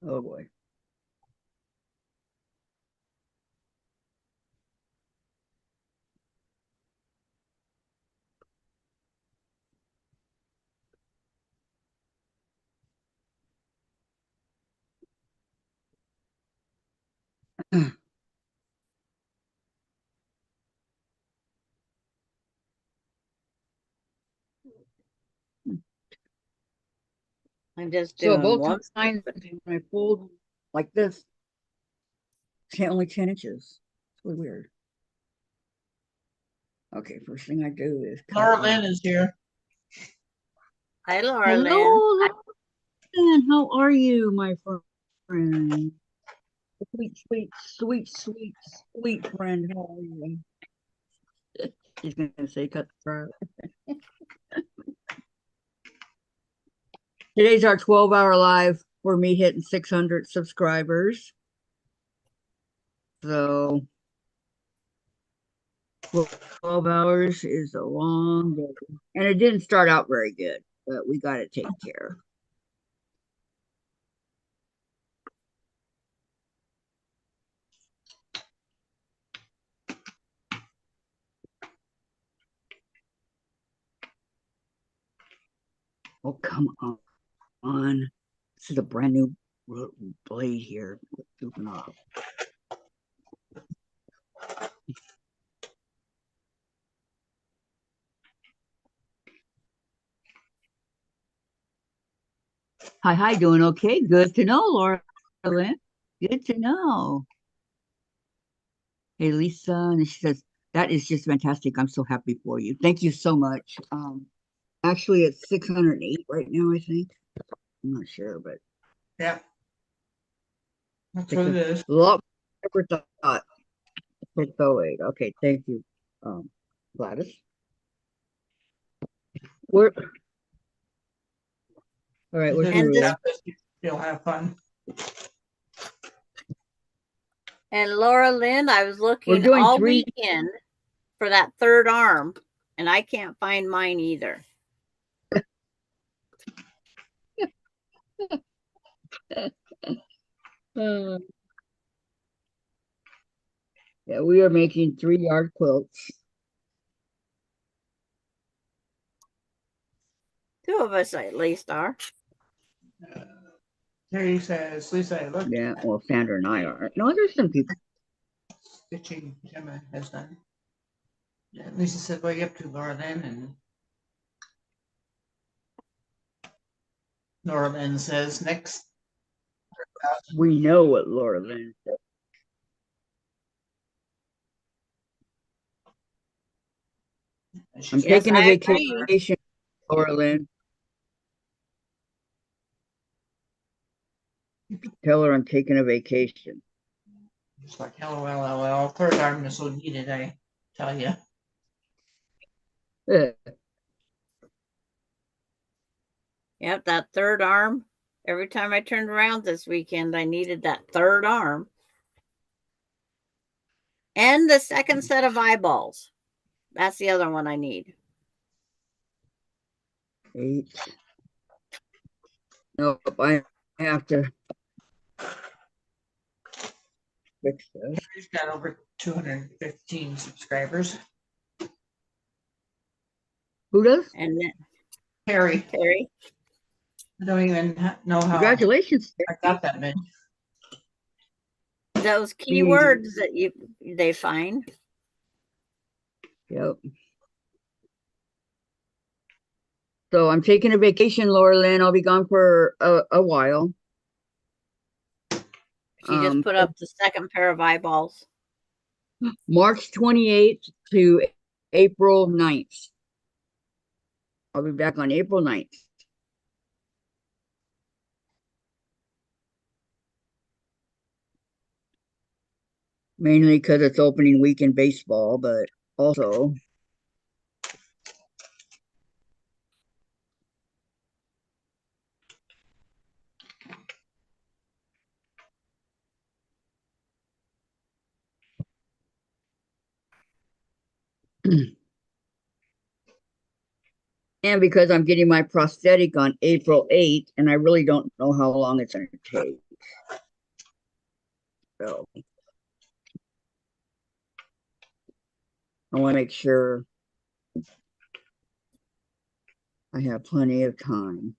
Oh boy. I'm just So doing both one. times when I fold like this, only 10 inches. It's really weird. Okay, first thing I do is cut Laura off. Lynn is here. Hi, Laura Lynn. Hello, Lynn. How are you, my friend? Sweet, sweet, sweet, sweet, sweet friend. How are you? She's gonna say cut the throat. Today's our 12-hour live for me hitting 600 subscribers. So 12 hours is a long day. And it didn't start out very good, but we got it taken care of. Oh, come on. This is a brand new blade here. Quit goofing off. Hi, doing okay? Good to know, Laura Lynn. Good to know. Hey, Lisa, and she says, that is just fantastic. I'm so happy for you. Thank you so much. Actually, it's 608 right now, I think. I'm not sure, but Yeah. That's what it is. a lot more than I ever thought. 608. Okay, thank you, Gladys. We're all right. Where's And Maria? You'll have fun. And Laura Lynn, I was looking doing all 3 weekend for that third arm, and I can't find mine either. Yeah, we are making 3-yard quilts. Two of us at least are. Terry says, Lisa, I looked Yeah, at well, Sandra and I are. No, there's some people. stitching Gemma has done. Yeah, Lisa said, what are you up to, Laura Lynn? And Laura Lynn says, next. We know what Laura Lynn said. I'm She's taking a I agree. vacation, Laura Lynn. Tell her I'm taking a vacation. just like, LOL, third arm is so needed, I tell you. Yep, that third arm. Every time I turned around this weekend, I needed that third arm. And the second set of eyeballs. That's the other one I need. 8. Nope, I have to fix this. She's got over 215 subscribers. Who does? And then Terry, Terry. I don't even know how Congratulations. I got that many. Those keywords that they find. Yep. So I'm taking a vacation, Laura Lynn. I'll be gone for a while. She just put up the second pair of eyeballs. March 28th to April 9th. I'll be back on April 9th. Mainly because it's opening week in baseball, but also and because I'm getting my prosthetic on April 8th, and I really don't know how long it's going to take. So I want to make sure I have plenty of time.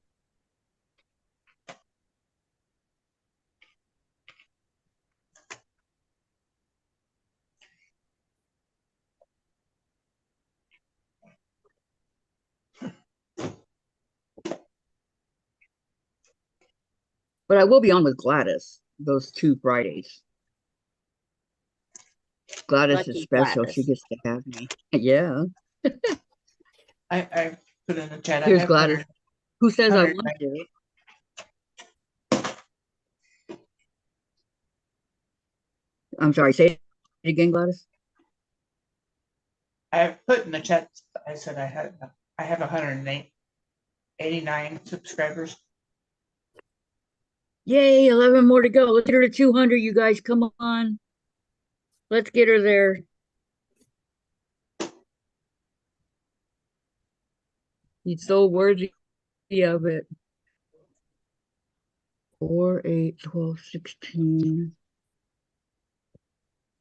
But I will be on with Gladys those 2 Fridays. Gladys Lucky is special. Gladys. She gets to have me. Yeah. I put in the chat. Here's I have Gladys. Who says I 100 want to? I'm sorry, say it again, Gladys. I put in the chat. I said I have 189 subscribers. Yay, 11 more to go. Let's get her to 200, you guys. Come on. Let's get her there. He's so worthy of it. 4, 8, 12, 16.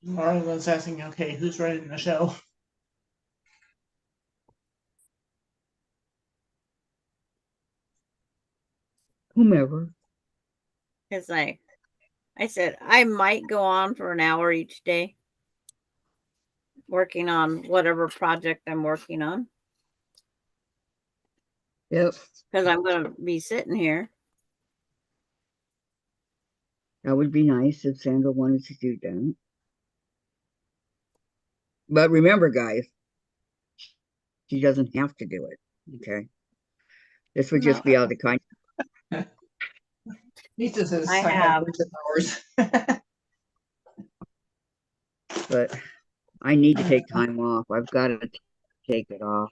Laura was asking, okay, who's running the show? Whomever. Because I said I might go on for an hour each day working on whatever project I'm working on. Yep. Because I'm going to be sitting here. That would be nice if Sandra wanted to do that. But remember, guys, she doesn't have to do it. Okay. This would just be out of kindness. Lisa says I I have hours. But I need to take time off. I've got to take it off.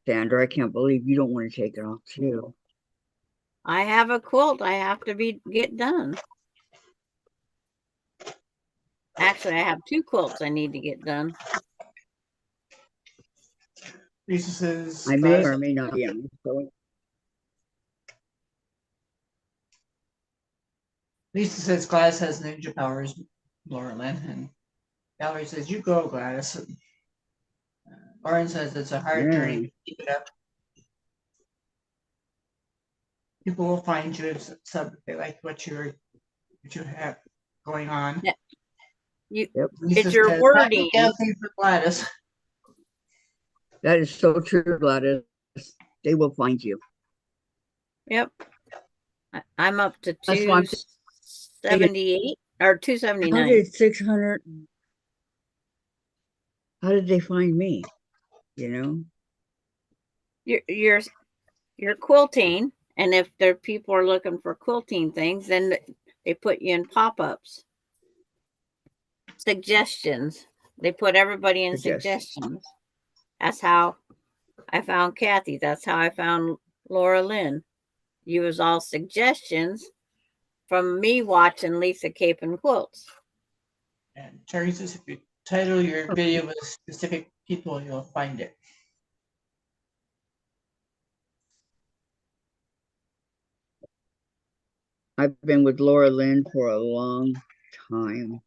Sandra, I can't believe you don't want to take it off too. I have a quilt I have to get done. Actually, I have 2 quilts I need to get done. Lisa says I may or may not be on. Lisa says Gladys has ninja powers, Laura Lynn, and Valerie says you go, Gladys. Lauren says it's a hard journey. Keep it up. People will find you if they like what you have going on. Yeah. Lisa It's your says, wording. For Gladys. That is so true, Gladys. They will find you. Yep. I'm up to That's why I'm 278 or 279. How did 600? How did they find me? You know? You're quilting, and if there people are looking for quilting things, then they put you in pop-ups. Suggestions. They put everybody in suggestions. That's how I found Kathy. That's how I found Laura Lynn. You was all suggestions from me watching Lisa Cape and Quilts. And Terry says if you title your video with specific people, you'll find it. I've been with Laura Lynn for a long time.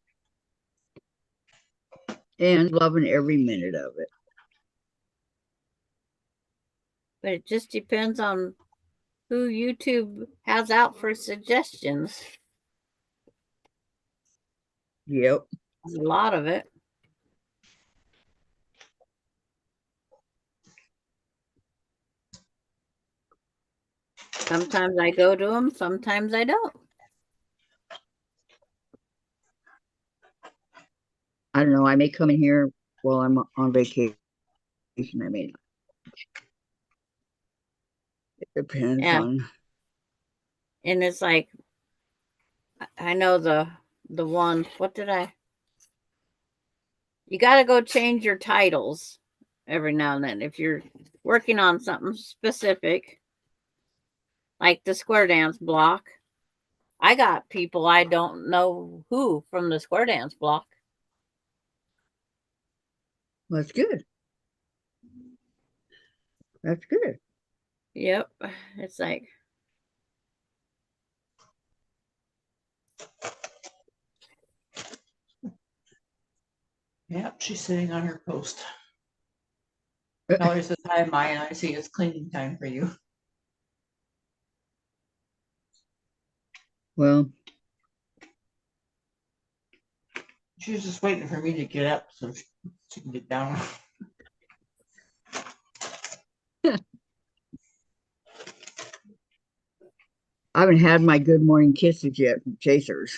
And loving every minute of it. But it just depends on who YouTube has out for suggestions. Yep. There's a lot of it. Sometimes I go to them, sometimes I don't. I don't know. I may come in here while I'm on vacation. I may not. It depends Yeah. on. And it's like, I know the one, what did you got to go change your titles every now and then. If you're working on something specific, like the square dance block, I got people I don't know who from the square dance block. Well, that's good. That's good. Yep. It's like, Yep, she's sitting on her post. Tell her says hi, Maya. I see it's cleaning time for you. Well, She was just waiting for me to get up so she can get down. I haven't had my good morning kisses yet from Chasers.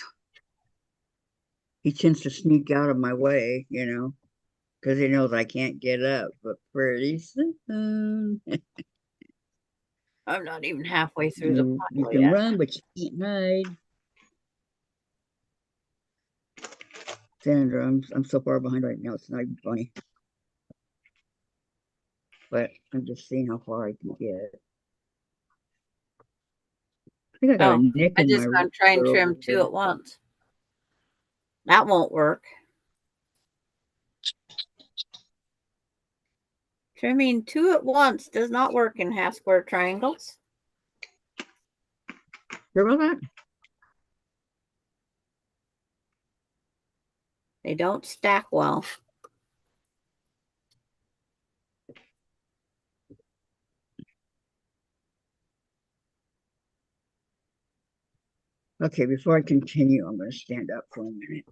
He tends to sneak out of my way, because he knows I can't get up. But pretty soon, I'm not even halfway through the you pile can yet. run, but you can't hide. Sandra, I'm so far behind right now. It's not even funny. But I'm just seeing how far I can get. I think I got a nick I in just my gonna try and rubber trim over 2 there. at once. That won't work. Trimming 2 at once does not work in half square triangles. Sure about that? They don't stack well. Okay, before I continue, I'm going to stand up for a minute.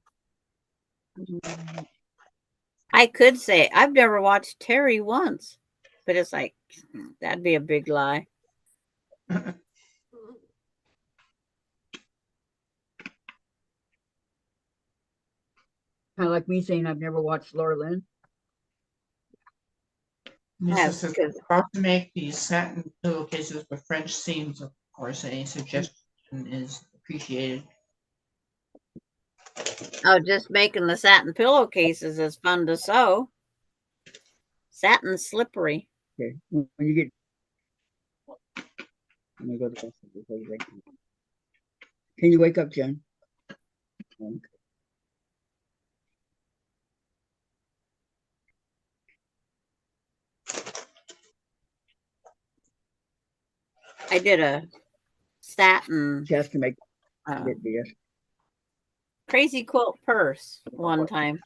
I could say I've never watched Terry once, but it's like, that'd be a big lie. Kind of like me saying I've never watched Laura Lynn. This is about to make these satin pillowcases with French seams. Of course, any suggestion is appreciated. Oh, just making the satin pillowcases is fun to sew. Satin's slippery. Okay, when you get, I'm gonna go to the bathroom. Can you wake up, Jen? Okay. I did a satin She has to make crazy quilt purse one time.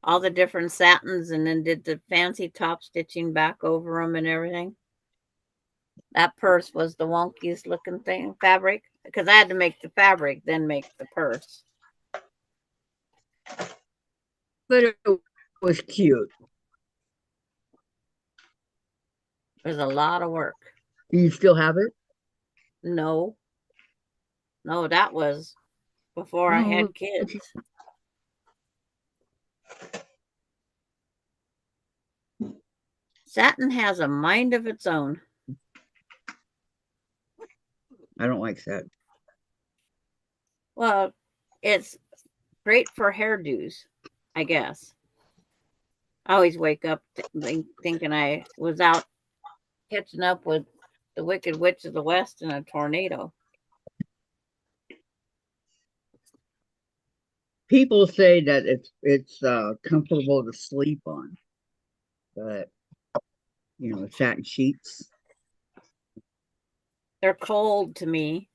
All the different satins, and then did the fancy top stitching back over them and everything. That purse was the wonkiest looking thing fabric, because I had to make the fabric, then make the purse. But it was cute. It was a lot of work. Do you still have it? No, that was before I had kids. Satin has a mind of its own. I don't like satin. Well, it's great for hairdos, I guess. I always wake up thinking I was out catching up with the Wicked Witch of the West in a tornado. People say that it's comfortable to sleep on, but satin sheets. They're cold to me.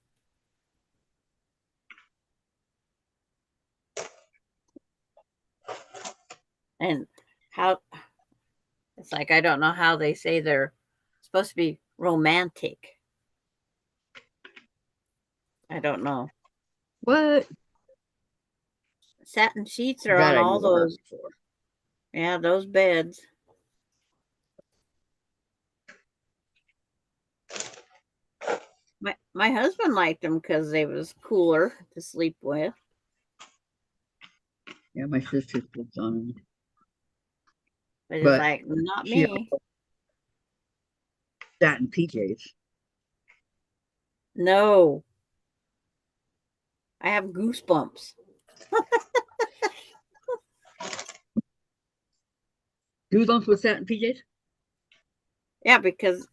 And how it's like, I don't know how they say they're supposed to be romantic. I don't know. What? Satin sheets are on all those. Yeah, those beds. My husband liked them because they was cooler to sleep with. Yeah, my sister puts on them. But it's But like, not she me. satin PJs. No. I have goosebumps. Goosebumps with satin PJs? Yeah, because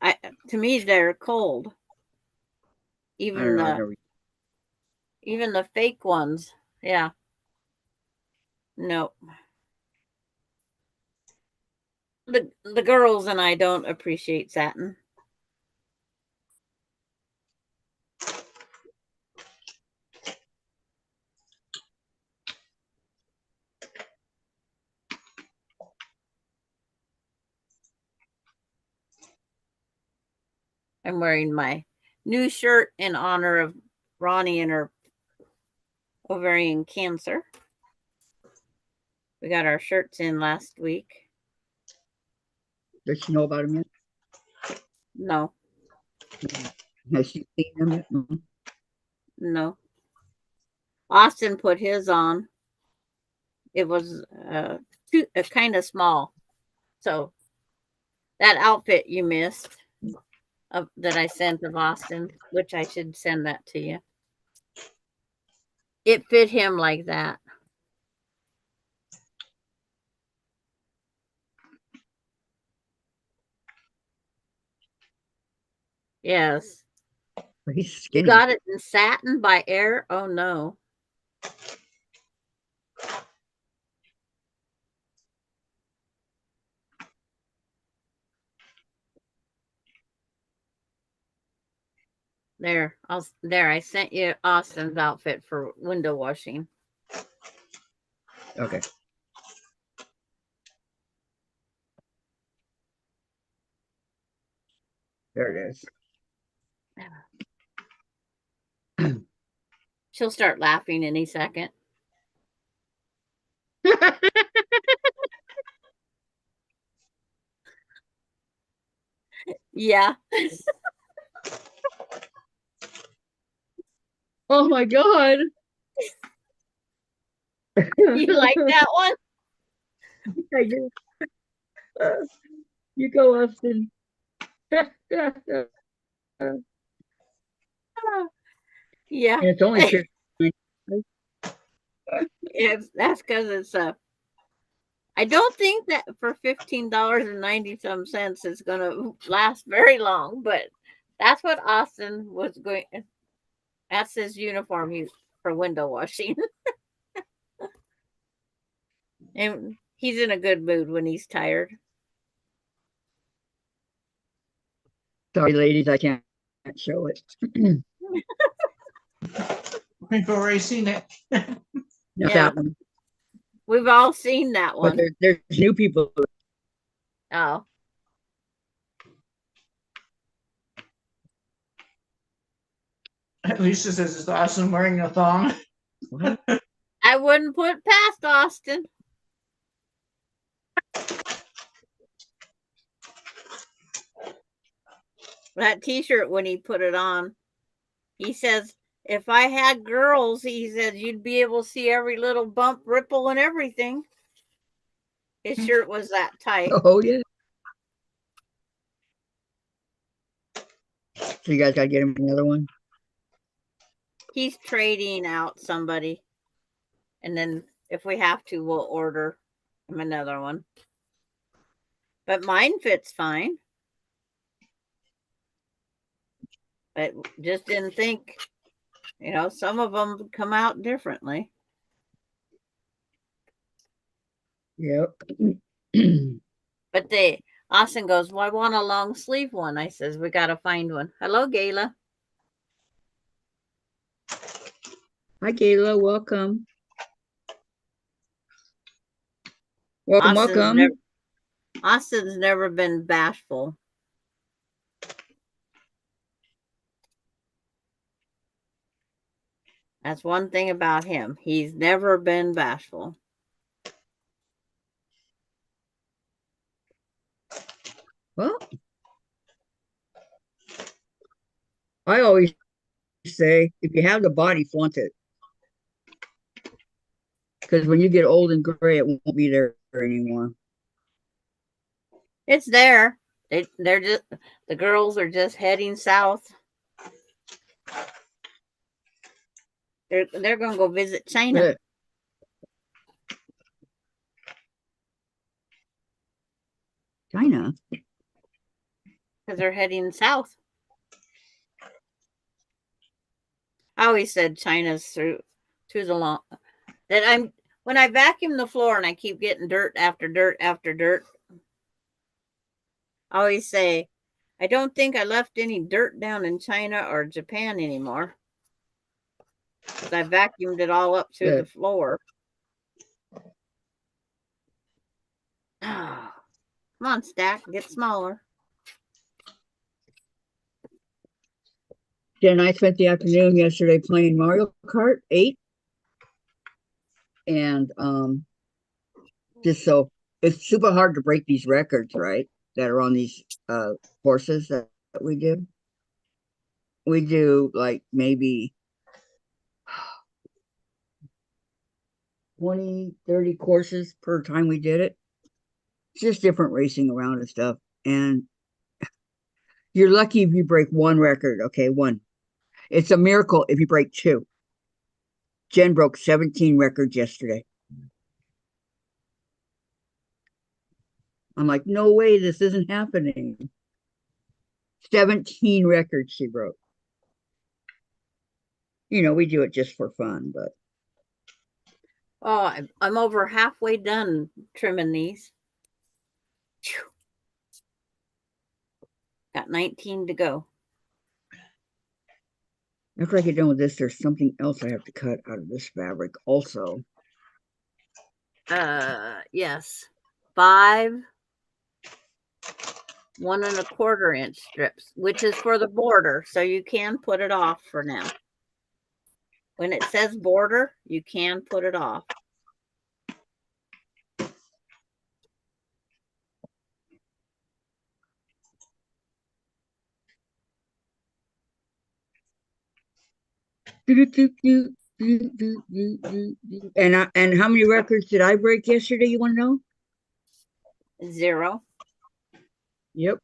to me they're cold. I Even don't know. I've the never. even the fake ones. Yeah. No. The girls and I don't appreciate satin. I'm wearing my new shirt in honor of Ronnie and her ovarian cancer. We got our shirts in last week. Does she know about them yet? No, Has she seen them yet? No. no. Austin put his on. It was kind of small. So that outfit you missed that I sent of Austin, which I should send that to you. It fit him like that. Yes. But he's You skinny. got it in satin by Air? Oh no. There, I sent you Austin's outfit for window washing. Okay. There it is. She'll start laughing any second. Yeah. Oh my God. You like that one? I do. You go, Austin. Yeah. It's only That's because it's I don't think that for $15.90 it's gonna last very long, but that's what Austin was going. That's his uniform for window washing. And he's in a good mood when he's tired. Sorry, ladies, I can't show it. We've already seen it. Not Yeah. that one. We've all seen that But one. there's new people. Oh. Lisa says it's awesome wearing a thong. What? I wouldn't put past Austin. That t-shirt when he put it on, he says, if I had girls, he said, you'd be able to see every little bump, ripple, and everything. His shirt was that tight. Oh, yeah. So you guys got to get him another one? He's trading out somebody. And then if we have to, we'll order him another one. But mine fits fine. But just didn't think, some of them come out differently. Yep. But Austin goes, well, I want a long sleeve one. I says, we got to find one. Hello, Gayla. Hi, Gayla. Welcome. Welcome. Austin's never been bashful. That's one thing about him. He's never been bashful. Well, I always say, if you have the body, flaunt it. Because when you get old and gray, it won't be there anymore. It's there. They're just the girls are just heading south. They're going to go visit China. China? Because they're heading south. I always said China's through the long. That when I vacuum the floor and I keep getting dirt after dirt after dirt. I always say, I don't think I left any dirt down in China or Japan anymore. Because I vacuumed it all up through the floor. Come on, Stack, get smaller. Jen and I spent the afternoon yesterday playing Mario Kart 8. And just so it's super hard to break these records, right? That are on these courses that we do. We do like maybe 20, 30 courses per time we did it. It's just different racing around and stuff. And you're lucky if you break one record. Okay, one. It's a miracle if you break two. Jen broke 17 records yesterday. I'm like, no way, this isn't happening. 17 records she broke. You know, we do it just for fun, but. Oh, I'm over halfway done trimming these. Got 19 to go. After I get done with this, there's something else I have to cut out of this fabric also. Yes. 5 1¼ inch strips, which is for the border, so you can put it off for now. When it says border, you can put it off. And how many records did I break yesterday? You want to know? 0. Yep.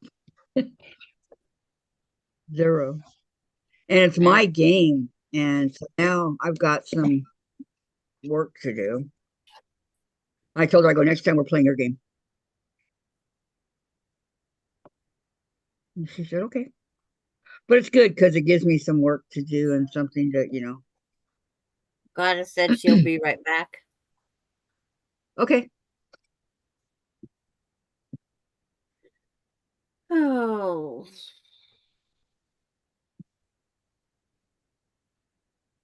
0. And it's my game. And so now I've got some work to do. I told her, I go, next time we're playing your game. And she said, okay. But it's good because it gives me some work to do and something that, you know. Gladys said she'll be right back. Okay. Oh.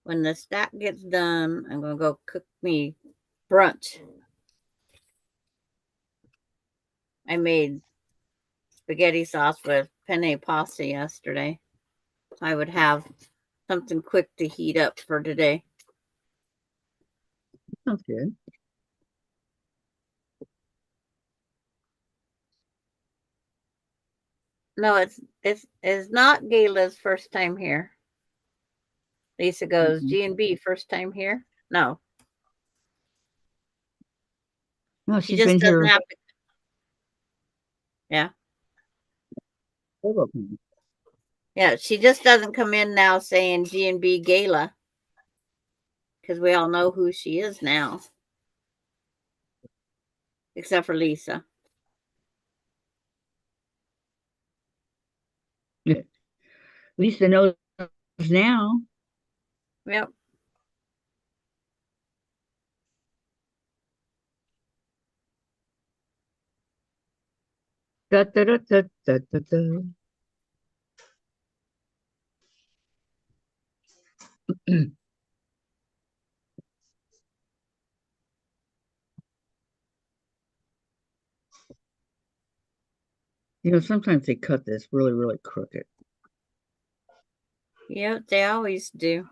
When the stack gets done, I'm going to go cook me brunch. I made spaghetti sauce with penne pasta yesterday. I would have something quick to heat up for today. Sounds good. No, it's not Gayla's first time here. Lisa goes, G&B first time here? No. No, She she's just been doesn't here. have to. Yeah. Yeah, she just doesn't come in now saying G&B Gayla. Because we all know who she is now. Except for Lisa. Yeah. Lisa knows now. Yep. Da, da, da, da, da, da, da. You know, sometimes they cut this really, really crooked. Yep, they always do.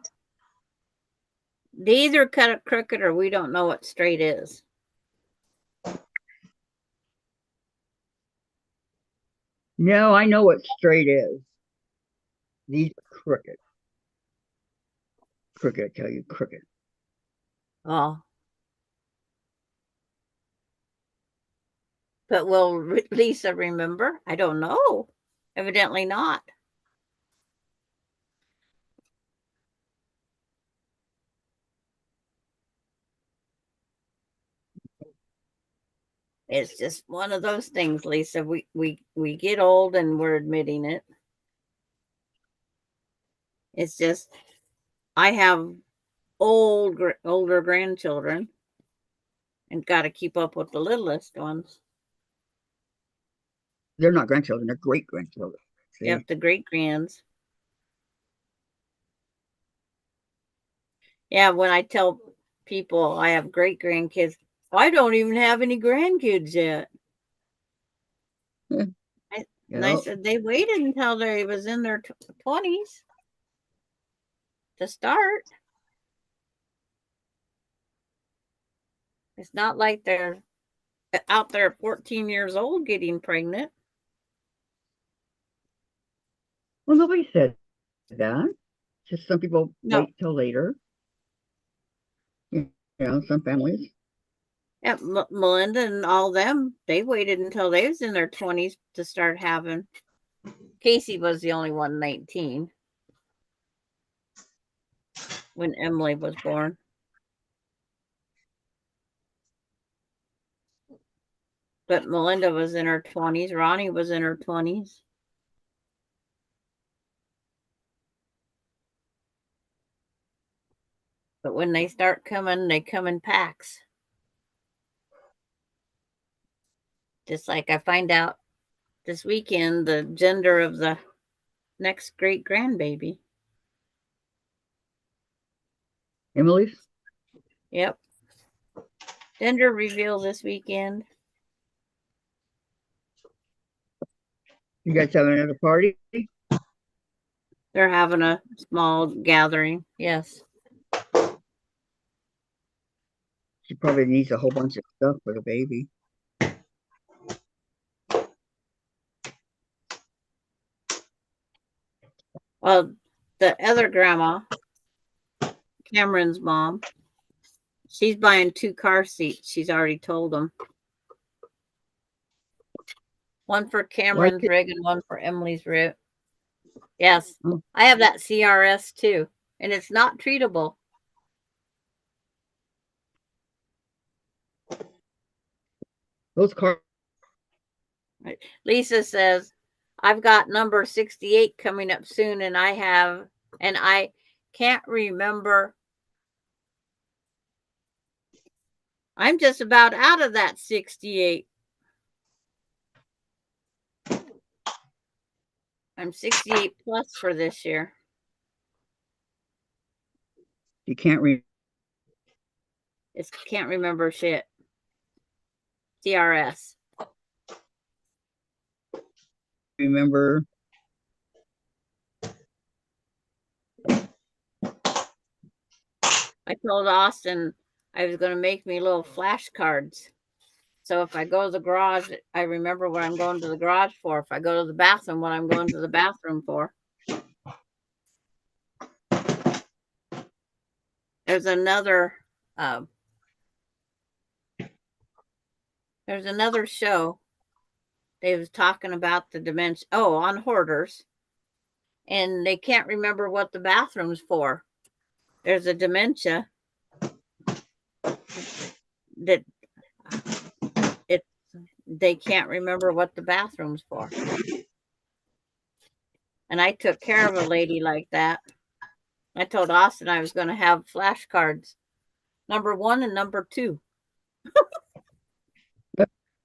They either cut it crooked or we don't know what straight is. No, I know what straight is. These are crooked. Crooked, I tell you, crooked. Oh. But will Lisa remember? I don't know. Evidently not. It's just one of those things, Lisa. We get old and we're admitting it. It's just I have older grandchildren and got to keep up with the littlest ones. They're not grandchildren, they're great grandchildren. Yep, the great grands. Yeah, when I tell people I have great grandkids, I don't even have any grandkids yet. And I said they waited until they was in their 20s to start. It's not like they're out there 14 years old getting pregnant. Well, nobody said that. Just some people wait till later. You know, some families. Yeah, Melinda and all them, they waited until they was in their 20s to start having. Casey was the only one 19 when Emily was born. But Melinda was in her 20s. Ronnie was in her 20s. But when they start coming, they come in packs. Just like I find out this weekend the gender of the next great grandbaby. Emily's? Yep. Gender reveal this weekend. You guys having another party? They're having a small gathering. Yes. She probably needs a whole bunch of stuff for the baby. Well, the other grandma, Cameron's mom, she's buying 2 car seats. She's already told them. One for Cameron's rig and one for Emily's rig. Yes. Oh. I have that CRS too. And it's not treatable. Those cars. Lisa says, I've got number 68 coming up soon, and I can't remember. I'm just about out of that 68. I'm 68 plus for this year. You can't can't remember shit. CRS. Remember. I told Austin I was going to make me little flashcards. So if I go to the garage, I remember what I'm going to the garage for. If I go to the bathroom, what I'm going to the bathroom for. There's another show. They was talking about the dementia. Oh, on hoarders. And they can't remember what the bathroom's for. There's a dementia that they can't remember what the bathroom's for. And I took care of a lady like that. I told Austin I was going to have flashcards, number 1 and number 2.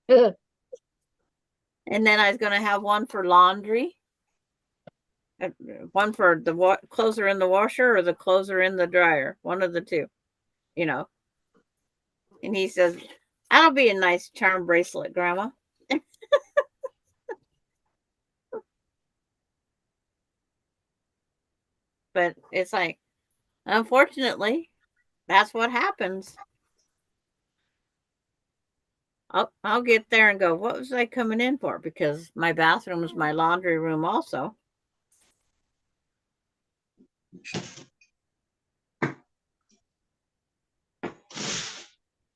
And then I was going to have one for laundry, one for the clothes in the washer or the clothes in the dryer, one of the two, you know. And he says, that'll be a nice charm bracelet, Grandma. But it's like, unfortunately, that's what happens. I'll get there and go, what was I coming in for? Because my bathroom is my laundry room also.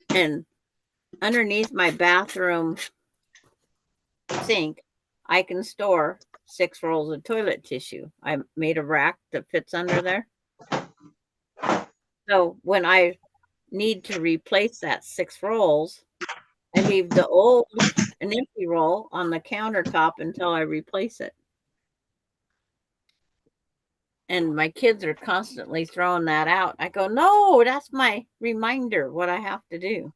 And underneath my bathroom sink, I can store 6 rolls of toilet tissue. I made a rack that fits under there. So when I need to replace that 6 rolls, I leave the old an empty roll on the countertop until I replace it. And my kids are constantly throwing that out. I go, no, that's my reminder what I have to do.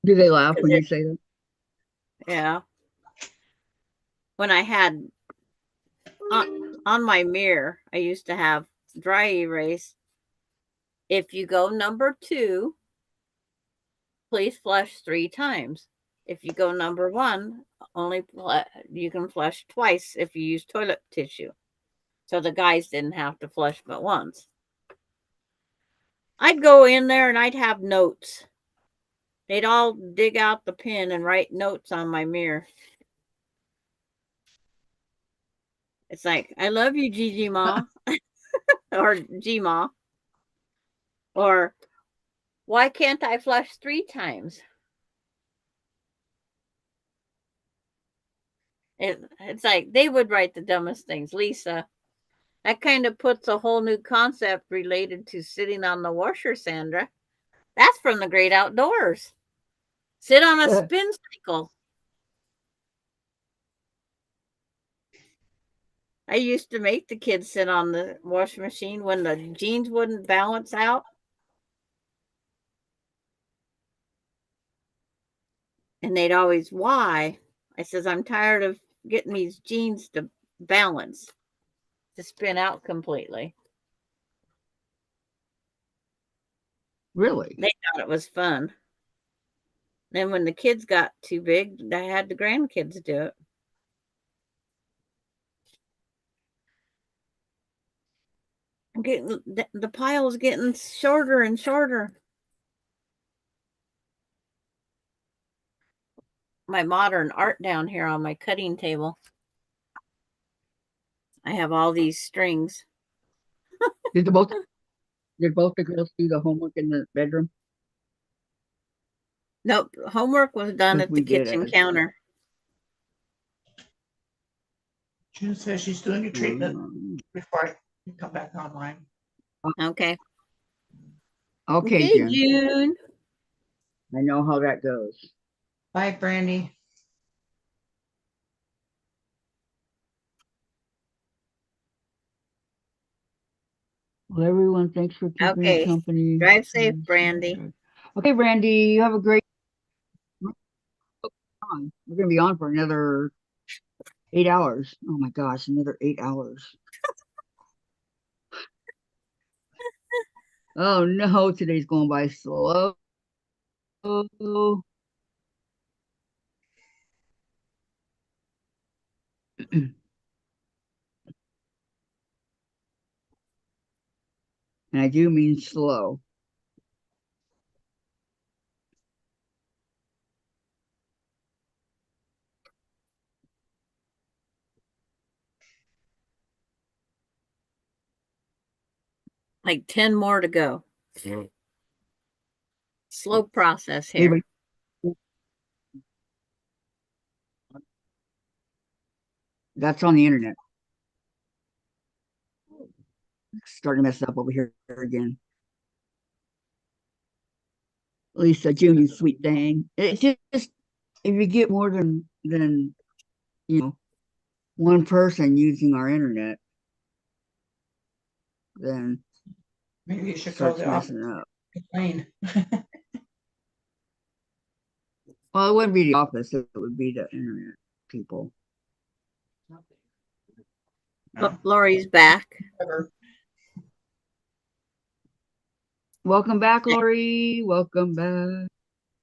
Do they laugh when you say that? Yeah. When I had on my mirror, I used to have dry erase. If you go number 2, please flush 3 times. If you go number 1, you can flush twice if you use toilet tissue. So the guys didn't have to flush but once. I'd go in there and I'd have notes. They'd all dig out the pen and write notes on my mirror. It's like, I love you, Gigi Ma. Or G-Ma. Or, why can't I flush 3 times? It's like, they would write the dumbest things. Lisa, that kind of puts a whole new concept related to sitting on the washer, Sandra. That's from the great outdoors. Sit on a spin cycle. I used to make the kids sit on the washing machine when the jeans wouldn't balance out. And they'd always, why? I says, I'm tired of getting these jeans to balance, to spin out completely. Really? They thought it was fun. Then when the kids got too big, I had the grandkids do it. I'm getting the pile's getting shorter and shorter. My modern art down here on my cutting table. I have all these strings. Did both the girls do the homework in the bedroom? Nope, homework was done at the kitchen counter. June says she's doing a treatment before I come back online. Okay. Okay, June. June. I know how that goes. Bye, Brandy. Well, everyone, thanks for keeping me company. Drive safe, Brandy. Okay, Brandy, you have a great time. We're going to be on for another 8 hours. Oh my gosh, another 8 hours. Oh no, today's going by slow. And I do mean slow. Like 10 more to go. Slow process here. That's on the internet. Starting to mess up over here again. Lisa, June, you sweet thing. It's just if you get more than one person using our internet, then maybe you should call the office. Complain. Well, it wouldn't be the office; it would be the internet people. Lori's back. Welcome back, Lori. Welcome back.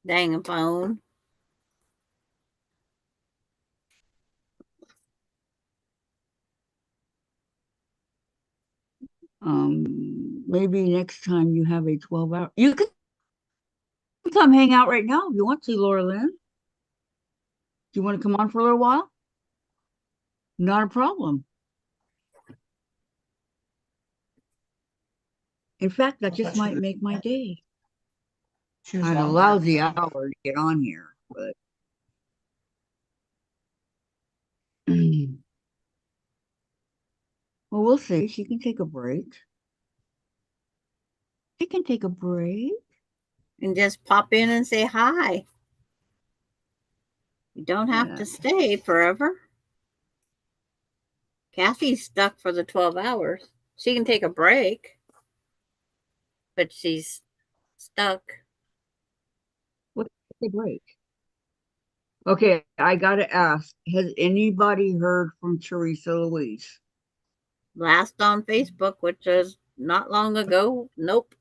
Dang phone. Maybe next time you have a 12-hour. You can come hang out right now if you want to, Laura Lynn. Do you want to come on for a little while? Not a problem. In fact, that I just thought she might was- make my day. She was I had a long lousy term. hour to get on here, but well, we'll see. She can take a break. She can take a break. And just pop in and say hi. You don't have Yeah. to stay forever. Kathy's stuck for the 12 hours. She can take a break, but she's stuck. What's a break? Okay, I gotta ask, has anybody heard from Teresa Louise? Last on Facebook, which was not long ago. Nope.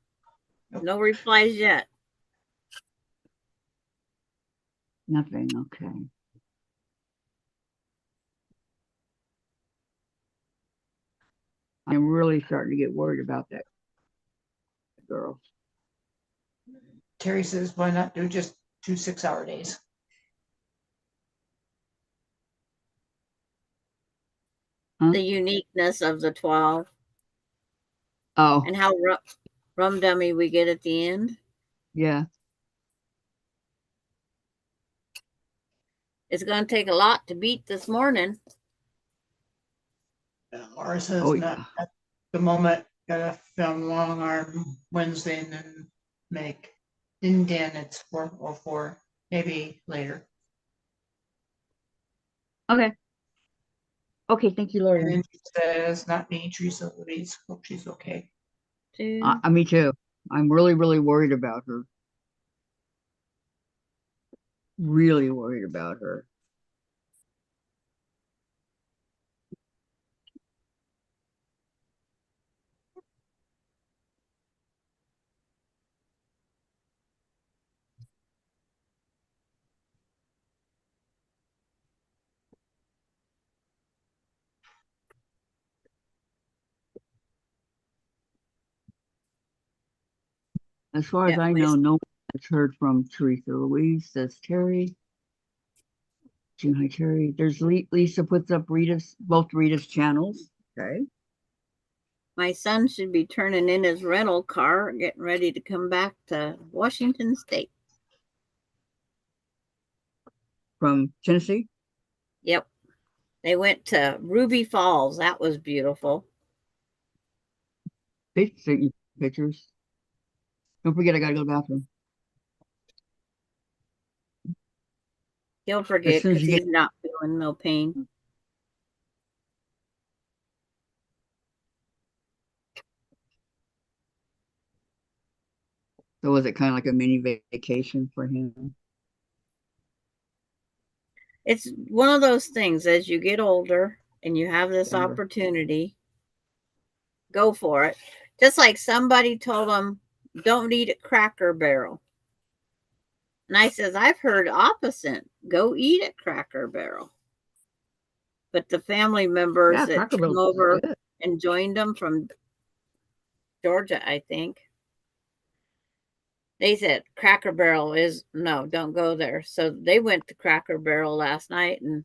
No replies yet. Nothing, okay. I'm really starting to get worried about that girl. Terry says, why not do just 2 6-hour days? Huh? The uniqueness of the 12 Oh, and how rum dummy we get at the end. yeah. It's going to take a lot to beat this morning. Laura says Oh, not yeah. at the moment. Gotta film long arm Wednesday and then make Indian. It's 4:04, maybe later. Okay. Okay, thank you, And Lori. then she says, not me, Teresa Louise. Hope she's okay. Me too. I'm really, really worried about her. Really worried about her. As far as Yeah, I know, no one has heard from Teresa Louise, says Terry. June, hi, Terry. There's Lisa puts up both Rita's channels. Okay. my son should be turning in his rental car, getting ready to come back to Washington State. From Tennessee? Yep. They went to Ruby Falls. That was beautiful. They sent you pictures. Don't forget, I gotta go to the bathroom. He'll As forget soon as because you he's get, not feeling no pain. so was it kind of like a mini vacation for him? It's one of those things as you get older and you have this opportunity, go for it. Just like somebody told him, don't eat at Cracker Barrel. And I says, I've heard opposite. Go eat at Cracker Barrel. But the family members Yeah, that Cracker came Barrel's over good. and joined them from Georgia, I think, they said Cracker Barrel is no, don't go there. So they went to Cracker Barrel last night and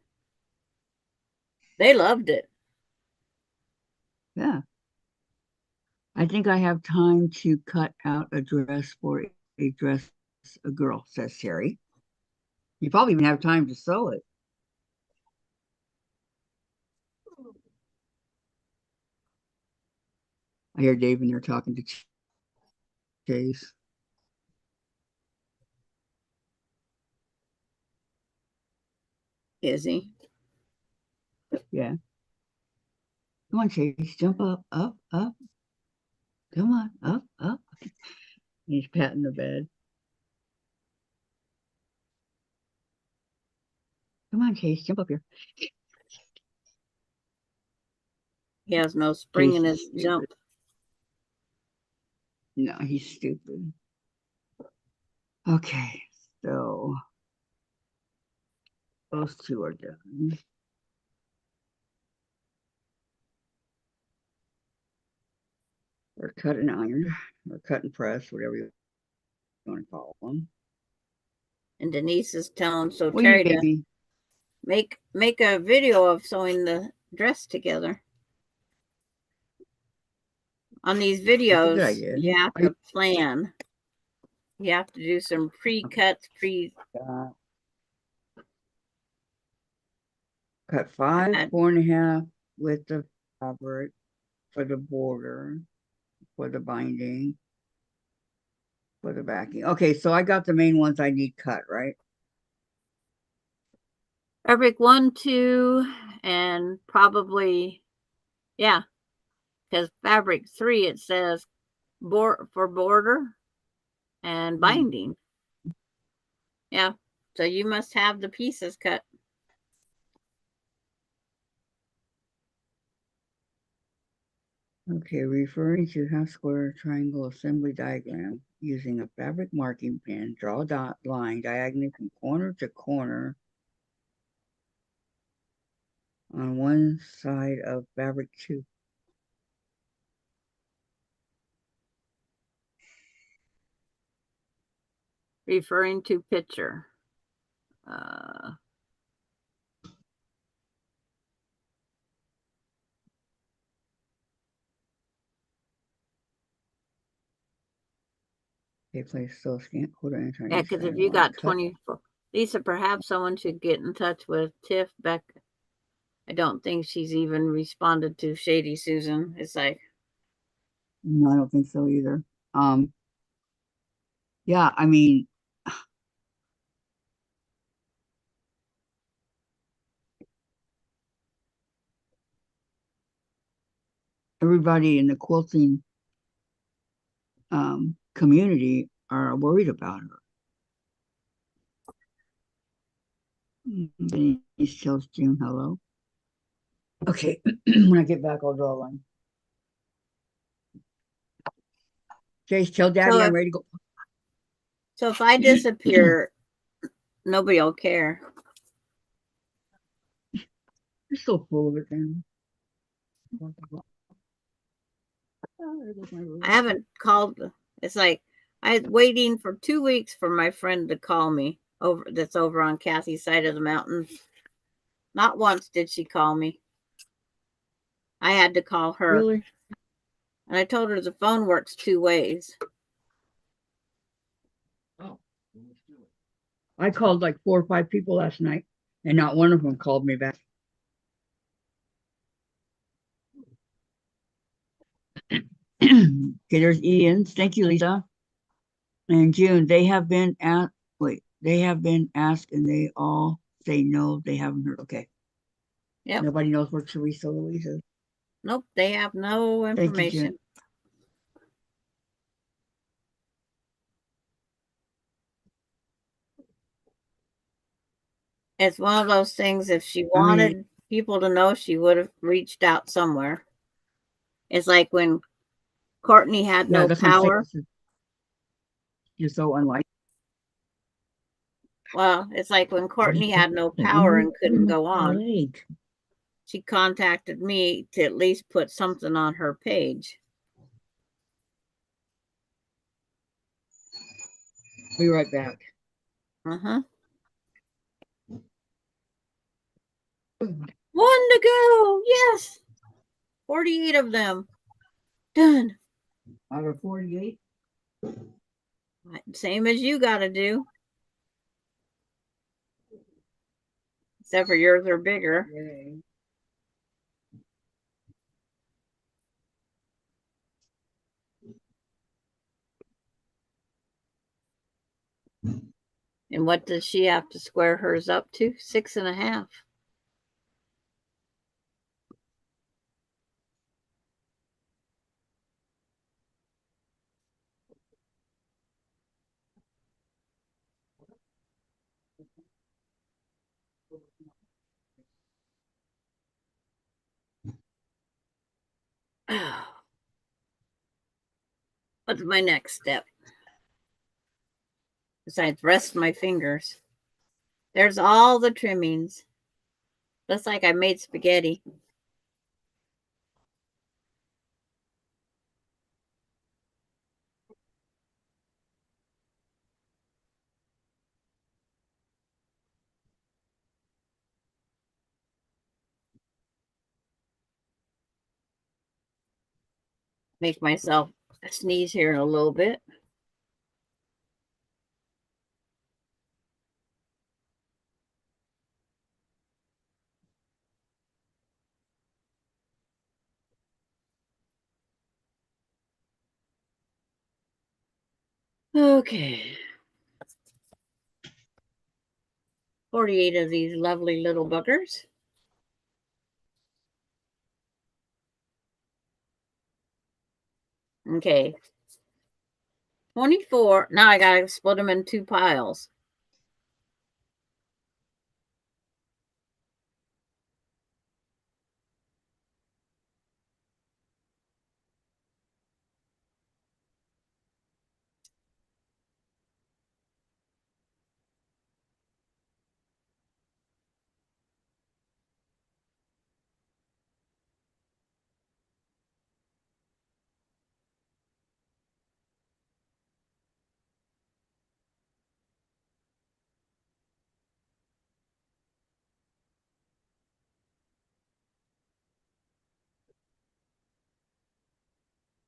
they loved it. Yeah. I think I have time to cut out a dress for a girl, says Terry. You probably even have time to sew it. I hear Dave and they're talking to Chase. Is he? Yeah. Come on, Chase. Jump up, up, up. Come on, up, up. He's patting the bed. Come on, Chase. Jump up here. He has no spring in his Stupid. jump. No, he's stupid. Okay, so those two are done. Or cut and iron, or cut and press, whatever you want to call them. And Denise is telling so What do you Terry need, to baby? make a video of sewing dress together. On these That's a good videos, idea. you have to plan. You have to do some pre-cuts, Cut 5, 4.5 width of fabric for the border, for the binding, for the backing. Okay, so I got the main ones I need cut, right? fabric 1, 2, and probably, yeah, because fabric 3, it says for border and binding. Yeah, so you must have the pieces cut. Okay, referring to half square triangle assembly diagram using a fabric marking pen, draw a dot line diagonally from corner to corner on one side of fabric 2. Referring to picture. Okay, place so scan quarter inch on Yeah, each because side. if you got Cut. 24, Lisa, perhaps someone should get in touch with Tiff Beck. I don't think she's even responded to Shady Susan. It's like, No, I don't think so either. Yeah, I mean, everybody in the quilting community are worried about her. Denise tells June hello. Okay, when I get back, I'll draw a line. Chase, tell Daddy I'm ready to go. So if I disappear, nobody will care. You're so full of it, then. I haven't called. It's like I'm waiting for 2 weeks for my friend to call me over. That's over on Kathy's side of the mountains. Not once did she call me. I had to call her. Really? And I told her the phone works 2 ways. Oh. I called like 4 or 5 people last night, and not one of them called me back. Okay, there's Ian's. Thank you, Lisa. And June, they have been asked. Wait, they have been asked, and they all say no. They haven't heard. Okay. Yep. Nobody knows where Teresa Louise is. Nope, they have no information. Thank you, June. It's one of those things, if she wanted people to know, she would have reached out somewhere. It's like when Courtney had no power. You're so unlike. Well, it's like when Courtney had no power and couldn't go on. She contacted me to at least put something on her page. Be right back. Uh-huh. 1 to go. Yes. 48 of them. Done. Out of 48? Same as you got to do. Except for yours are bigger. Yay. And what does she have to square hers up to? 6.5. What's my next step? Besides rest my fingers. There's all the trimmings. Looks like I made spaghetti. make myself sneeze here in a little bit. Okay. 48 of these lovely little buggers. Okay. 24. Now I gotta split them in 2 piles.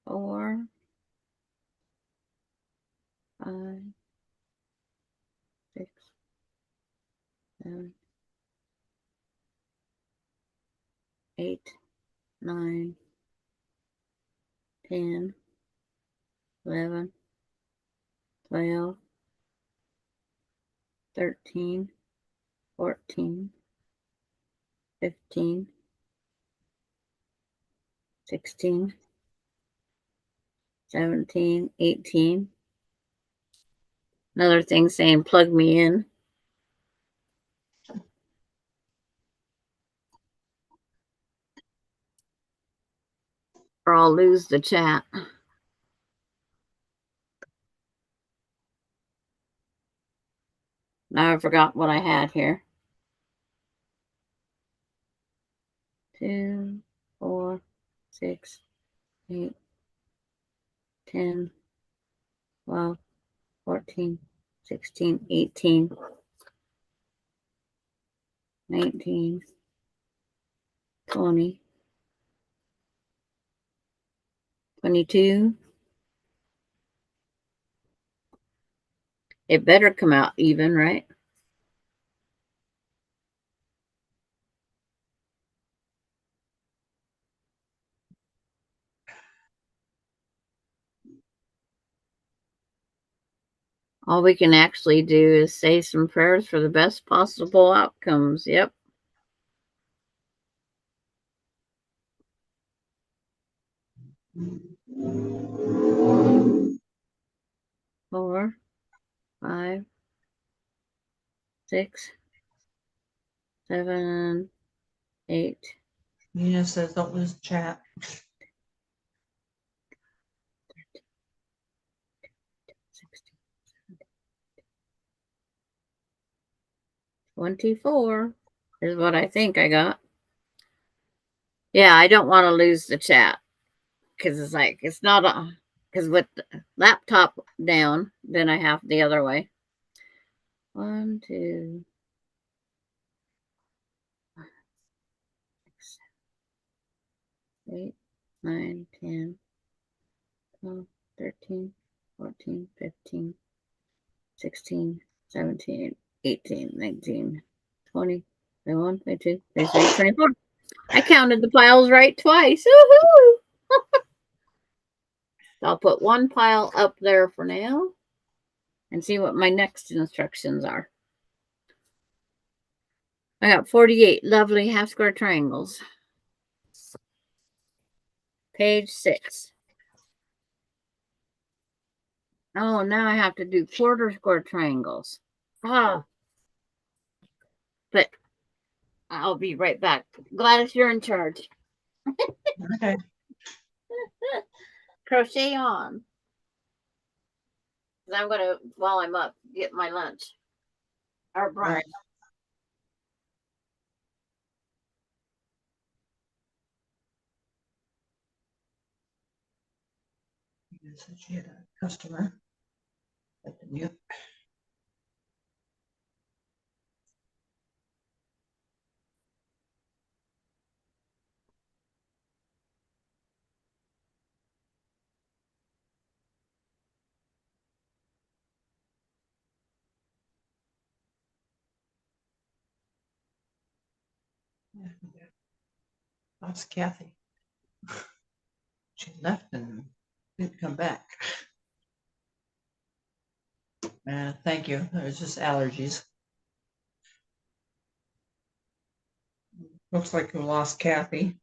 Four, 5, 6, 7, 8, 9, 10, 11, 12, 13, 14, 15, 16, 17, 18. Another thing saying plug me in. Or I'll lose the chat. Now I forgot what I had here. 2, 4, 6, 8, 10, 12, 14, 16, 18, 19, 20, 22. It better come out even, right? All we can actually do is say some prayers for the best possible outcomes. Yep. Four, 5, 6, 7, 8. Nina says don't lose chat. 24 is what I think I got. Yeah, I don't want to lose the chat because it's like, it's not a, because with the laptop down, then I have the other way. 1, 2, 6, 8, 9, 10, 12, 13, 14, 15, 16, 17, 18, 19, 20, 21, 22, 23, 24. I counted the piles right twice. Woohoo! I'll put one pile up there for now and see what my next instructions are. I got 48 lovely half square triangles. Page 6. Oh, now I have to do quarter square triangles. Ah. But I'll be right back. Gladys, you're in charge. Okay. Crochet on. I'm going to, while I'm up, get my lunch. Or brunch. All right. So she had a customer at the new. Lost Kathy. She left and didn't come back. Thank you. It was just allergies. Looks like we lost Kathy.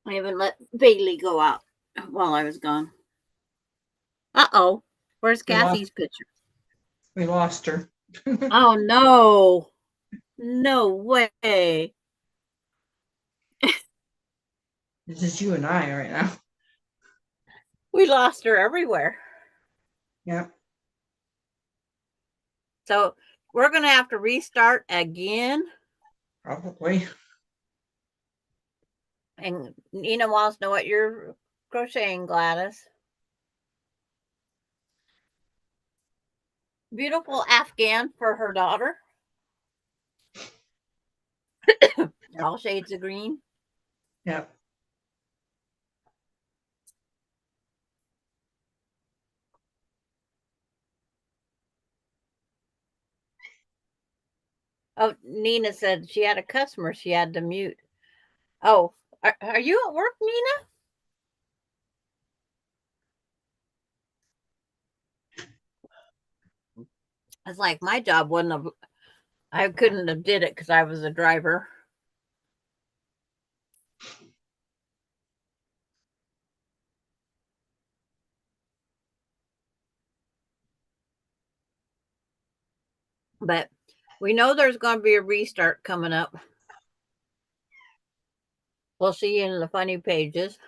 I even let Bailey go out while I was gone. Uh-oh. Where's Kathy's picture? We lost her. Oh, no. No way. It's just you and I right now. We lost her everywhere. Yep. So we're going to have to restart again. Probably. And Nina wants to know what you're crocheting, Gladys. Beautiful Afghan for her daughter. All shades of green. Yep. Oh, Nina said she had a customer she had to mute. Oh, are you at work, Nina? It's like my job wouldn't have, I couldn't have did it because I was a driver. But we know there's going to be a restart coming up. We'll see you in the funny pages.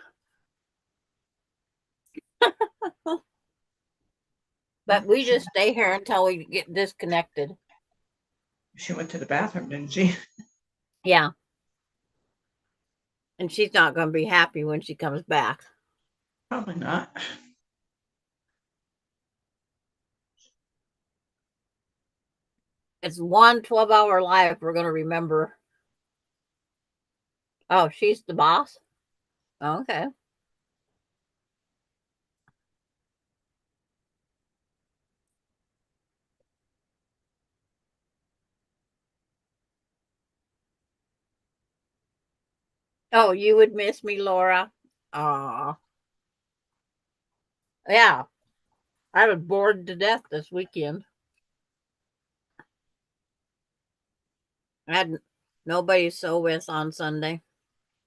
But we just stay here until we get disconnected. She went to the bathroom, didn't she? Yeah. And she's not going to be happy when she comes back. Probably not. It's one 12-hour life we're going to remember. Oh, she's the boss? Okay. Oh, you would miss me, Laura. Aw. Yeah. I was bored to death this weekend. I had nobody to sew with on Sunday.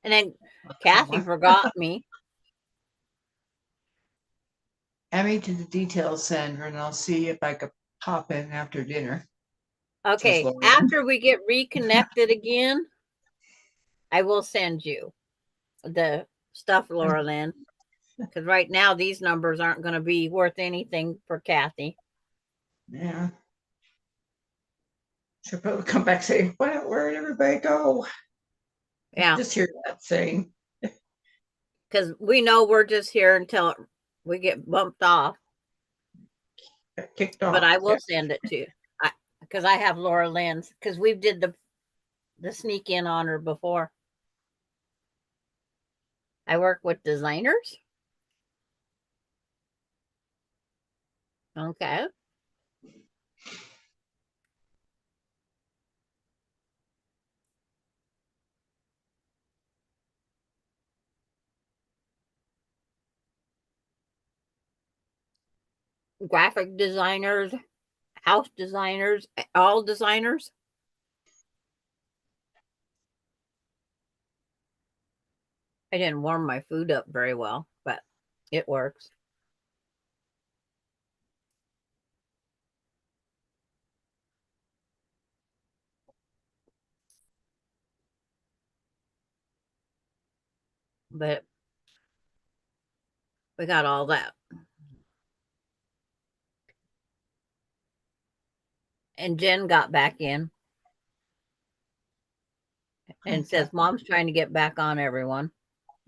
And then Kathy forgot me. Add me to the details, Sandra, and I'll see if I could pop in after dinner. Okay, after we get reconnected again, I will send you the stuff, Laura Lynn. Because right now these numbers aren't going to be worth anything for Kathy. Yeah. She'll probably come back and say, where'd everybody go? Yeah. Just hear that saying. Because we know we're just here until we get bumped off. Kicked off. But I will send it to you. Because I have Laura Lynn's. Because we did the sneak in on her before. I work with designers. Okay. Graphic designers, house designers, all designers. I didn't warm my food up very well, but it works. But we got all that. And Jen got back in and says, Mom's trying to get back on, everyone.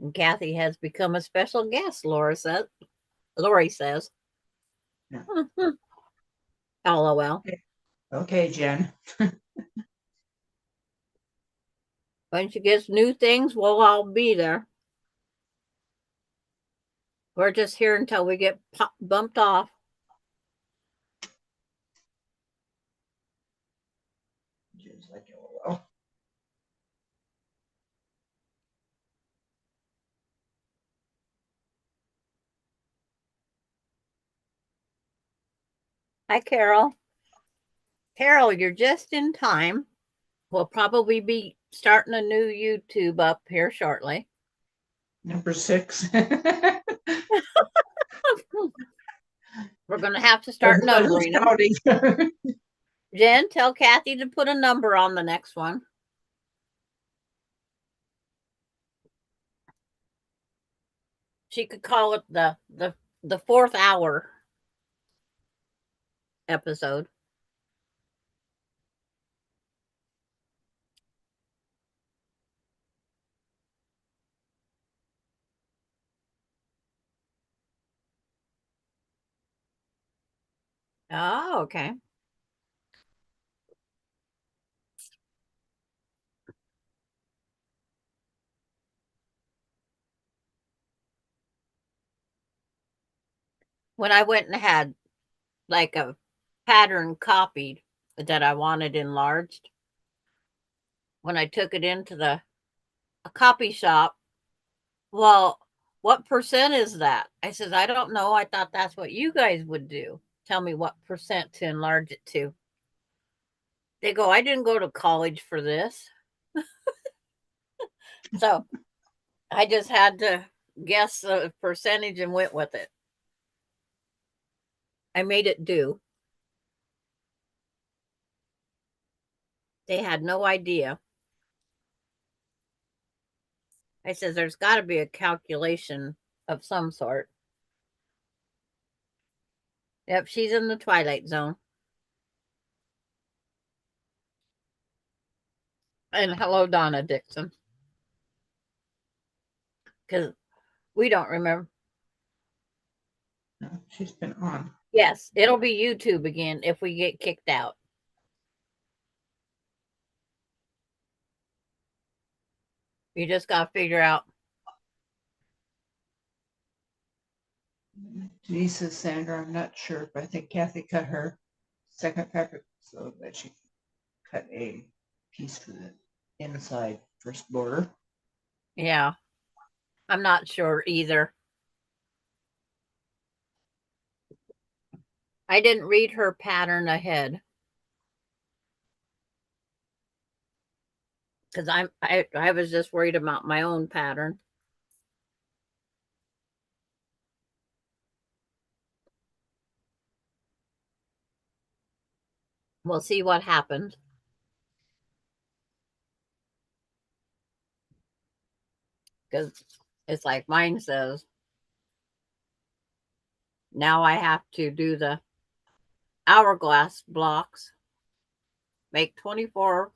And Kathy has become a special guest, Lori says. Yeah. LOL. Okay, Jen. When she gets new things, we'll all be there. We're just here until we get bumped off. Jen's like, oh, well. Hi, Carol. Carol, you're just in time. We'll probably be starting a new YouTube up here shortly. Number 6. We're going to have to start numbering them. Jen, tell Kathy to put a number on the next one. She could call it the 4th hour episode. Oh, okay. When I went and had like a pattern copied that I wanted enlarged, when I took it into a copy shop, well, what percent is that? I said, I don't know. I thought that's what you guys would do. Tell me what percent to enlarge it to. They go, I didn't go to college for this. So I just had to guess the percentage and went with it. I made it do. They had no idea. I said, there's got to be a calculation of some sort. Yep, she's in the twilight zone. And hello, Donna Dixon. Because we don't remember. No, she's been on. Yes, it'll be YouTube again if we get kicked out. You just got to figure out. Denise says, Sandra, I'm not sure, but I think Kathy cut her second fabric so that she cut a piece for the inside first border. Yeah. I'm not sure either. I didn't read her pattern ahead. Because I was just worried about my own pattern. We'll see what happens. Because it's like mine says, now I have to do the hourglass blocks, make 24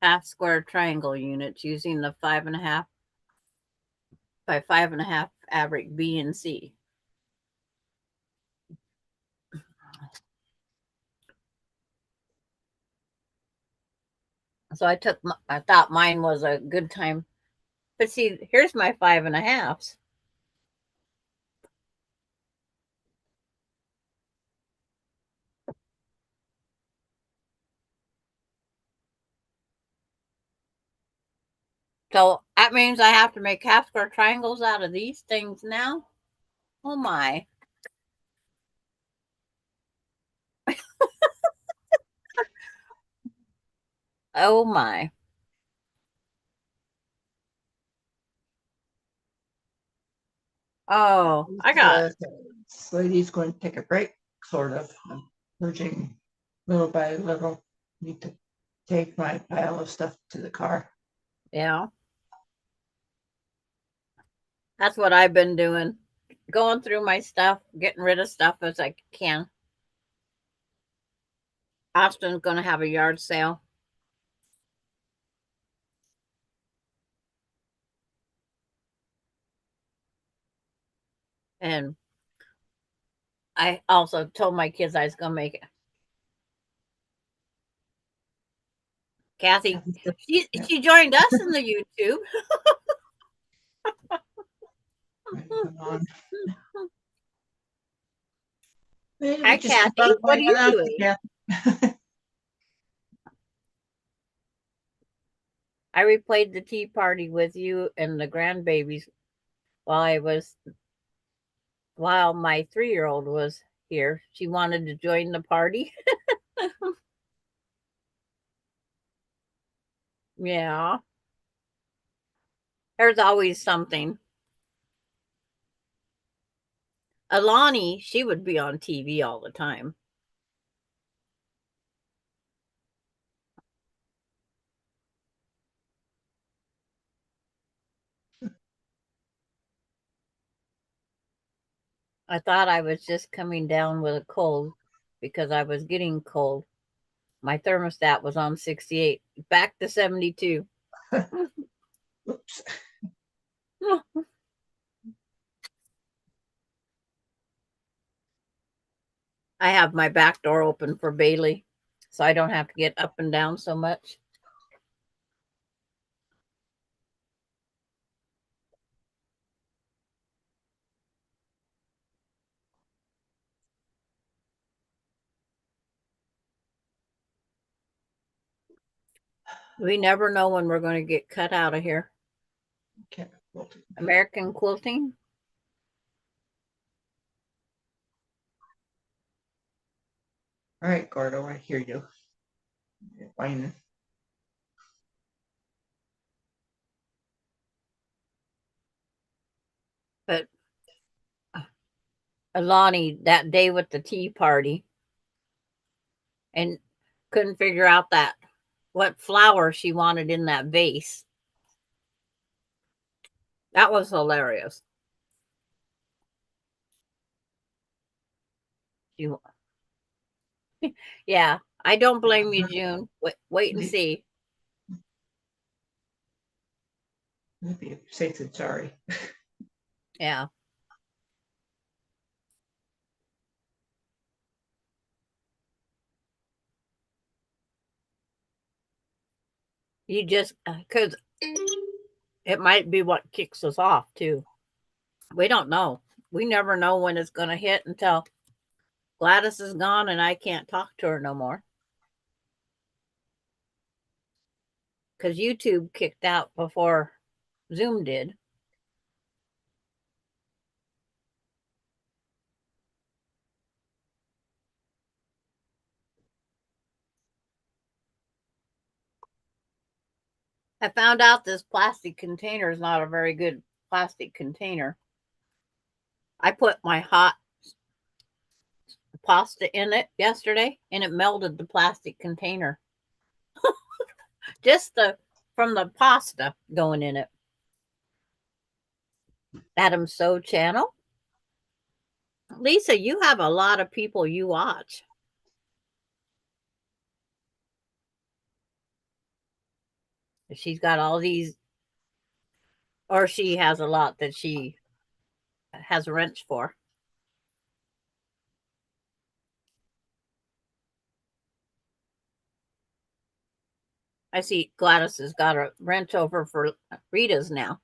half square triangle units using the 5.5 by 5.5 fabric B and C. So I thought mine was a good time. But see, here's my 5.5s. So that means I have to make half square triangles out of these things now. Oh my. Oh my. Oh, I got This lady's going to take a break, sort of. I'm purging little by little. Need to take my pile of stuff to the car. yeah. That's what I've been doing. Going through my stuff, getting rid of stuff as I can. Austin's going to have a yard sale. And I also told my kids I was going to make it. Kathy, she joined us in the YouTube. Come on. Hi, Kathy. What are you doing? I replayed the tea party with you and the grandbabies while my 3-year-old was here. She wanted to join the party. Yeah. There's always something. Alani, she would be on TV all the time. I thought I was just coming down with a cold because I was getting cold. My thermostat was on 68, back to 72. Oops. I have my back door open for Bailey, so I don't have to get up and down so much. We never know when we're going to get cut out of here. Okay. American Quilting. All right, Gordo, I hear you. You're whining. But Alani, that day with the tea party, and couldn't figure out what flower she wanted in that vase. That was hilarious. You, yeah, I don't blame you, June. Wait and see. Be safe and sorry. Yeah. You just, because it might be what kicks us off, too. We don't know. We never know when it's going to hit until Gladys is gone and I can't talk to her no more. because YouTube kicked out before Zoom did. I found out this plastic container is not a very good plastic container. I put my hot pasta in it yesterday and it melted the plastic container. Just from the pasta going in it. Adam So channel. Lisa, you have a lot of people you watch. She's got all these, or she has a lot that she has rents for. I see Gladys has got a rent over for Rita's now.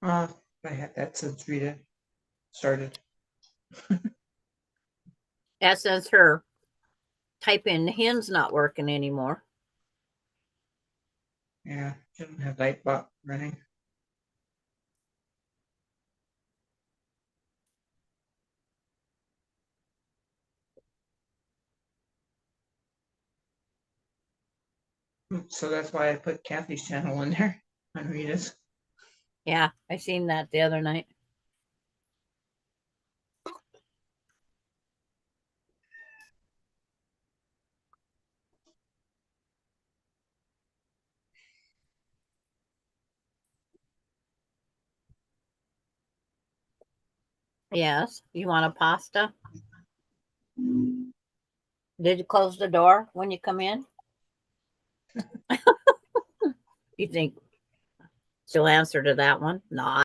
I had that since Rita started. That says her type in hymns not working anymore. Yeah, shouldn't have Lightbot running. So that's why I put Kathy's channel in there on Rita's. Yeah, I seen that the other night. Yes, you want a pasta? Did you close the door when you come in? You think she'll answer to that one? No,